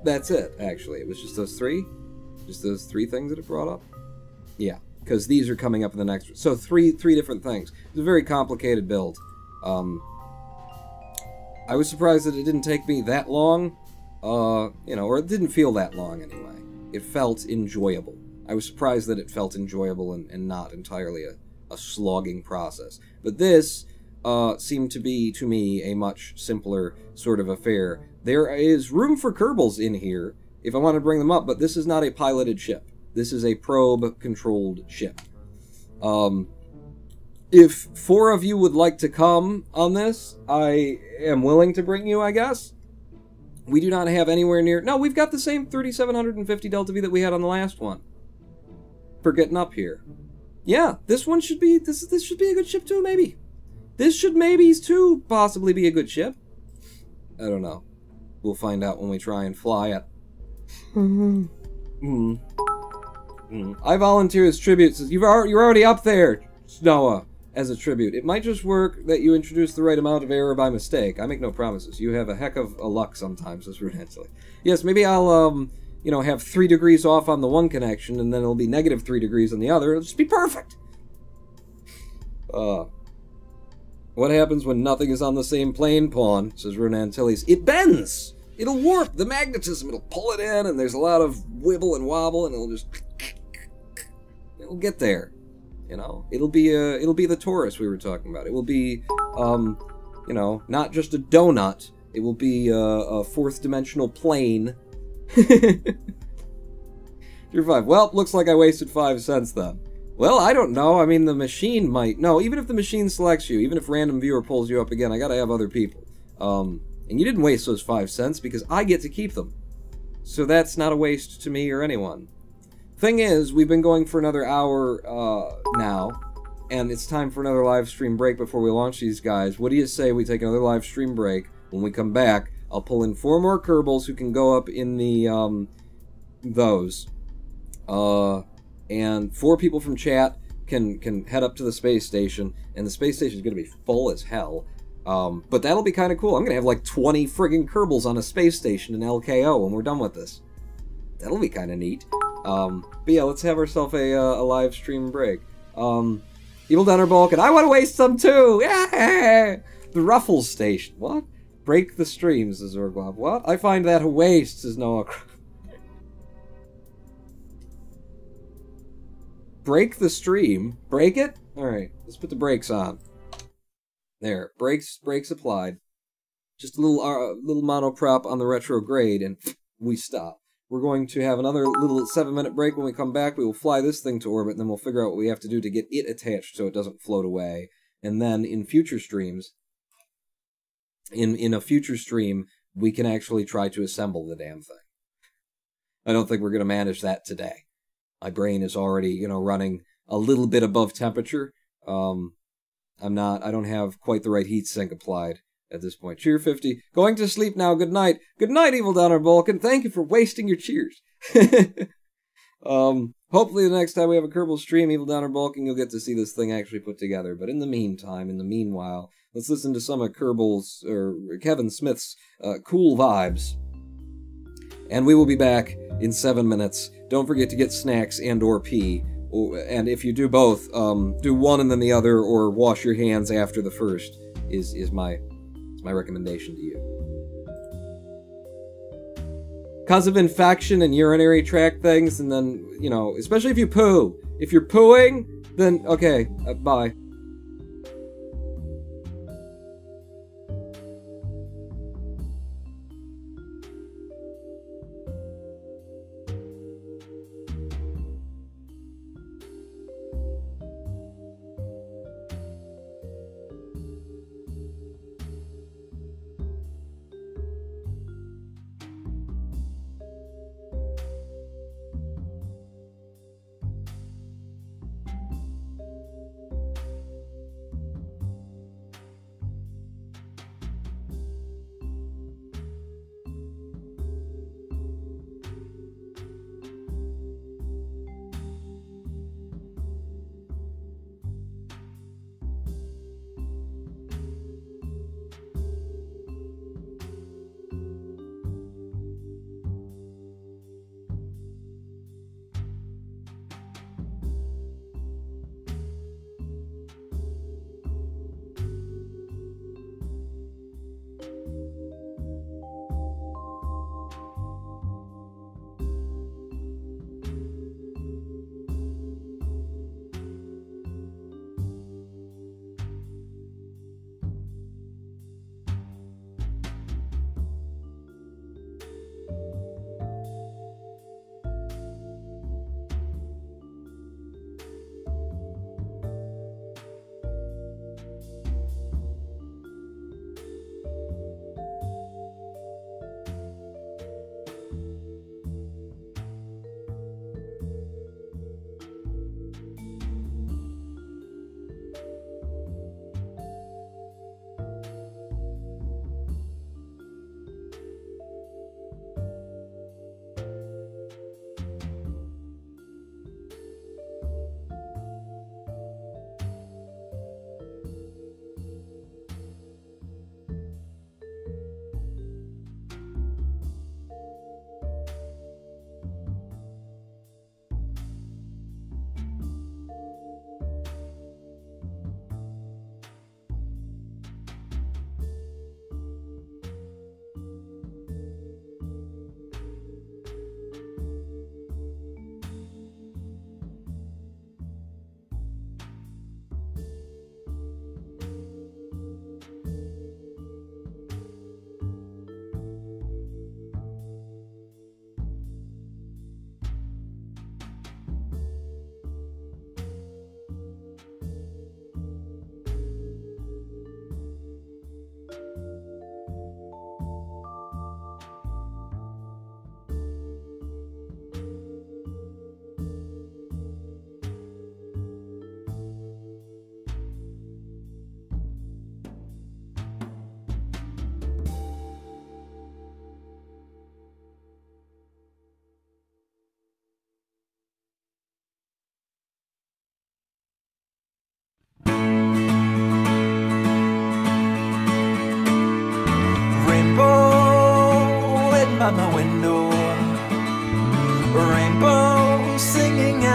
A: That's it, actually. It was just those three? Just those three things that it brought up? Yeah, because these are coming up in the next... So three different things. It's a very complicated build. I was surprised that it didn't take me that long. You know, or it didn't feel that long anyway. It felt enjoyable. I was surprised that it felt enjoyable and not entirely a slogging process. But this seemed to be, to me, a much simpler sort of affair. There is room for Kerbals in here, if I want to bring them up, but this is not a piloted ship. This is a probe-controlled ship. If 4 of you would like to come on this, I am willing to bring you, I guess. We do not have anywhere near... No, we've got the same 3750 Delta V that we had on the last one. For getting up here. Yeah, this one should be... This should be a good ship too, maybe. This should maybe too possibly be a good ship. I don't know. We'll find out when we try and fly it. I volunteer as tribute. Says, you're already up there, Noah, as a tribute. It might just work that you introduce the right amount of error by mistake. I make no promises. You have a heck of a luck sometimes, as Rudensley. Yes, maybe I'll, you know, have 3 degrees off on the one connection, and then it'll be negative 3 degrees on the other. It'll just be perfect. What happens when nothing is on the same plane, Pawn? Says Runantilles. It bends! It'll warp the magnetism. It'll pull it in, and there's a lot of wibble and wobble, and it'll just... It'll get there. You know? It'll be the torus we were talking about. It will be, you know, not just a donut. It will be a fourth-dimensional plane. Tier 5. Well, looks like I wasted 5 cents then. Well, I don't know. I mean, the machine might... No, even if the machine selects you, even if random viewer pulls you up again, I gotta have other people. And you didn't waste those 5 cents because I get to keep them. So that's not a waste to me or anyone. Thing is, we've been going for another hour now, and it's time for another live stream break before we launch these guys. What do you say we take another live stream break? When we come back, I'll pull in 4 more Kerbals who can go up in the, those. And 4 people from chat can head up to the space station, and the space station is going to be full as hell. But that'll be kind of cool. I'm going to have like 20 friggin' Kerbals on a space station in LKO when we're done with this. That'll be kind of neat. But yeah, let's have ourselves a live stream break. Evil Donner Balkan, I want to waste some too! Yeah! The Ruffles Station. What? Break the stream, says Orglob. What? I find that a waste, says Noah. Break the stream? Break it? Alright, let's put the brakes on. There, brakes applied. Just a little monoprop on the retrograde, and we stop. We're going to have another little 7-minute break. When we come back, we will fly this thing to orbit, and then we'll figure out what we have to do to get it attached so it doesn't float away. And then in future streams, in a future stream, we can actually try to assemble the damn thing. I don't think we're going to manage that today. My brain is already, you know, running a little bit above temperature. I don't have quite the right heat sink applied at this point. Cheer 50. Going to sleep now. Good night. Good night, Evil Donner Balkan. Thank you for wasting your cheers. Hopefully the next time we have a Kerbal stream, Evil Donner Balkan, you'll get to see this thing actually put together. But in the meanwhile, let's listen to some of Kerbal's, or Kevin Smith's, cool vibes. And we will be back in 7 minutes. Don't forget to get snacks and or pee. And if you do both, do one and then the other, or wash your hands after the first, is my recommendation to you. Cause of infection and urinary tract things, and then, you know, especially if you poo. If you're pooing, then, okay, bye.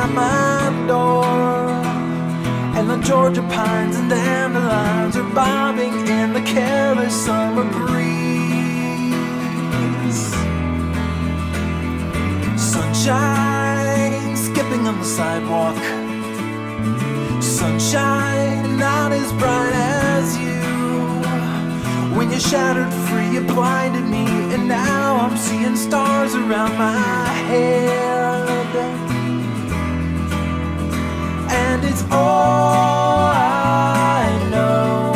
D: outside my door, and the Georgia pines and dandelions are bobbing in the careless summer breeze. Sunshine skipping on the sidewalk, sunshine not as bright as you. When you shattered free, you blinded me, and now I'm seeing stars around my head. And it's all I know,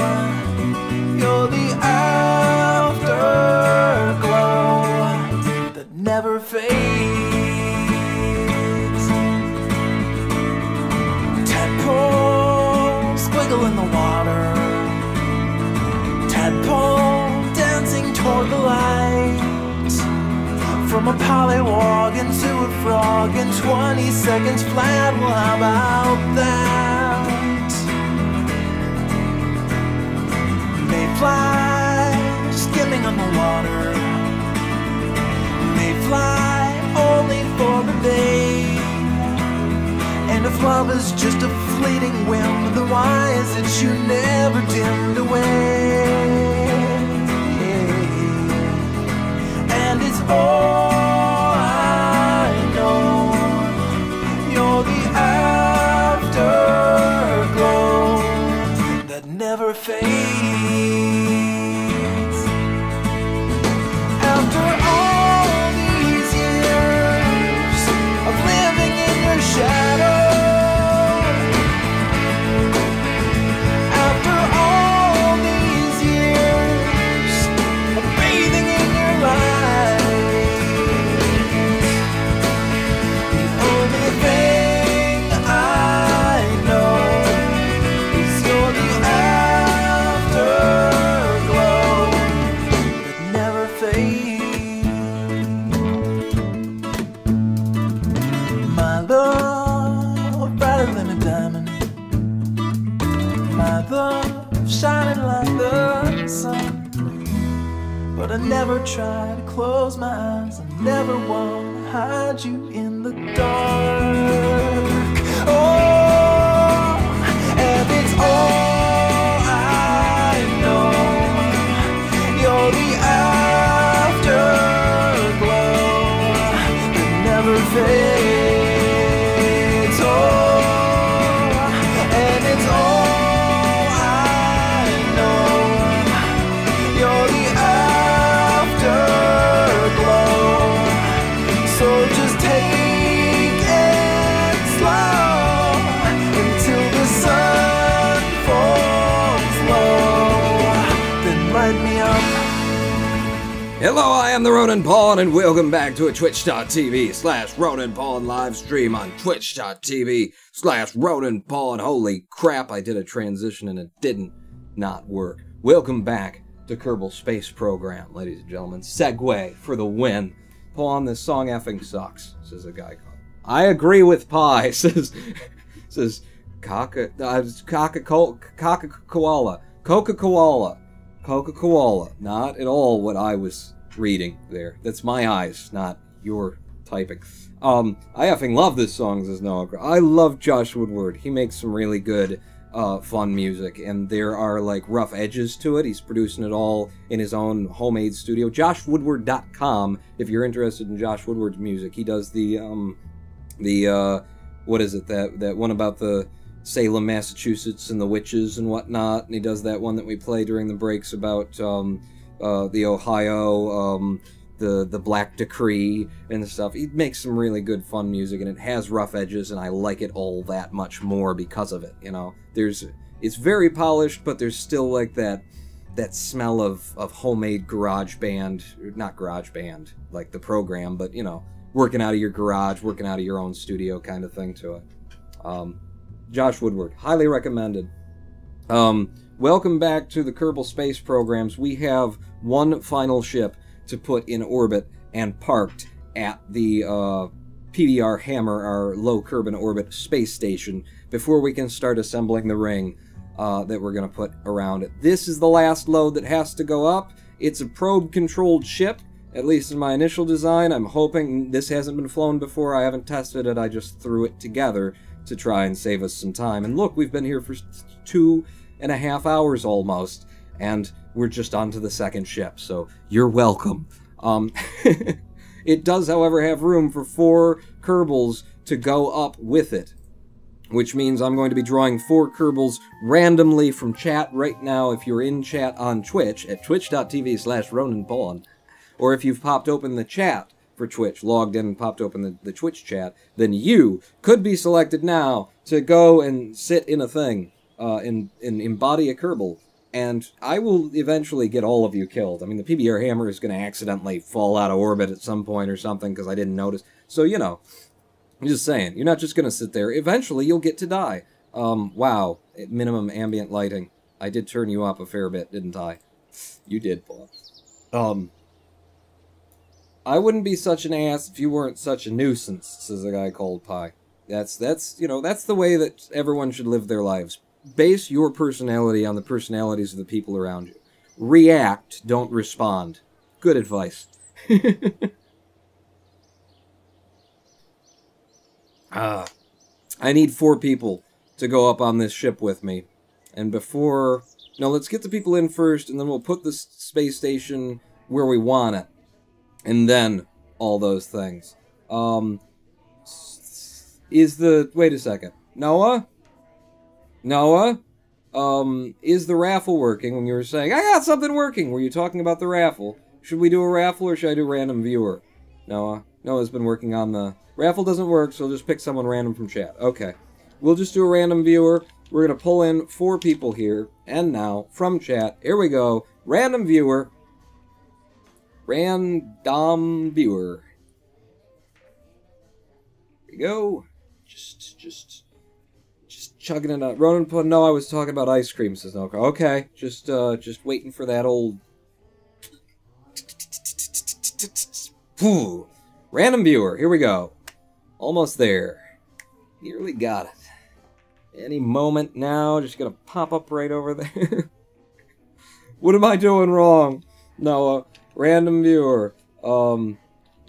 D: you're the afterglow that never fades. Tadpole squiggle in the water, tadpole dancing toward the light. From a pollywog into a frog in 20 seconds flat, well how about that? Mayfly skimming on the water, mayfly only for the day. And if love is just a fleeting whim, then why is it you never dimmed away? And it's all I know, you're the afterglow that never fades. After all these years of living in your shadow, after all these years of bathing in your light, the only thing I know is you're the afterglow that never fades. My love brighter than a diamond, my love shining like the sun. But I never try to close my eyes, I never want to hide you in the dark. Oh, and it's all I know, you're the afterglow that never fades. Oh, and it's all I know, you're the afterglow. So just take it slow until the sun falls low, then light me up.
A: Hello, I am the Ronan Pawn, and welcome back to a twitch.tv/Ronan Pawn live stream on twitch.tv/Ronan Pawn. Holy crap, I did a transition and it didn't not work. Welcome back to Kerbal Space Program, ladies and gentlemen. Segway for the win. Pawn, this song effing sucks, says a guy called. I agree with Pie, says Coca-Cola. Coca-Cola. Not at all what I was reading there. That's my eyes, not your typing. I effing love this song, says Noah. I love Josh Woodward. He makes some really good, fun music, and there are, like, rough edges to it. He's producing it all in his own homemade studio. JoshWoodward.com, if you're interested in Josh Woodward's music. He does what is it, that one about the Salem, Massachusetts, and the witches and whatnot, and he does that one that we play during the breaks about the Ohio, the Black Decree and stuff. He makes some really good fun music, and it has rough edges, and I like it all that much more because of it, you know. It's very polished, but there's still like that smell of homemade garage band, not garage band like the program, but you know, working out of your garage, working out of your own studio kind of thing to it. Josh Woodward, highly recommended. Welcome back to the Kerbal Space Programs. We have one final ship to put in orbit and parked at the PBR Hammer, our low Kerbin orbit space station, before we can start assembling the ring that we're going to put around it. This is the last load that has to go up. It's a probe-controlled ship. at least in my initial design. I'm hoping this hasn't been flown before. I haven't tested it. I just threw it together to try and save us some time. And look, we've been here for 2.5 hours almost, and we're just onto the second ship, so you're welcome. It does, however, have room for 4 Kerbals to go up with it, which means I'm going to be drawing 4 Kerbals randomly from chat right now. If you're in chat on Twitch, at twitch.tv/RonanPawn, or if you've popped open the chat for Twitch, logged in and popped open the Twitch chat, then you could be selected now to go and sit in a thing, and embody a Kerbal. And I will eventually get all of you killed. I mean, the PBR hammer is going to accidentally fall out of orbit at some point or something because I didn't notice. So, you know, I'm just saying, you're not just going to sit there. Eventually, you'll get to die. Wow. Minimum ambient lighting. I did turn you up a fair bit, didn't I? You did, Paul. I wouldn't be such an ass if you weren't such a nuisance, says a guy called Pie. That's you know, that's the way that everyone should live their lives. Base your personality on the personalities of the people around you. React, don't respond. Good advice. I need 4 people to go up on this ship with me. And before... No, let's get the people in first, and then we'll put the space station where we want it. And then all those things. Wait a second. Noah? Noah? Is the raffle working? When you were saying, I got something working! Were you talking about the raffle? Should we do a raffle, or should I do random viewer? Noah? Noah's been working on the... Raffle doesn't work, so we'll just pick someone random from chat. Okay. We'll just do a random viewer. We're gonna pull in 4 people here, and now, from chat. Here we go. Random viewer. Random viewer. Here we go. Just chugging it up. Ronan put, no, I was talking about ice cream, says no. Okay, just waiting for that old... Random viewer, here we go. Almost there. Nearly got it. Any moment now, just gonna pop up right over there. What am I doing wrong? Noah, random viewer.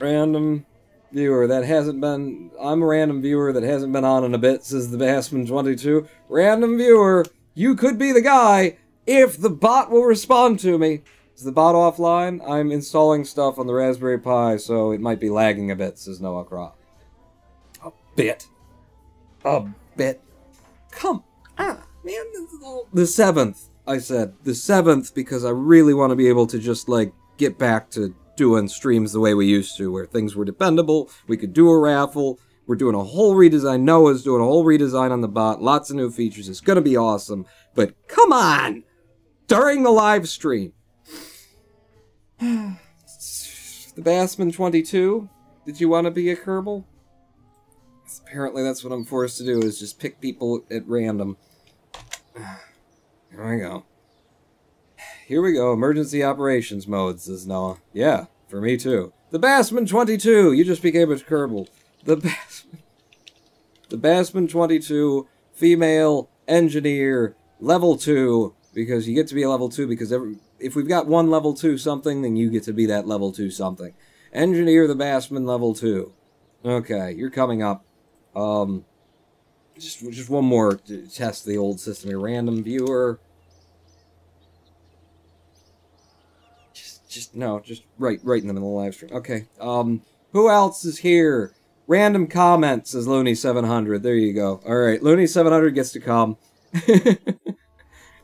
A: Random viewer that hasn't been... I'm a random viewer that hasn't been on in a bit, says the Bassman22. Random viewer, you could be the guy if the bot will respond to me. Is the bot offline? I'm installing stuff on the Raspberry Pi, so it might be lagging a bit, says Noah Croft. A bit. A bit. Come on, man. The 7th, I said. The 7th, because I really want to be able to just, like, get back to doing streams the way we used to, where things were dependable, we could do a raffle, we're doing a whole redesign, Noah's doing a whole redesign on the bot, lots of new features, it's gonna be awesome, but come on! During the live stream! The Bassman22, did you want to be a Kerbal? Apparently that's what I'm forced to do, is just pick people at random. Here we go. Here we go, emergency operations mode, says Noah. Yeah, for me too. The Bassman22, you just became a Kerbal. The Bassman22, female engineer, level 2, because you get to be a level 2, because if we've got one level 2 something, then you get to be that level 2 something. Engineer the Bassman level 2. Okay, you're coming up. Just one more to test the old system here. Random viewer. Just right in the middle of the live stream. Okay. Who else is here? Random comment, says Looney700. There you go. Alright, Looney700 gets to come.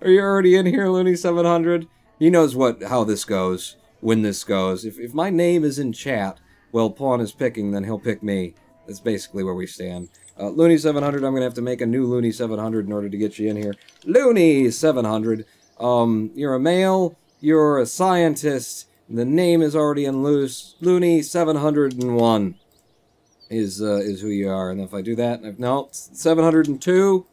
A: Are you already in here, Looney700? He knows how this goes, when this goes. If my name is in chat while Pawn is picking, then he'll pick me. That's basically where we stand. Looney700, I'm going to have to make a new Looney700 in order to get you in here. Looney700. You're a male. You're a scientist. The name is already in loose. Looney701 is who you are. And if I do that, no, 702.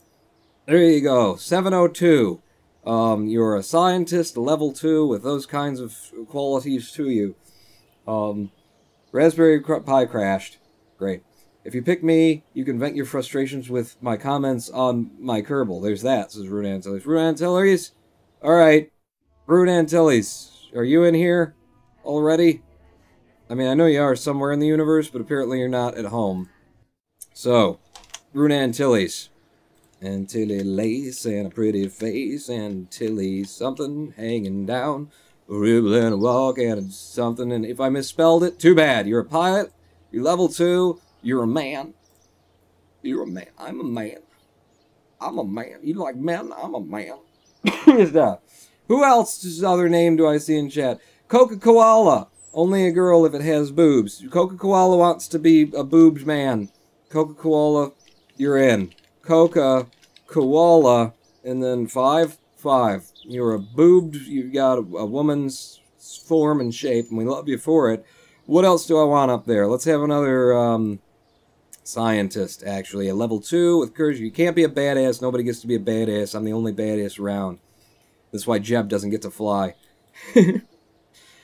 A: There you go. 702. You're a scientist, level 2, with those kinds of qualities to you. Raspberry Pi crashed. Great. If you pick me, you can vent your frustrations with my comments on my Kerbal. There's that, says Rude Antilles. Rude Antilles? Alright. Rude Antilles, are you in here already? I mean, I know you are somewhere in the universe, but apparently you're not at home. So, Rune Antilles. Antilles lace and a pretty face, Antilles something hanging down, a ribble and a walk and something, and if I misspelled it, too bad. You're a pilot, you're level 2, you're a man. You're a man. I'm a man. I'm a man. You like men? I'm a man. Who else's other name do I see in chat? Coca-Cola. Only a girl if it has boobs. Coca-Cola wants to be a boobed man. Coca-Cola, you're in. Coca-Cola, and then 5. You're a boobed, you've got a woman's form and shape, and we love you for it. What else do I want up there? Let's have another, scientist, actually. A level 2 with courage. You can't be a badass. Nobody gets to be a badass. I'm the only badass around. That's why Jeb doesn't get to fly.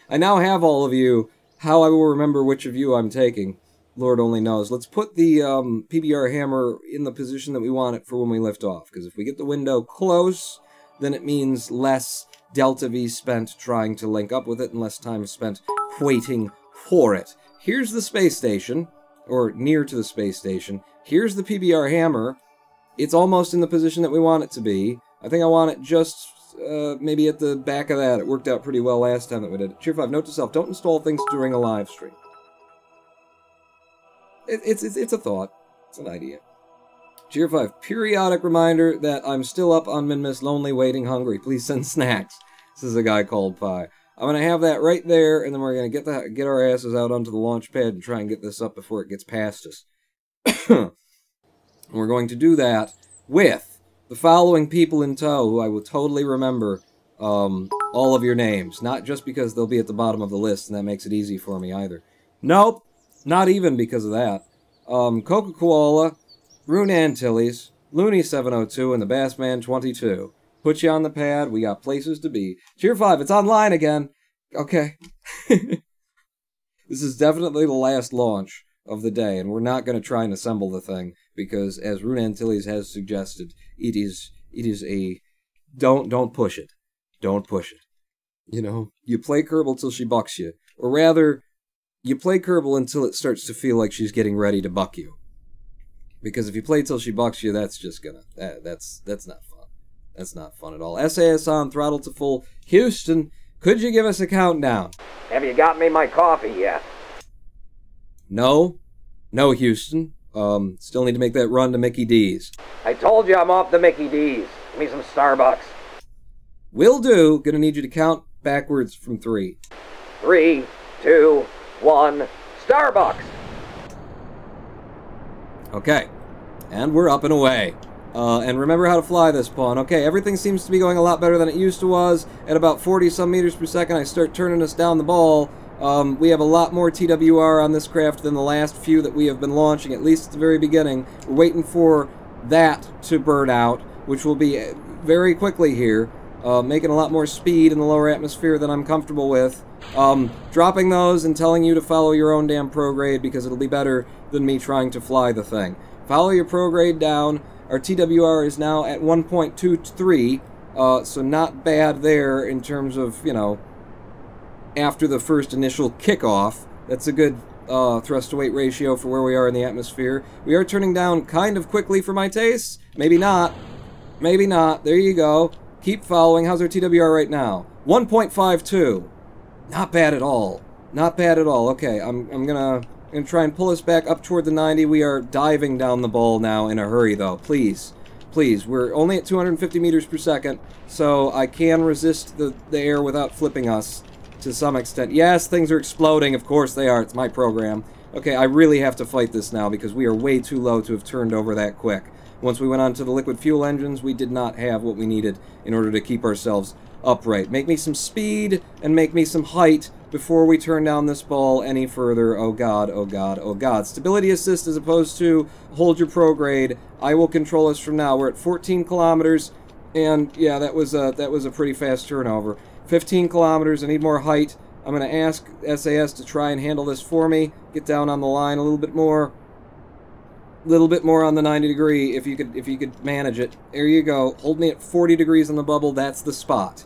A: I now have all of you. How I will remember which of you I'm taking, Lord only knows. Let's put the PBR hammer in the position that we want it for when we lift off. Because if we get the window close, then it means less Delta V spent trying to link up with it and less time spent waiting for it. Here's the space station. Or near to the space station. Here's the PBR hammer. It's almost in the position that we want it to be. I think I want it just maybe at the back of that. It worked out pretty well last time that we did it. Cheer 5, note to self, don't install things during a live stream. It's a thought. It's an idea. Cheer 5, periodic reminder that I'm still up on Minmus, lonely, waiting, hungry. Please send snacks. This is a guy called Pi. I'm going to have that right there, and then we're going to get our asses out onto the launch pad and try and get this up before it gets past us. And we're going to do that with the following people in tow, who I will totally remember all of your names. Not just because they'll be at the bottom of the list, and that makes it easy for me either. Nope, not even because of that. Coca-Cola, Rune Antilles, Looney702, and the Bassman22. Put you on the pad. We got places to be. Cheer 5, it's online again. Okay. This is definitely the last launch of the day, and we're not going to try and assemble the thing, because as Rune Antilles has suggested, it is a... Don't push it. Don't push it. You know, you play Kerbal till she bucks you. Or rather, you play Kerbal until it starts to feel like she's getting ready to buck you. Because if you play till she bucks you, that's just gonna... That's not fun. That's not fun at all. SAS on, throttle to full. Houston, could you give us a countdown?
B: Have you got me my coffee yet?
A: No. No, Houston. Still need to make that run to Mickey D's.
B: I told you I'm off the Mickey D's. Give me some Starbucks.
A: Will do. Gonna need you to count backwards from 3.
B: 3, 2, 1, Starbucks!
A: Okay. And we're up and away. And remember how to fly this pawn. Okay, everything seems to be going a lot better than it used to was. At about 40-some meters per second, I start turning us down the ball. We have a lot more TWR on this craft than the last few that we have been launching, at least at the very beginning. We're waiting for that to burn out, which will be very quickly here, making a lot more speed in the lower atmosphere than I'm comfortable with. Dropping those and telling you to follow your own damn prograde, because it'll be better than me trying to fly the thing. Follow your prograde down. Our TWR is now at 1.23, so not bad there in terms of, you know, after the first initial kickoff. That's a good thrust-to-weight ratio for where we are in the atmosphere. We are turning down kind of quickly for my taste. Maybe not. Maybe not. There you go. Keep following. How's our TWR right now? 1.52. Not bad at all. Not bad at all. Okay, I'm gonna try and pull us back up toward the 90. We are diving down the ball now in a hurry, though. Please. Please. We're only at 250 meters per second, so I can resist the air without flipping us to some extent. Yes, things are exploding. Of course they are. It's my program. Okay, I really have to fight this now because we are way too low to have turned over that quick. Once we went on to the liquid fuel engines, we did not have what we needed in order to keep ourselves upright. Make me some speed and make me some height before we turn down this ball any further. Oh god, oh god, oh god. Stability assist as opposed to hold your prograde. I will control us from now. We're at 14 kilometers, and yeah, that was a pretty fast turnover. 15 kilometers, I need more height. I'm going to ask SAS to try and handle this for me. Get down on the line a little bit more. On the 90 degree if you could manage it. There you go. Hold me at 40 degrees on the bubble. That's the spot.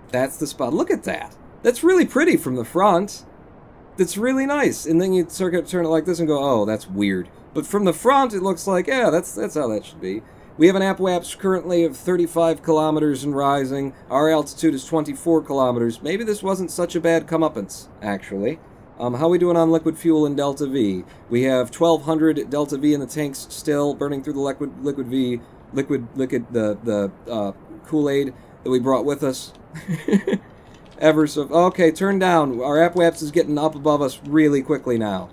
A: That's the spot. Look at that. That's really pretty from the front. that's really nice. And then you turn it like this and go, oh, that's weird. But from the front, it looks like, yeah, that's how that should be. We have an apoapse currently of 35 kilometers and rising. Our altitude is 24 kilometers. Maybe this wasn't such a bad comeuppance, actually. How are we doing on liquid fuel in Delta V? We have 1200 Delta V in the tanks still, burning through the the Kool-Aid that we brought with us. Ever so... Okay, turn down. Our apoapse is getting up above us really quickly now.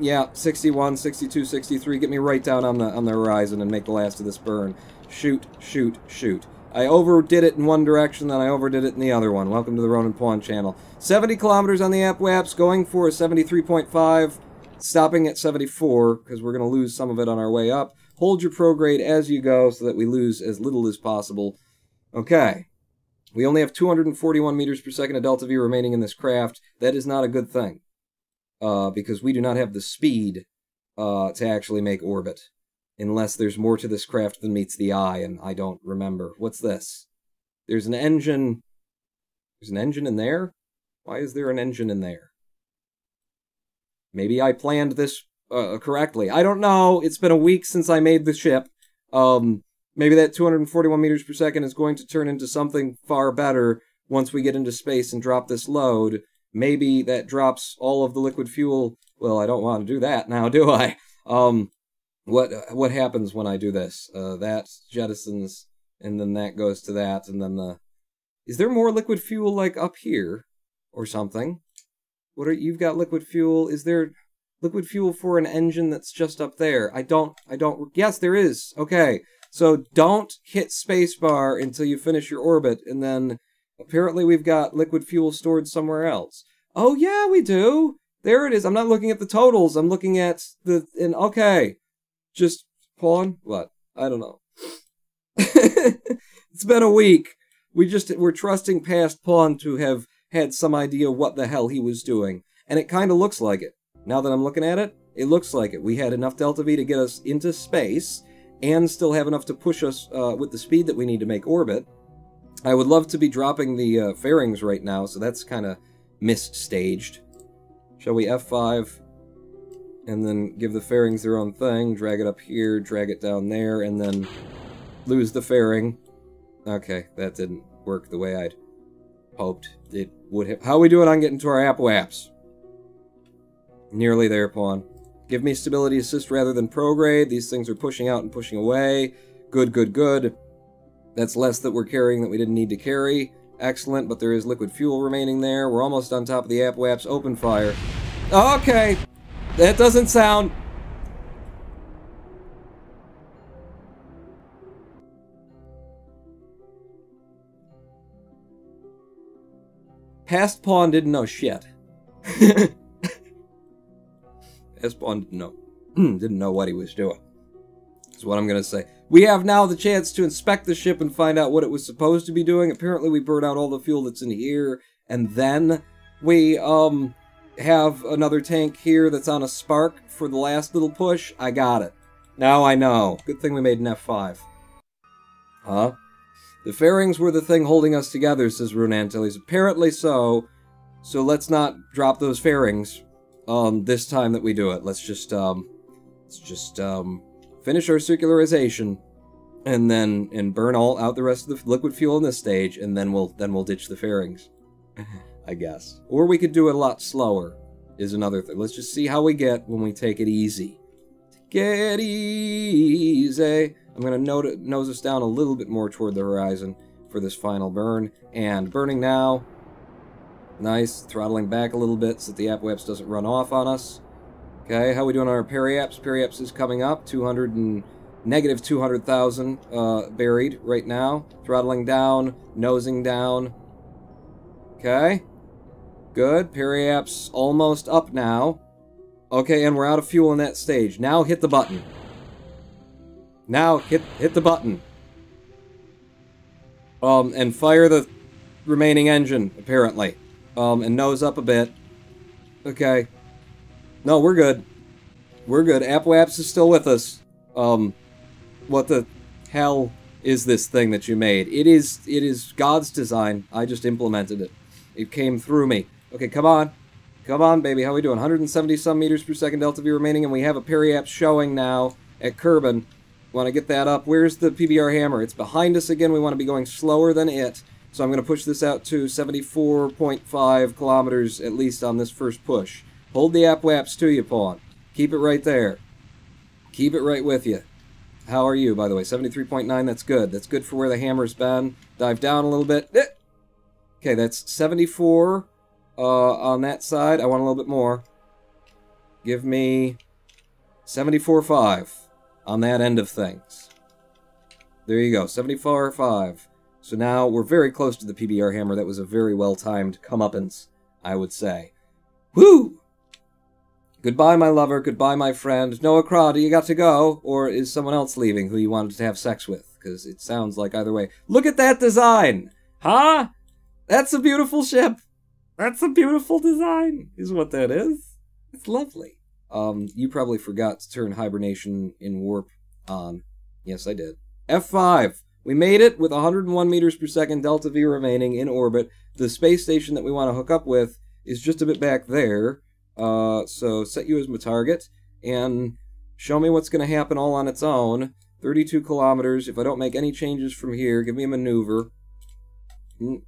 A: Yeah, 61, 62, 63. Get me right down on the horizon and make the last of this burn. Shoot, shoot, shoot. I overdid it in one direction, then I overdid it in the other one. Welcome to the Ronin Pawn channel. 70 kilometers on the apoapse, going for a 73.5, stopping at 74, because we're going to lose some of it on our way up. Hold your prograde as you go so that we lose as little as possible. Okay. We only have 241 meters per second of Delta V remaining in this craft. That is not a good thing. Because we do not have the speed to actually make orbit. Unless there's more to this craft than meets the eye, and I don't remember. What's this? There's an engine... There's an engine in there? Why is there an engine in there? Maybe I planned this correctly. I don't know. It's been a week since I made the ship. Maybe that 241 meters per second is going to turn into something far better once we get into space and drop this load. Maybe that drops all of the liquid fuel. Well, I don't want to do that now, do I? What happens when I do this? That jettisons, and then that goes to that, and then the... Is there more liquid fuel, like, up here? Or something? You've got liquid fuel. Is there liquid fuel for an engine that's just up there? I don't... Yes, there is. Okay. So don't hit spacebar until you finish your orbit, and then... Apparently we've got liquid fuel stored somewhere else. Oh, yeah, we do. There it is. I'm not looking at the totals. I'm looking at the... Okay. Just... Pawn? What? I don't know. It's been a week. We're trusting past Pawn to have had some idea what the hell he was doing. And it kind of looks like it. Now that I'm looking at it, it looks like it. We had enough Delta V to get us into space, and still have enough to push us with the speed that we need to make orbit. I would love to be dropping the fairings right now, so that's kind of misstaged. Shall we F5, and then give the fairings their own thing, drag it up here, drag it down there, and then lose the fairing. Okay, that didn't work the way I'd hoped it would have. How are we doing on getting to our apoapse? Nearly there, Pawn. Give me stability assist rather than prograde. These things are pushing out and pushing away. Good, good, good. That's less that we're carrying that we didn't need to carry. Excellent, but there is liquid fuel remaining there. We're almost on top of the apoapse. Open fire. Okay. That doesn't sound... Past Pawn didn't know shit. Past Pawn didn't know what he was doing. That's what I'm going to say. We have now the chance to inspect the ship and find out what it was supposed to be doing. Apparently we burned out all the fuel that's in here, and then we have another tank here that's on a spark for the last little push. I got it. Now I know. Good thing we made an F5. Huh? The fairings were the thing holding us together, says Runantilles. Apparently so. So let's not drop those fairings this time that we do it. Let's just finish our circularization, and then burn all out the rest of the liquid fuel in this stage, and then we'll ditch the fairings, I guess. Or we could do it a lot slower, is another thing. Let's just see how we get when we take it easy. Get easy. I'm gonna nose us down a little bit more toward the horizon for this final burn, and burning now. Nice, throttling back a little bit so that the apoapse doesn't run off on us. Okay, how are we doing on our periapse? Periapse is coming up, negative 200,000 buried right now. Throttling down, nosing down. Okay, good. Periapse almost up now. Okay, and we're out of fuel in that stage. Now hit the button. Now hit the button. And fire the remaining engine, apparently. And nose up a bit. Okay. No, we're good. We're good. Apoapse is still with us. What the hell is this thing that you made? It is God's design. I just implemented it. It came through me. Okay, come on. Come on, baby. How we doing? 170 some meters per second delta V remaining, and we have a periaps showing now at Kerbin. Want to get that up. Where's the PBR hammer? It's behind us again. We want to be going slower than it. So I'm going to push this out to 74.5 kilometers at least on this first push. Hold the apwaps to you, Pawn. Keep it right there. Keep it right with you. How are you, by the way? 73.9, that's good. That's good for where the hammer's been. Dive down a little bit. Okay, that's 74 on that side. I want a little bit more. Give me 74.5 on that end of things. There you go, 74.5. So now we're very close to the PBR hammer. That was a very well-timed comeuppance, I would say. Woo! Goodbye, my lover. Goodbye, my friend. Noah Craw, do you got to go? Or is someone else leaving who you wanted to have sex with? Because it sounds like either way. Look at that design! Huh? That's a beautiful ship. That's a beautiful design, is what that is. It's lovely. You probably forgot to turn hibernation in warp on. Yes, I did. F5. We made it with 101 meters per second delta V remaining in orbit. The space station that we want to hook up with is just a bit back there. So set you as my target and show me what's going to happen all on its own. 32 kilometers. If I don't make any changes from here, give me a maneuver.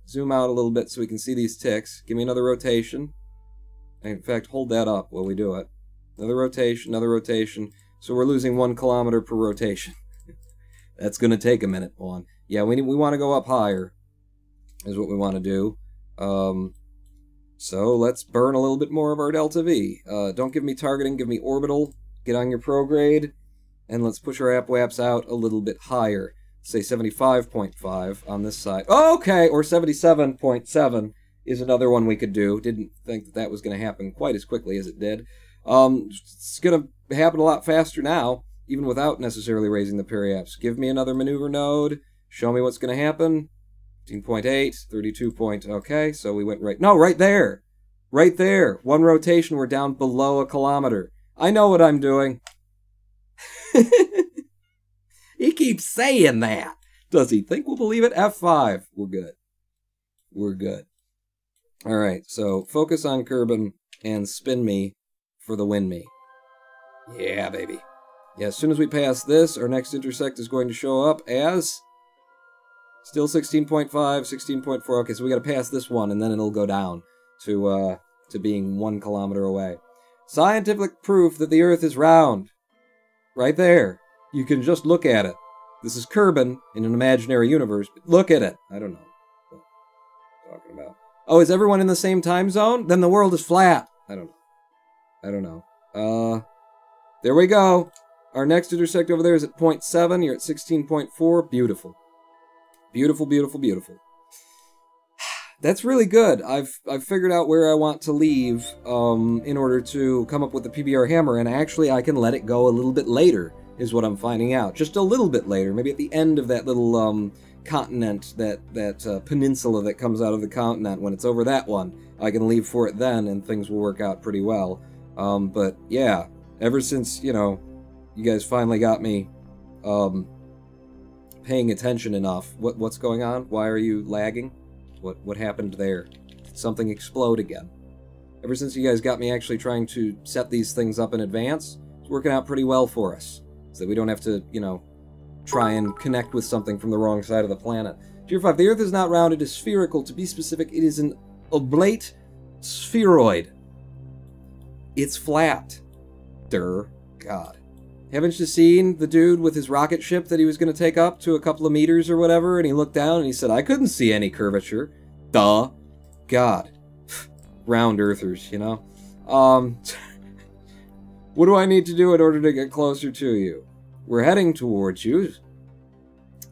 A: Zoom out a little bit so we can see these ticks. Give me another rotation. In fact, hold that up while we do it. Another rotation, another rotation. So we're losing 1 kilometer per rotation. That's going to take a minute, Pawn. Yeah, we want to go up higher, is what we want to do. So let's burn a little bit more of our delta V. Don't give me targeting, give me orbital. Get on your prograde, and let's push our apwaps out a little bit higher. Say 75.5 on this side. Oh, okay, or 77.7 is another one we could do. Didn't think that that was going to happen quite as quickly as it did. It's going to happen a lot faster now, even without necessarily raising the periaps. Give me another maneuver node. Show me what's going to happen. 15.8, 32 point... Okay, so we went right... No, right there! Right there! 1 rotation, we're down below 1 kilometer. I know what I'm doing. He keeps saying that. Does he think we'll believe it? F5. We're good. We're good. Alright, so focus on Kerbin and spin me for the win me. Yeah, baby. Yeah, as soon as we pass this, our next intersect is going to show up as... Still 16.5, 16.4. Okay, so we got to pass this one, and then it'll go down to being 1 kilometer away. Scientific proof that the Earth is round. Right there. You can just look at it. This is Kerbin in an imaginary universe. But look at it. I don't know what I'm talking about. Oh, is everyone in the same time zone? Then the world is flat. I don't know. I don't know. There we go. Our next intersect over there is at 0.7. You're at 16.4. Beautiful. Beautiful, beautiful, beautiful. That's really good. I've figured out where I want to leave in order to come up with the PBR hammer, and actually I can let it go a little bit later, is what I'm finding out. Just a little bit later, maybe at the end of that little continent, that peninsula that comes out of the continent. When it's over that one, I can leave for it then, and things will work out pretty well. But yeah, ever since, you know, you guys finally got me paying attention enough. What's going on? Why are you lagging? What happened there? Did something explode again? Ever since you guys got me actually trying to set these things up in advance, it's working out pretty well for us. So that we don't have to, you know, try and connect with something from the wrong side of the planet. Tier 5, the Earth is not round, it is spherical. To be specific, it is an oblate spheroid. It's flat. God. Haven't you seen the dude with his rocket ship that he was going to take up to a couple of meters or whatever, and he looked down and he said, I couldn't see any curvature. Duh. God. Round earthers, you know? What do I need to do in order to get closer to you? We're heading towards you,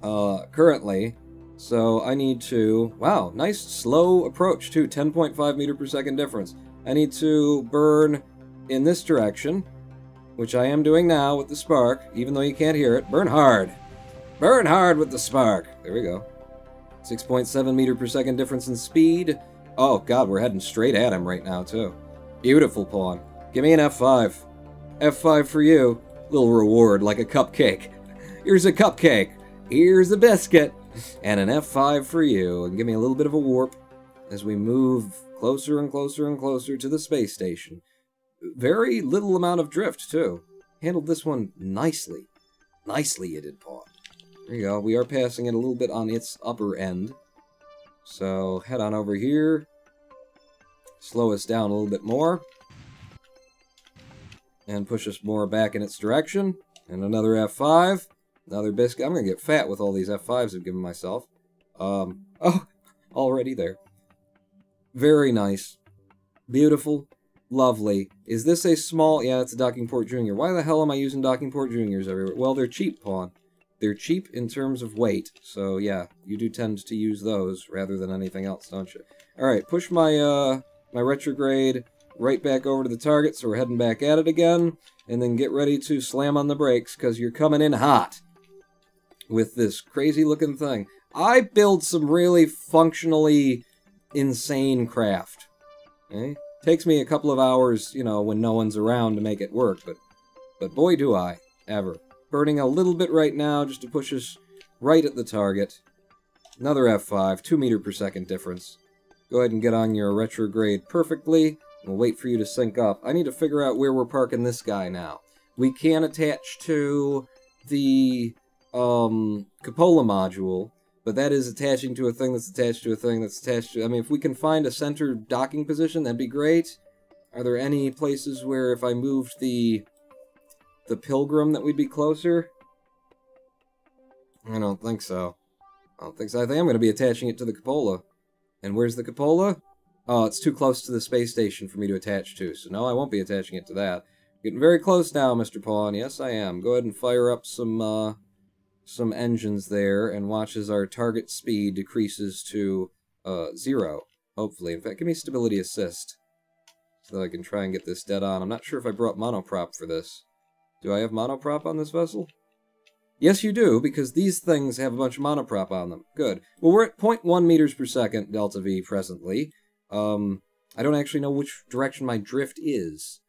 A: currently, so I need to... Wow, nice slow approach, too. 10.5 meter per second difference. I need to burn in this direction, which I am doing now with the spark, even though you can't hear it. Burn hard. Burn hard with the spark. There we go. 6.7 meter per second difference in speed. Oh, God, we're heading straight at him right now, too. Beautiful, Pawn. Give me an F5. F5 for you. Little reward, like a cupcake. Here's a cupcake. Here's a biscuit. And an F5 for you. And give me a little bit of a warp as we move Closer and closer and closer to the space station. Very little amount of drift, too. Handled this one nicely. Nicely, you did, Paul. There you go. We are passing it a little bit on its upper end. So, head on over here. Slow us down a little bit more. And push us more back in its direction. And another F5. Another biscuit. I'm going to get fat with all these F5s I've given myself. Oh, already there. Very nice. Beautiful. Lovely. Is this a small... Yeah, it's a Docking Port Junior. Why the hell am I using Docking Port Juniors everywhere? Well, they're cheap, Pawn. They're cheap in terms of weight. So, yeah, you do tend to use those rather than anything else, don't you? Alright, push my, my retrograde right back over to the target, so we're heading back at it again. And then get ready to slam on the brakes, because you're coming in hot with this crazy-looking thing. I build some really functionally insane craft. Okay? Takes me a couple of hours, you know, when no one's around to make it work, but boy do I, ever. Burning a little bit right now just to push us right at the target. Another F5, 2 meter per second difference. Go ahead and get on your retrograde perfectly. We'll wait for you to sync up. I need to figure out where we're parking this guy now. We can attach to the Cupola module, but that is attaching to a thing that's attached to a thing that's attached to... I mean, if we can find a center docking position, that'd be great. Are there any places where if I moved the Pilgrim that we'd be closer? I don't think so. I don't think so. I think I'm going to be attaching it to the Cupola. And where's the Cupola? Oh, it's too close to the space station for me to attach to, so no, I won't be attaching it to that. Getting very close now, Mr. Pawn. Yes, I am. Go ahead and fire up some engines there, and watch as our target speed decreases to 0, hopefully. In fact, give me stability assist, so that I can try and get this dead on. I'm not sure if I brought monoprop for this. Do I have monoprop on this vessel? Yes, you do, because these things have a bunch of monoprop on them. Good. Well, we're at 0.1 meters per second delta V presently. I don't actually know which direction my drift is.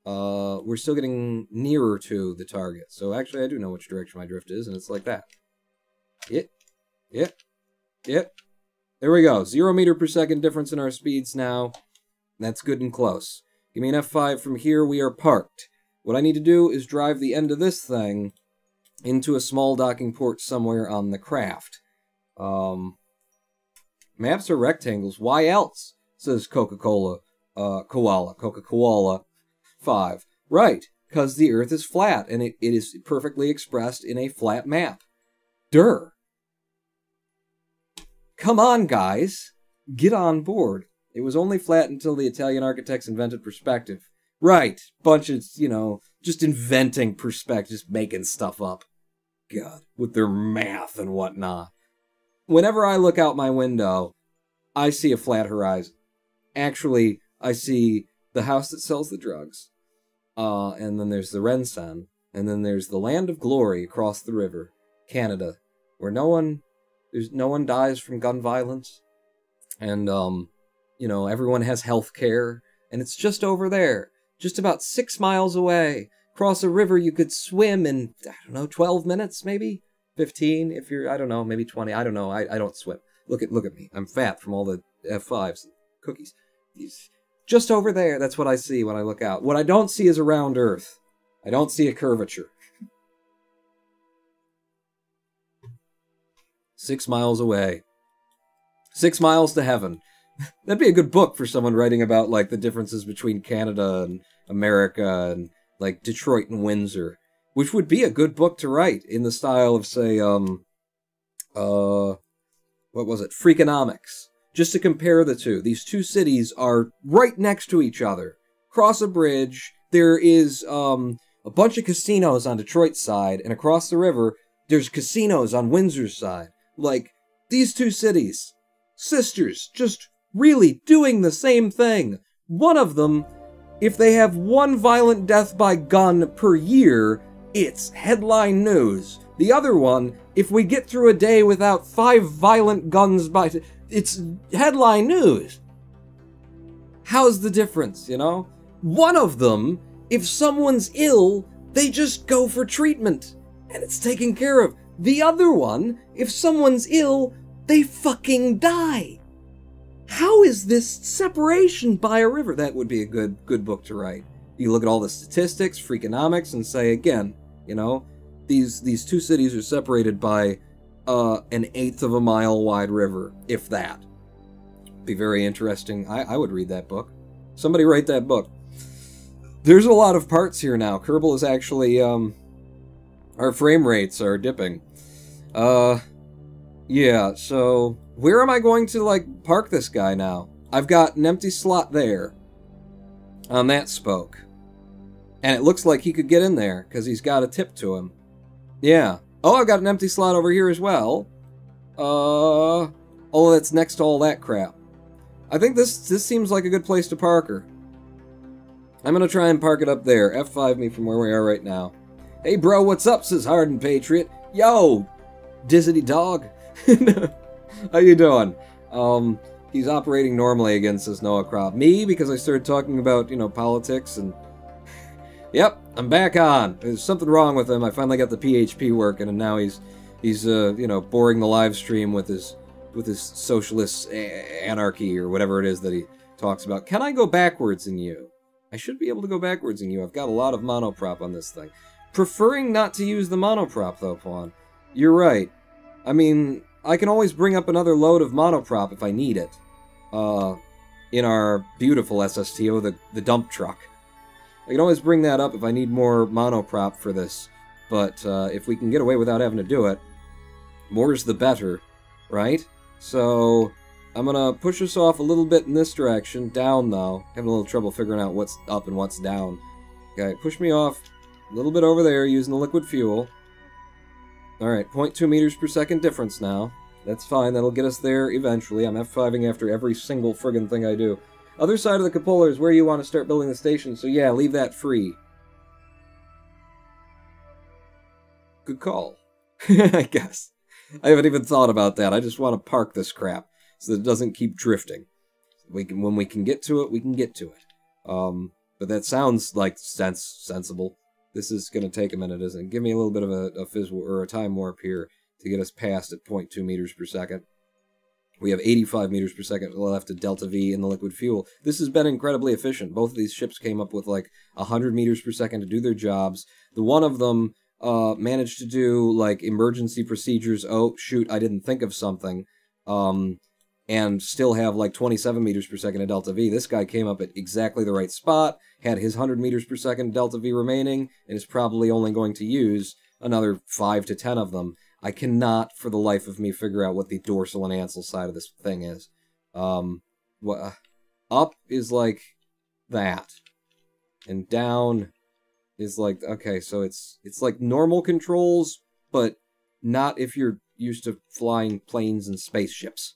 A: We're still getting nearer to the target. So actually I do know which direction my drift is, and it's like that. There we go. 0 meter per second difference in our speeds now. That's good and close. Give me an F5 from here. We are parked. What I need to do is drive the end of this thing into a small docking port somewhere on the craft. Maps are rectangles. Why else? Says Coca-Cola. Coca-Cola 5. Right, because the Earth is flat, and it is perfectly expressed in a flat map. Durr. Come on, guys. Get on board. It was only flat until the Italian architects invented perspective. Right, bunch of, you know, just inventing perspective, just making stuff up. God, with their math and whatnot. Whenever I look out my window, I see a flat horizon. Actually, I see the house that sells the drugs. And then there's the Rensen. And then there's the land of glory across the river, Canada, where no one dies from gun violence. And, you know, everyone has health care. And it's just over there, just about 6 miles away. Across a river you could swim in, I don't know, 12 minutes, maybe? 15, if you're, I don't know, maybe 20. I don't know. I don't swim. Look at me. I'm fat from all the F5s and cookies. Just over there, that's what I see when I look out. What I don't see is a round Earth. I don't see a curvature. 6 miles away. 6 miles to heaven. That'd be a good book for someone writing about, like, the differences between Canada and America and, like, Detroit and Windsor. Which would be a good book to write in the style of, say, what was it? Freakonomics. Just to compare the two. These two cities are right next to each other. Cross a bridge, there is a bunch of casinos on Detroit's side, and across the river, there's casinos on Windsor's side. Like, these two cities, sisters, just really doing the same thing. One of them, if they have one violent death by gun per year, it's headline news. The other one, if we get through a day without 5 violent guns by... it's headline news. How's the difference, you know? One of them, if someone's ill, they just go for treatment, and it's taken care of. The other one, if someone's ill, they fucking die. How is this separation by a river? That would be a good book to write. You look at all the statistics, Freakonomics, and say, again, you know, these two cities are separated by an eighth of a mile wide river, if that. Be very interesting. I would read that book. Somebody write that book. There's a lot of parts here now. Kerbal is actually, our frame rates are dipping. Yeah, so where am I going to, like, park this guy now? I've got an empty slot there on that spoke. And it looks like he could get in there, because he's got a tip to him. Yeah. Oh, I've got an empty slot over here as well. Oh, that's next to all that crap. I think this seems like a good place to park her. I'm going to try and park it up there. F5 me from where we are right now. Hey, bro, what's up, says Hardened Patriot. Yo, Dizzity Dog. How you doing? He's operating normally against this Noah Crop. Me, because I started talking about, you know, politics and... Yep, I'm back on. There's something wrong with him. I finally got the PHP working, and now he's you know, boring the live stream with his socialist anarchy or whatever it is that he talks about. Can I go backwards in you? I should be able to go backwards in you. I've got a lot of monoprop on this thing. Preferring not to use the monoprop, though, Pawn. You're right. I mean, I can always bring up another load of monoprop if I need it. In our beautiful SSTO, the dump truck. I can always bring that up if I need more monoprop for this. But if we can get away without having to do it, more's the better, right? So I'm gonna push us off a little bit in this direction. Down, though. Having a little trouble figuring out what's up and what's down. Okay, push me off a little bit over there using the liquid fuel. Alright, 0.2 meters per second difference now. That's fine, that'll get us there eventually. I'm F5ing after every single friggin' thing I do. Other side of the cupola is where you want to start building the station, so yeah, leave that free. Good call. I guess. I haven't even thought about that. I just want to park this crap so that it doesn't keep drifting. When we can get to it, we can get to it. But that sounds like sensible. This is going to take a minute, isn't it? Give me a little bit of a fizz or a time warp here to get us past at 0.2 meters per second. We have 85 meters per second left to Delta V in the liquid fuel. This has been incredibly efficient. Both of these ships came up with like 100 meters per second to do their jobs. The one of them managed to do like emergency procedures. Oh, shoot, I didn't think of something. And still have like 27 meters per second at Delta V. This guy came up at exactly the right spot, had his 100 meters per second Delta V remaining, and is probably only going to use another 5 to 10 of them. I cannot, for the life of me, figure out what the dorsal and ansel side of this thing is. Up is like that. And down is like, okay, so it's like normal controls, but not if you're used to flying planes and spaceships.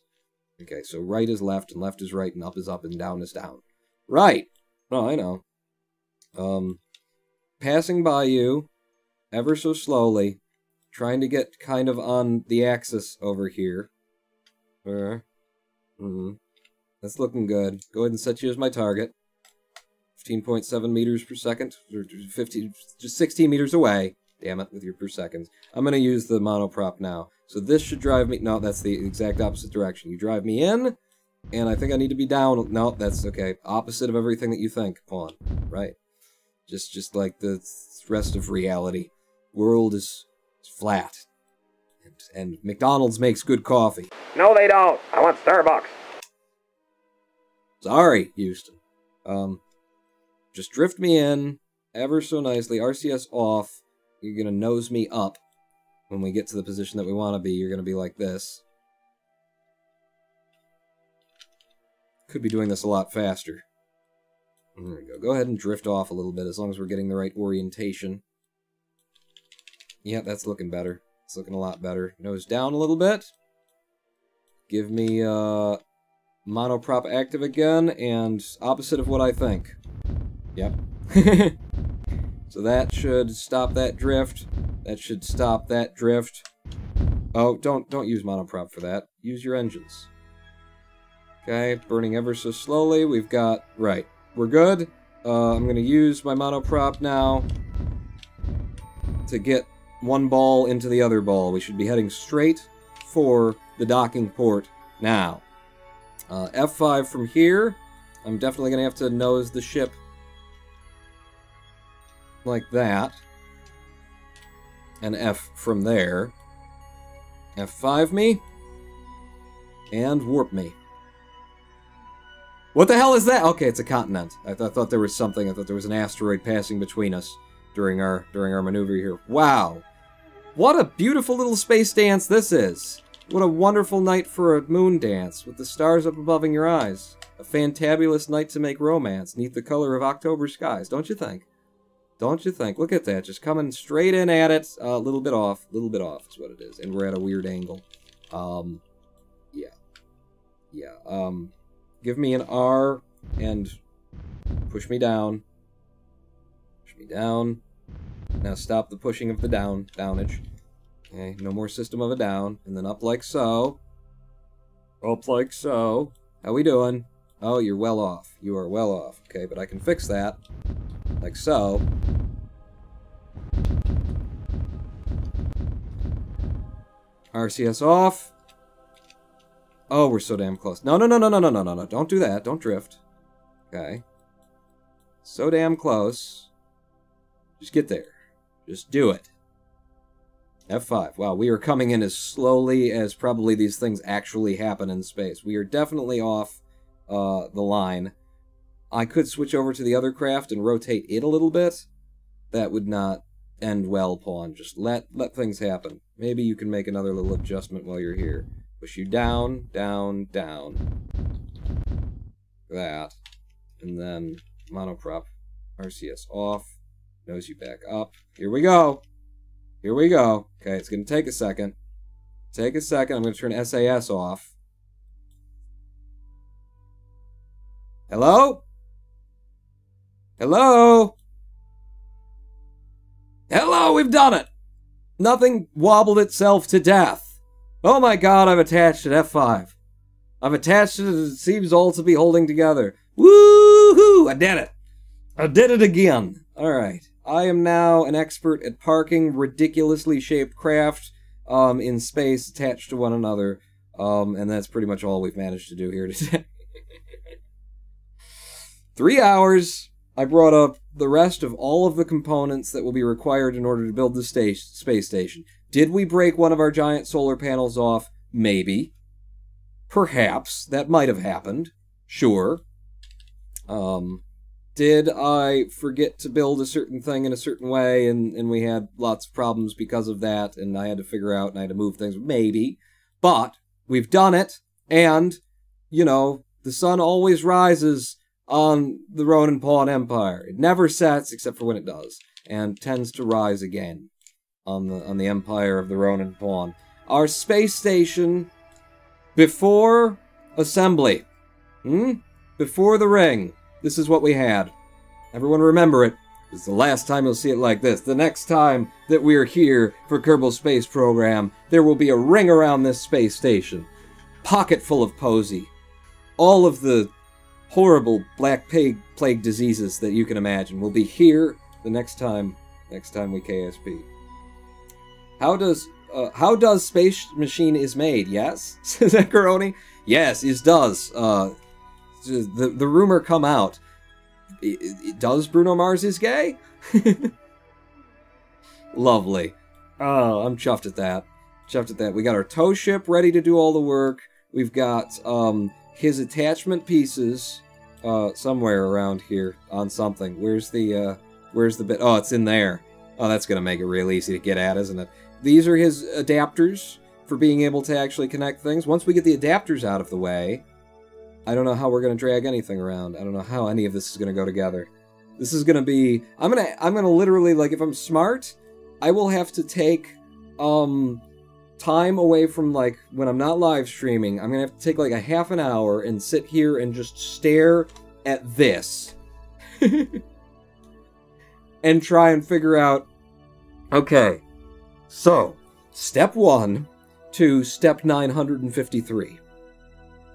A: Okay, so right is left, and left is right, and up is up, and down is down. Right! Oh, I know. Passing by you, ever so slowly, trying to get kind of on the axis over here. That's looking good. Go ahead and set you as my target. 15.7 meters per second, or 50, just 16 meters away. Damn it, with your per seconds. I'm going to use the monoprop now. So this should drive me... No, that's the exact opposite direction. You drive me in, and I think I need to be down. No, that's okay. Opposite of everything that you think, Pawn. Right. Just like the rest of reality. World is flat. And McDonald's makes good coffee.
B: No, they don't. I want Starbucks.
A: Sorry, Houston. Just drift me in ever so nicely. RCS off. You're going to nose me up. When we get to the position that we want to be, you're going to be like this. Could be doing this a lot faster. There we go. Go ahead and drift off a little bit, as long as we're getting the right orientation. Yeah, that's looking better. It's looking a lot better. Nose down a little bit. Give me monoprop active again, and opposite of what I think. Yep. So that should stop that drift. That should stop that drift. Oh, don't use monoprop for that. Use your engines. Okay, burning ever so slowly. We've got... Right. We're good. I'm going to use my monoprop now to get one ball into the other ball. We should be heading straight for the docking port now. F5 from here. I'm definitely going to have to nose the ship like that. And F from there. F5 me. And warp me. What the hell is that? Okay, it's a continent. I thought there was something. I thought there was an asteroid passing between us during our maneuver here. Wow. What a beautiful little space dance this is. What a wonderful night for a moon dance, with the stars up above in your eyes. A fantabulous night to make romance, neath the color of October skies, don't you think? Don't you think? Look at that, just coming straight in at it. A little bit off is what it is. And we're at a weird angle. Yeah. Give me an R and push me down. Push me down. Now stop the pushing of the downage. Okay, no more system of a down. And then up like so. Up like so. How we doing? Oh, you're well off. You are well off. Okay, but I can fix that. Like so. RCS off. Oh, we're so damn close. No. Don't do that. Don't drift. Okay. So damn close. Just get there. Just do it. F5. Wow, we are coming in as slowly as probably these things actually happen in space. We are definitely off the line. I could switch over to the other craft and rotate it a little bit. That would not end well, Pawn. Just let things happen. Maybe you can make another little adjustment while you're here. Push you down, down, down. That. And then monoprop. RCS off. Nose you back up. Here we go. Here we go. Okay, it's going to take a second. Take a second. I'm going to turn SAS off. Hello? Hello? Hello, we've done it! Nothing wobbled itself to death. Oh my god, I've attached it, F5. I've attached it, it seems all to be holding together. Woohoo! I did it! I did it again! Alright. I am now an expert at parking ridiculously shaped craft in space attached to one another. And that's pretty much all we've managed to do here today. 3 hours. I brought up the rest of all of the components that will be required in order to build the space station. Did we break one of our giant solar panels off? Maybe. Perhaps. That might have happened. Sure. Did I forget to build a certain thing in a certain way, and we had lots of problems because of that, and I had to figure out, and I had to move things? Maybe. But we've done it, and, you know, the sun always rises on the Ronin Pawn Empire. It never sets, except for when it does, and tends to rise again on the Empire of the Ronin Pawn. Our space station, before assembly, before the ring, this is what we had. Everyone remember it. This is the last time you'll see it like this. The next time that we're here for Kerbal Space Program, there will be a ring around this space station. Pocket full of posy. All of the horrible black plague diseases that you can imagine will be here the next time we KSP. How does Space Machine is made? Yes? Says Zaccaroni? Yes, it does. The rumor come out. Does Bruno Mars is gay? Lovely. Oh, I'm chuffed at that. Chuffed at that. We got our tow ship ready to do all the work. We've got his attachment pieces somewhere around here on something. Where's the bit? Oh, it's in there. Oh, that's gonna make it real easy to get at, isn't it? These are his adapters for being able to actually connect things. Once we get the adapters out of the way, I don't know how we're going to drag anything around. I don't know how any of this is going to go together. This is going to be... I'm gonna literally, like, if I'm smart, I will have to take time away from, like, when I'm not live streaming. I'm going to have to take, like, a half an hour and sit here and just stare at this. And try and figure out, okay, so, step 1 to step 953.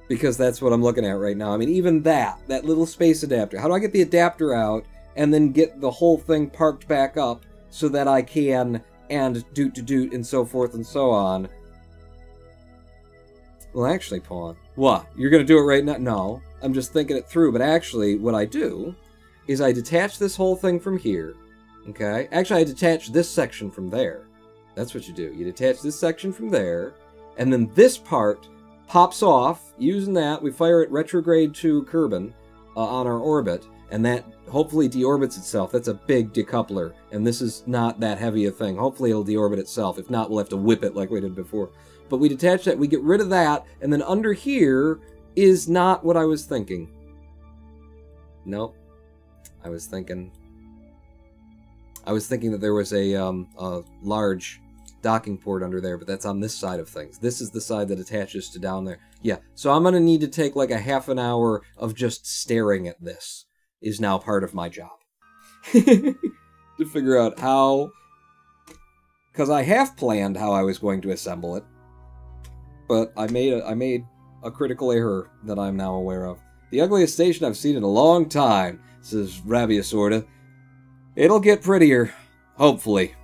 A: Because that's what I'm looking at right now. I mean, even that little space adapter. How do I get the adapter out and then get the whole thing parked back up so that I can, and doot and so forth and so on. Well, actually, Pawn. What? You're going to do it right now? No. I'm just thinking it through. But actually, what I do is I detach this whole thing from here. Okay? Actually, I detach this section from there. That's what you do. You detach this section from there. And then this part pops off. Using that, we fire it retrograde to Kerbal on our orbit. And that hopefully deorbits itself. That's a big decoupler. And this is not that heavy a thing. Hopefully it'll deorbit itself. If not, we'll have to whip it like we did before. But we detach that, we get rid of that, and then under here is not what I was thinking. Nope. I was thinking that there was a large docking port under there, but that's on this side of things. This is the side that attaches to down there. Yeah, so I'm going to need to take like a half an hour of just staring at this is now part of my job. To figure out how... Because I half planned how I was going to assemble it. But I made a critical error that I'm now aware of. The ugliest station I've seen in a long time, says Rabia sorta. It'll get prettier. Hopefully.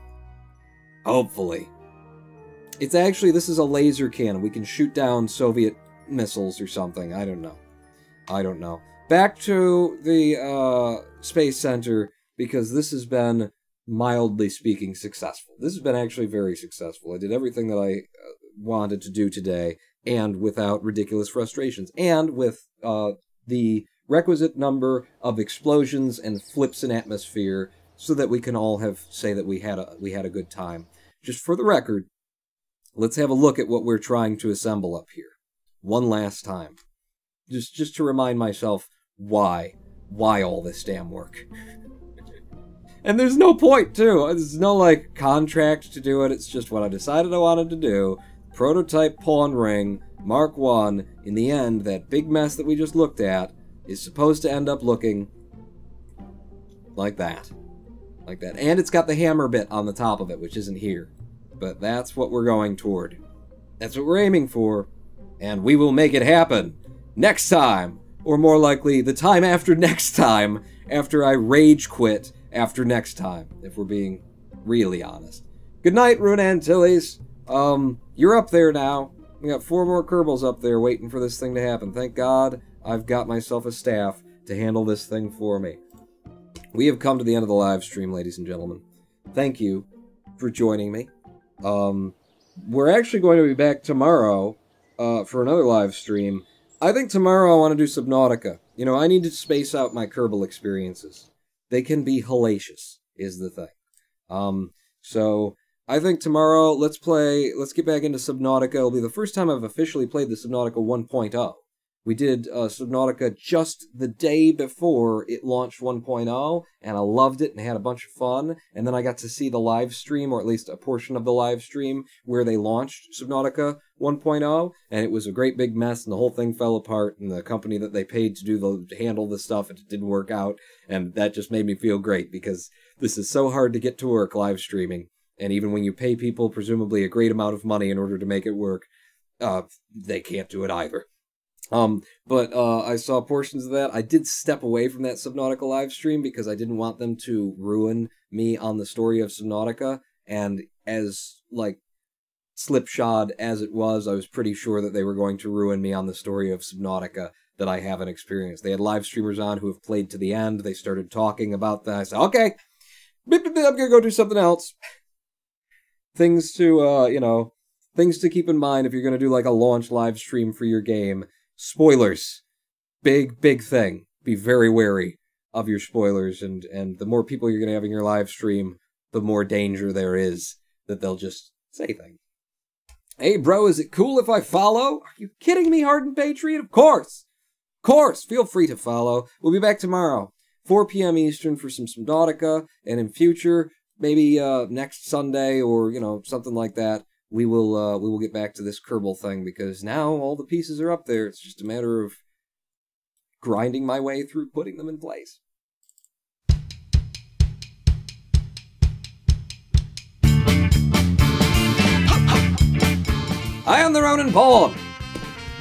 A: Hopefully. It's actually, this is a laser cannon. We can shoot down Soviet missiles or something. I don't know. I don't know. Back to the Space Center, because this has been, mildly speaking, successful. This has been actually very successful. I did everything that I wanted to do today, and without ridiculous frustrations, and with the requisite number of explosions and flips in atmosphere, so that we can all say that we had a good time. Just for the record, let's have a look at what we're trying to assemble up here, one last time, just to remind myself why all this damn work. And there's no point, too. There's no, like, contract to do it. It's just what I decided I wanted to do. Prototype pawn ring, Mark 1. In the end, that big mess that we just looked at is supposed to end up looking like that. Like that. And it's got the hammer bit on the top of it, which isn't here. But that's what we're going toward. That's what we're aiming for. And we will make it happen. Next time. Or more likely, the time after next time. After I rage quit. After next time, if we're being really honest. Good night, Rune Antilles. You're up there now. We got 4 more Kerbals up there waiting for this thing to happen. Thank God I've got myself a staff to handle this thing for me. We have come to the end of the live stream, ladies and gentlemen. Thank you for joining me. We're actually going to be back tomorrow for another live stream. I think tomorrow I want to do Subnautica. You know, I need to space out my Kerbal experiences. They can be hellacious, is the thing. So, I think tomorrow, let's get back into Subnautica. It'll be the first time I've officially played the Subnautica 1.0. We did Subnautica just the day before it launched 1.0, and I loved it and had a bunch of fun. And then I got to see the live stream, or at least a portion of the live stream, where they launched Subnautica 1.0, and it was a great big mess, and the whole thing fell apart, and the company that they paid to handle the stuff, it didn't work out, and that just made me feel great, because this is so hard to get to work live streaming, and even when you pay people presumably a great amount of money in order to make it work, they can't do it either. But I saw portions of that. I did step away from that Subnautica live stream because I didn't want them to ruin me on the story of Subnautica, and as, like, slipshod as it was, I was pretty sure that they were going to ruin me on the story of Subnautica that I haven't experienced. They had live streamers on who have played to the end. They started talking about that. I said, okay, I'm gonna go do something else. Things to, things to keep in mind if you're gonna do, like, a launch live stream for your game. Spoilers. Big thing. Be very wary of your spoilers, and the more people you're going to have in your live stream, the more danger there is that they'll just say things. Hey, bro, is it cool if I follow? Are you kidding me, Hardened Patriot? Of course! Of course! Feel free to follow. We'll be back tomorrow, 4 p.m. Eastern for some Subnautica, and in future, maybe next Sunday or, something like that, we will get back to this Kerbal thing, because now all the pieces are up there. It's just a matter of grinding my way through putting them in place. I am the Ronin Pawn.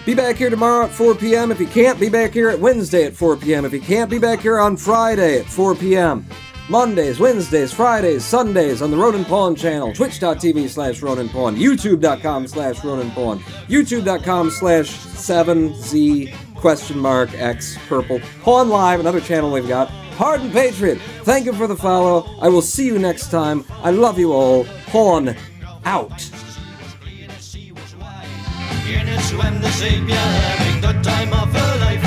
A: Be back here tomorrow at 4 p.m. If you can't, be back here at Wednesday at 4 p.m. If you can't, be back here on Friday at 4 p.m. Mondays, Wednesdays, Fridays, Sundays on the Ronin Pawn channel, twitch.tv/RoninPawn, youtube.com/RoninPawn, youtube.com/7Z?X purple. Pawn Live, another channel we've got. Hardened Patriot, thank you for the follow. I will see you next time. I love you all. Pawn out.
E: In it swam the savior, having the time of her life.